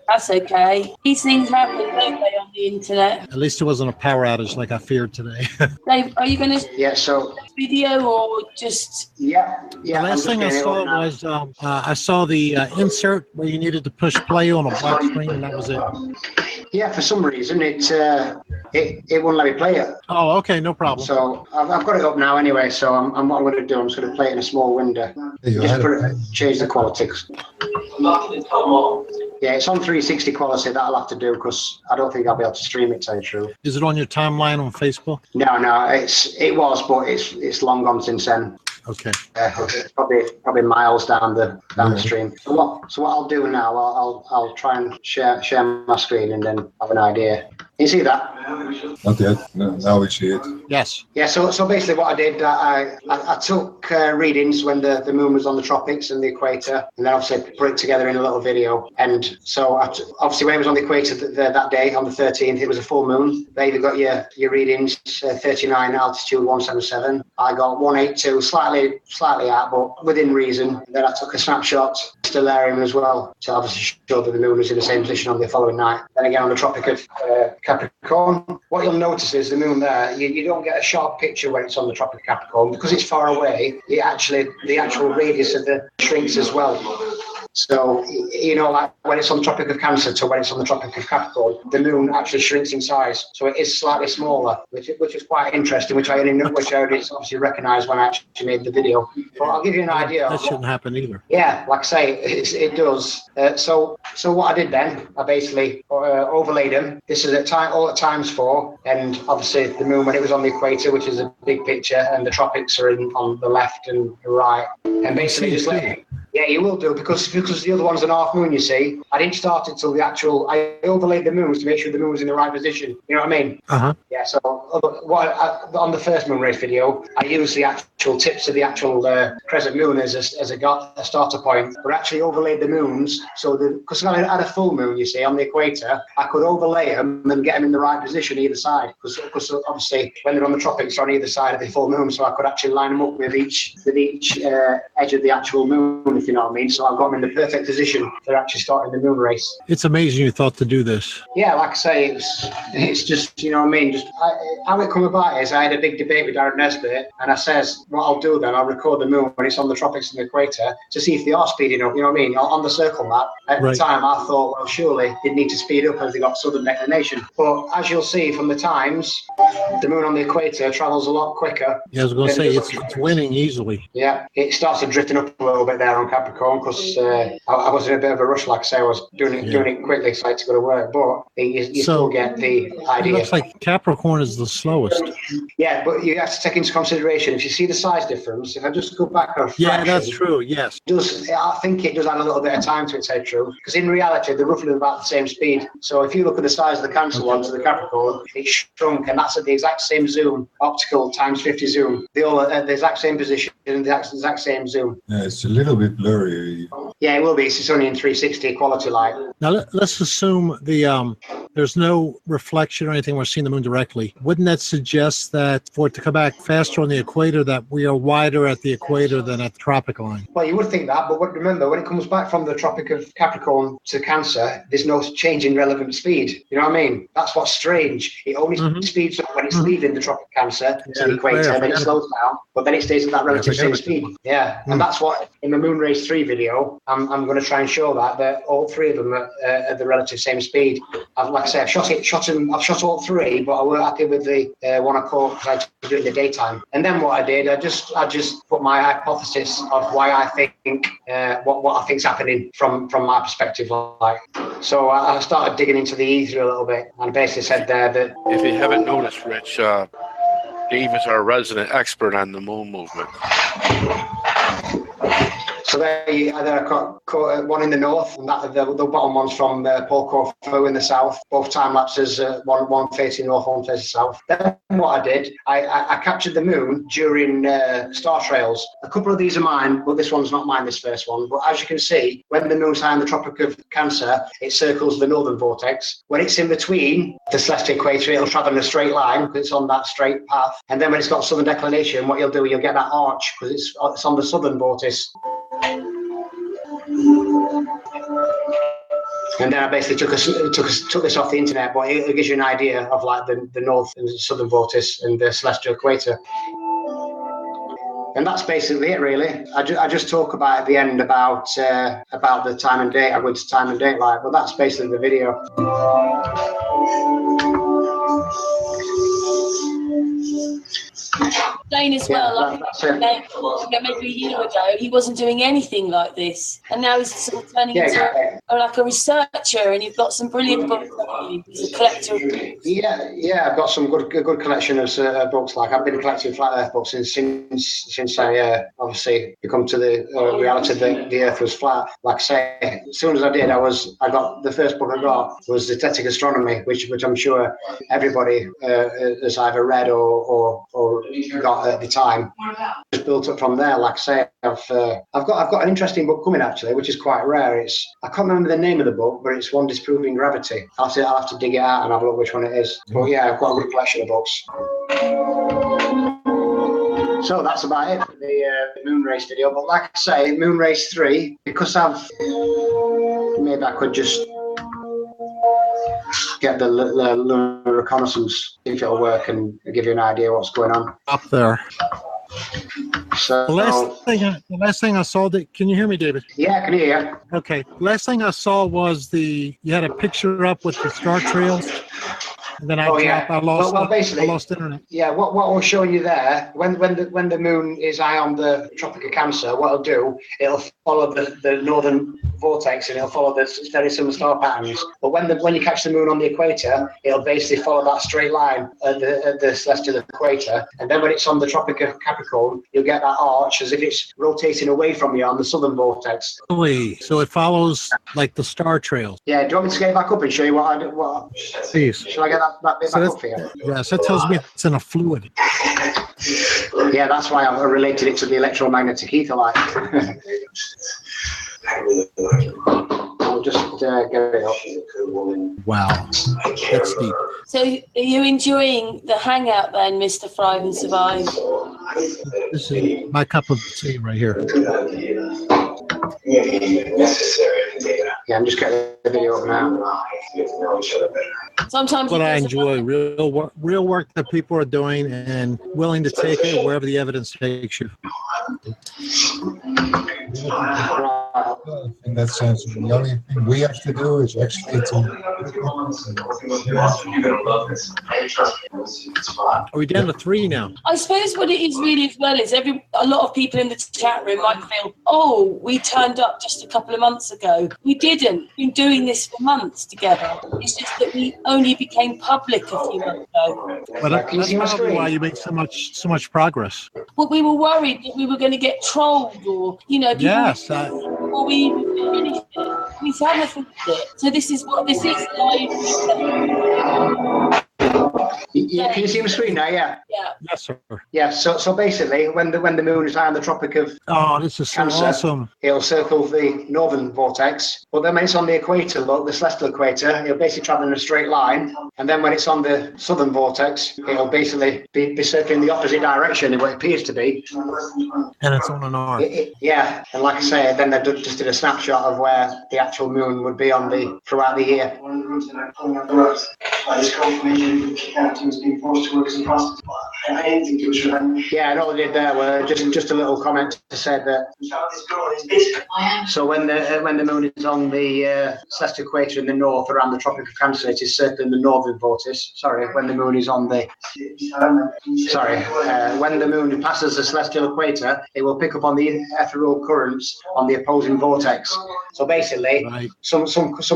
That's okay. These things happen, don't they, on the internet? At least it wasn't a power outage like I feared today. Dave, are you going to yeah, so video or just? yeah. The last thing I saw was I saw the insert where you needed to push play on a black screen, and that was it. Yeah, for some reason it wouldn't let me play it. Oh, okay, no problem. So I've got it up now anyway. So what I'm going to do, I'm just going to play it in a small window. Change the quality. Yeah, it's on 360 quality. That'll have to do because I don't think I'll be able to stream it. To tell you the truth. Is it on your timeline on Facebook? No, it was, but it's long gone since then. Okay. It's probably miles down the stream. So what I'll do now, I'll try and share my screen and then have an idea. You see that? Not yet. No, now we see it. Yes. Yeah. So basically, what I did, I took readings when the moon was on the tropics and the equator, and then obviously put it together in a little video. And so obviously, when it was on the equator that day on the 13th, it was a full moon. There you got your readings: 39 altitude 177. I got 182, slightly out, but within reason. Then I took a snapshot, stellarium as well, to obviously show that the moon was in the same position on the following night. Then again on the Tropic of Capricorn. What you'll notice is the moon there, you don't get a sharp picture when it's on the Tropic of Capricorn because it's far away. The actual radius of the shrinks as well. So, you know, like when it's on the Tropic of Cancer to when it's on the Tropic of Capricorn, the moon actually shrinks in size. So it is slightly smaller, which is quite interesting, which I already obviously recognised when I actually made the video. But I'll give you an idea. That shouldn't happen either. Yeah, like I say, it does. So what I did then, I basically overlaid them. This is all at ×4, and obviously the moon when it was on the equator, which is a big picture, and the tropics are on the left and the right, and basically just let it. Yeah, you will do because the other one's an half moon. You see, I didn't start it till I overlaid the moons to make sure the moon was in the right position. You know what I mean? Yeah. So on the first moon race video, I used the actual tips of the actual crescent moon as a starter point, but actually overlaid the moons so because I had a full moon, you see, on the equator, I could overlay them and get them in the right position either side. Because obviously when they're on the tropics, they're on either side of the full moon, so I could actually line them up with each edge of the actual moon, if you know what I mean. So I've got them in the perfect position for actually starting the moon race. It's amazing you thought to do this. Yeah, like I say, it's just, you know what I mean. How it come about is I had a big debate with Darren Nesbitt, and I says, what I'll do then, I'll record the moon when it's on the tropics and the equator to see if they are speeding up. You know what I mean? On the circle map at the time, I thought, well, surely they need to speed up as they got southern declination. But as you'll see from the times, the moon on the equator travels a lot quicker. Yeah, I was going to say it's winning easily. Yeah, it started drifting up a little bit there on Capricorn because I was in a bit of a rush, like I say, I was doing it quickly, so I had to go to work. But you still get the idea. It looks like Capricorn is the slowest. Yeah, but you have to take into consideration if you see the size difference. If I just go back a fraction, yeah, that's true. Yes, I think it does add a little bit of time to it, say true, because in reality they're roughly about the same speed. So if you look at the size of the Cancer one to the Capricorn, it's shrunk, and that's at the exact same zoom, optical times 50 zoom. They all are at the exact same position, the exact same zoom. Yeah, it's a little bit blurry. Yeah, it will be. It's only in 360 quality light. Now let's assume there's no reflection or anything. We're seeing the moon directly. Wouldn't that suggest that for it to come back faster on the equator, that we are wider at the equator than at the tropic line? Well, you would think that, but remember, when it comes back from the Tropic of Capricorn to Cancer, there's no change in relevant speed. You know what I mean? That's what's strange. It only speeds up when it's leaving the Tropic of Cancer to the equator, and then it slows down, but then it stays at that relative same speed. Yeah, and that's what, in the Moon Race 3 video, I'm going to try and show that all three of them are at the relative same speed. Like I say, I've shot all three, but I weren't happy with the one I caught because I had to do it in the daytime. And then what I did, I just put my hypothesis of why I think what I think's happening from my perspective. Like, so I started digging into the ether a little bit, and basically said there that if you haven't noticed, Rich, Dave is our resident expert on the moon movement. So there are one in the north, and the bottom one's from Paul Corfu in the south. Both time lapses, one facing north, one facing south. Then what I did, I captured the moon during star trails. A couple of these are mine, but this one's not mine, this first one. But as you can see, when the moon's high in the Tropic of Cancer, it circles the northern vortex. When it's in between the celestial equator, it'll travel in a straight line because it's on that straight path. And then when it's got southern declination, what you'll do, you'll get that arch because it's on the southern vortex. And then I basically took this off the internet, but it gives you an idea of like the north and southern vortex and the celestial equator. And that's basically it, really. I just talk about at the end about the time and date. I went to time and date live, but that's basically the video. Dane as well, maybe a year ago, he wasn't doing anything like this, and now he's sort of turning into like a researcher, and you've got some brilliant books. He's a collector of books. Yeah, I've got some good collection of books. Like I've been collecting flat Earth books since I obviously come to the reality that the Earth was flat. Like I say, as soon as I did, I got the first book I got was Dietetic Astronomy, which I'm sure everybody has either read or got at the time. Just built up from there. Like I say, I've got an interesting book coming actually, which is quite rare. I can't remember the name of the book, but it's one disproving gravity. I'll have to dig it out and have a look which one it is. But yeah, I've got a good collection of books. So that's about it for the Moon Race video. But like I say, Moon Race 3, because maybe I could just get the lunar reconnaissance, see if it'll work and give you an idea what's going on. Up there. So The last thing I saw, can you hear me, David? yeah, I can hear you. Okay. Last thing I saw was you had a picture up with the star trails. And then I lost internet. Yeah, what we're showing you there, when the moon is high on the Tropic of Cancer, what it'll do, it'll follow the northern vortex and it'll follow the very similar star patterns. But when you catch the moon on the equator, it'll basically follow that straight line at the celestial equator. And then when it's on the Tropic of Capricorn, you'll get that arch as if it's rotating away from you on the southern vortex. So it follows like the star trails. Yeah, do you want me to get back up and show you what I do? Please. Shall I get that bit back up for you? Yes, that tells me it's in a fluid. Yeah, that's why I've related it to the electromagnetic ether light. I'll just get it up. Wow, that's deep. So are you enjoying the hangout then, Mr. Thrive and Survive? This is my cup of tea right here. Yeah, I'm just getting the video up now. Sometimes what I enjoy, real work that people are doing and willing to take it wherever the evidence takes you. In that sense, the only thing we have to do is actually Are we down to 3 now? I suppose what it is really as well is a lot of people in the chat room might feel, oh, we turned up just a couple of months ago. We didn't. We've been doing this for months together. It's just that we only became public a few months ago. But that's probably why you make so much progress. Well, we were worried that we were going to get trolled or, people before we even finished it. We haven't finished it. So this is what this is live. Yeah, can you see my screen now? Yeah. Yes, sir. Yeah. So basically, when the moon is high on the Tropic of this is so Cancer, awesome. It'll circle the northern vortex. But then when it's on the equator, the celestial equator, it'll basically travel in a straight line. And then when it's on the southern vortex, it'll basically be circling the opposite direction of what it appears to be. And it's on an arc. Yeah. And like I say, then they just did a snapshot of where the actual moon would be throughout the year. Yeah, and all they did there were just a little comment to say that. So when the moon is on the celestial equator in the north around the Tropic of Cancer, it is circling the northern vortex. When the moon is on when the moon passes the celestial equator, it will pick up on the ethereal currents on the opposing vortex. So basically, some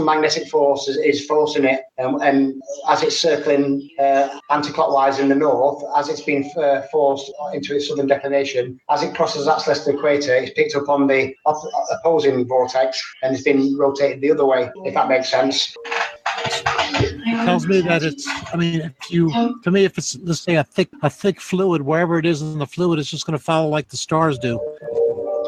magnetic force is forcing it, and as it's circling anti-clockwise in the north, as it's been forced into its southern declination, as it crosses that celestial equator, it's picked up on the opposing vortex and it's been rotated the other way, if that makes sense. It tells me that if it's, let's say, a thick fluid, wherever it is in the fluid, it's just going to follow like the stars do.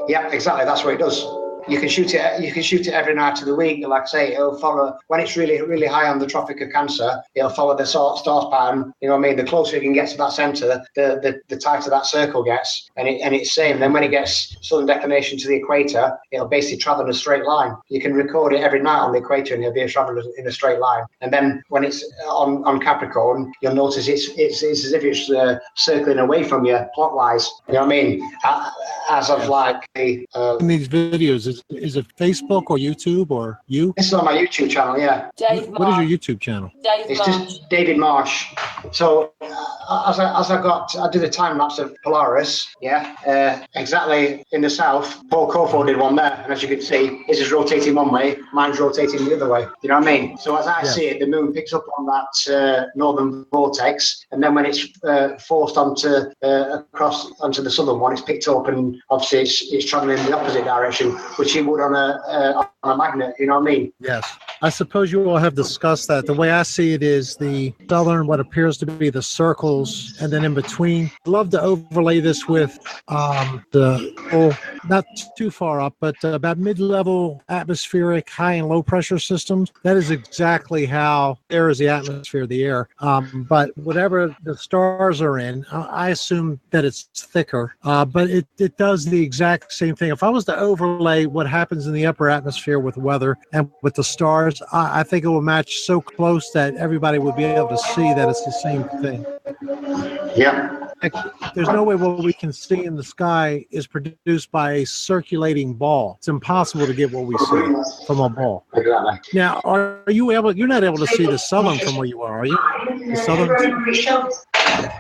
Yeah, exactly. That's what it does. You can shoot it every night of the week. Like I say, it'll follow when it's really, really high on the Tropic of Cancer. It'll follow the stars pattern. You know what I mean? The closer it can get to that center, the tighter that circle gets, and it's same. Then when it gets southern declination to the equator, it'll basically travel in a straight line. You can record it every night on the equator, and it'll be traveling in a straight line. And then when it's on Capricorn, you'll notice it's as if it's circling away from you clockwise. You know what I mean? As of like the in these videos. Is it Facebook or YouTube or you? This is on my YouTube channel, yeah. What is your YouTube channel? Just David Marsh. So I did a time lapse of Polaris, exactly in the south. Paul Kofo did one there, and as you can see, his is rotating one way, mine's rotating the other way. You know what I mean? So as I see it, the moon picks up on that northern vortex, and then when it's forced across onto the southern one, it's picked up, and obviously it's traveling in the opposite direction, which it would on a magnet. You know what I mean? Yes. I suppose you all have discussed that. The way I see it is the southern, what appears to be the circles, and then in between. I'd love to overlay this with not too far up, but about mid-level atmospheric high and low pressure systems. That is exactly how there is the atmosphere, the air. But whatever the stars are in, I assume that it's thicker, but it does the exact same thing. If I was to overlay what happens in the upper atmosphere with weather and with the stars, I think it will match so close that everybody would be able to see that it's the same thing. Yeah, there's no way what we can see in the sky is produced by a circulating ball. It's impossible to get what we see from a ball. Exactly. Now, you're not able to see the southern from where you are you? The southern?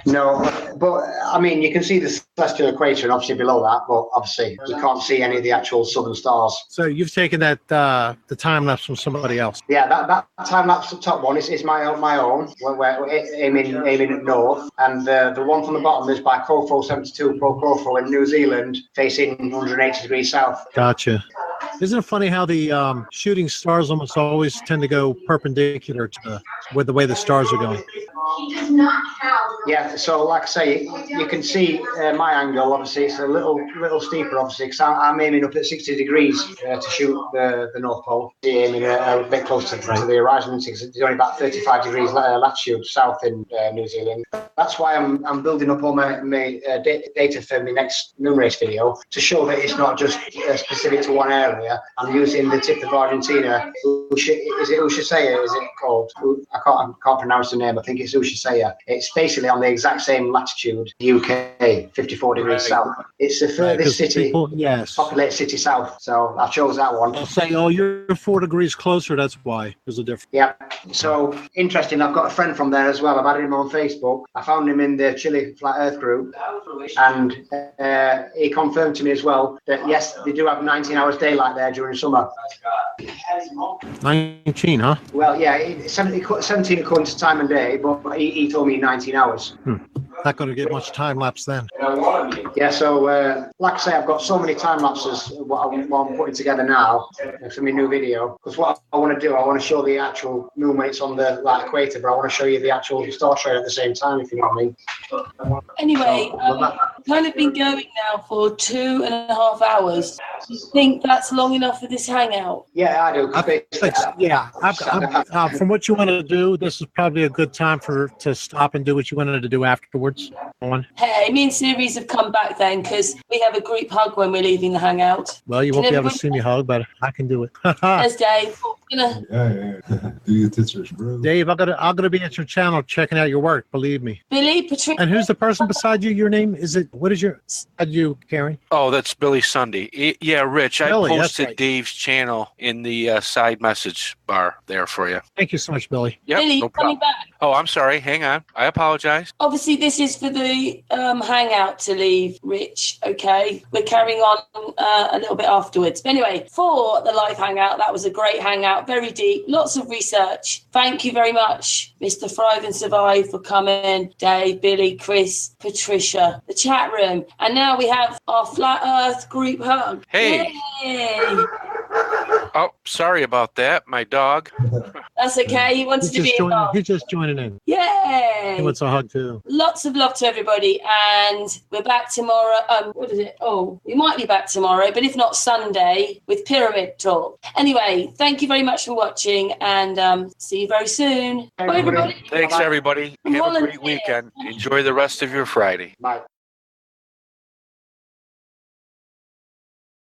No, but I mean, you can see the celestial equator and obviously below that, but obviously you can't see any of the actual southern stars. So you've taken that the time lapse from somebody else. Yeah, that time lapse top one is my own. We're aiming at north, and the one from the bottom is by Cofo 72 Pro Cofo in New Zealand, facing 180 degrees south. Gotcha. Isn't it funny how the shooting stars almost always tend to go perpendicular to with the way the stars are going? Yeah, so like I say, you can see my angle. Obviously, it's a little steeper, obviously, because I'm aiming up at 60 degrees to shoot the North Pole. Aiming a bit closer to the horizon, because it's only about 35 degrees latitude south in New Zealand. That's why I'm building up all my data for my next moon race video to show that it's not just specific to one area. I'm using the tip of Argentina. Is it Ushasea? Is it called? I can't pronounce the name. I think it's Ushasea. It's basically on the exact same latitude, UK, 54 degrees south. It's the furthest city, populated city south. So I chose that one. I'll say, oh, you're 4 degrees closer. That's why there's a difference. Yeah. So interesting. I've got a friend from there as well. I've added him on Facebook. I found him in the Chile Flat Earth group, and he confirmed to me as well that yes, they do have 19 hours daylight there during summer. 19, huh? Well, yeah, 17 according to time and day, but he told me 19 hours. Not going to get much time lapse then. Yeah, so like I say, I've got so many time lapses what I'm putting together now for my new video. Because what I want to do, I want to show the actual moon when it's on the equator, but I want to show you the actual star trail at the same time, if you know what I mean. Anyway, I've kind of been going now for 2.5 hours. Do you think that's long enough for this hangout? Yeah, I do. From what you want to do, this is probably a good time to stop and do what you wanted to do afterwards. Hey, me and Series have come back then because we have a group hug when we're leaving the hangout. Well, you won't be able to see me hug, but I can do it. There's Dave. Yeah. Do your tits, bro. Dave, I'm gonna be at your channel checking out your work. Believe me. Billy, Patricia. And who's the person beside you? Your name is it? What is your? You, Karen? Oh, that's Billy Sunday. Yeah, Rich. Billy, I that's posted right. Dave's channel in the side message bar there for you. Thank you so much, Billy. Yep, Billy, no coming problem. back. Oh, I'm sorry. Hang on. I apologize. Obviously, this is for the hangout to leave, Rich. Okay, we're carrying on a little bit afterwards. But anyway, for the live hangout, that was a great hangout, very deep, lots of research. Thank you very much, Mr. Thrive and Survive, for coming. Dave, Billy, Chris, Patricia, the chat room, and now we have our Flat Earth group hug. Hey. Yay. Oh, sorry about that. My dog. That's okay. He wanted to be involved. He's just joining in. Yay! He wants a hug too. Lots of love to everybody, and we're back tomorrow. What is it? Oh, we might be back tomorrow, but if not Sunday with Pyramid Talk. Anyway, thank you very much for watching, and see you very soon. Bye, everybody. Thanks, everybody. Have a great weekend. Enjoy the rest of your Friday. Bye.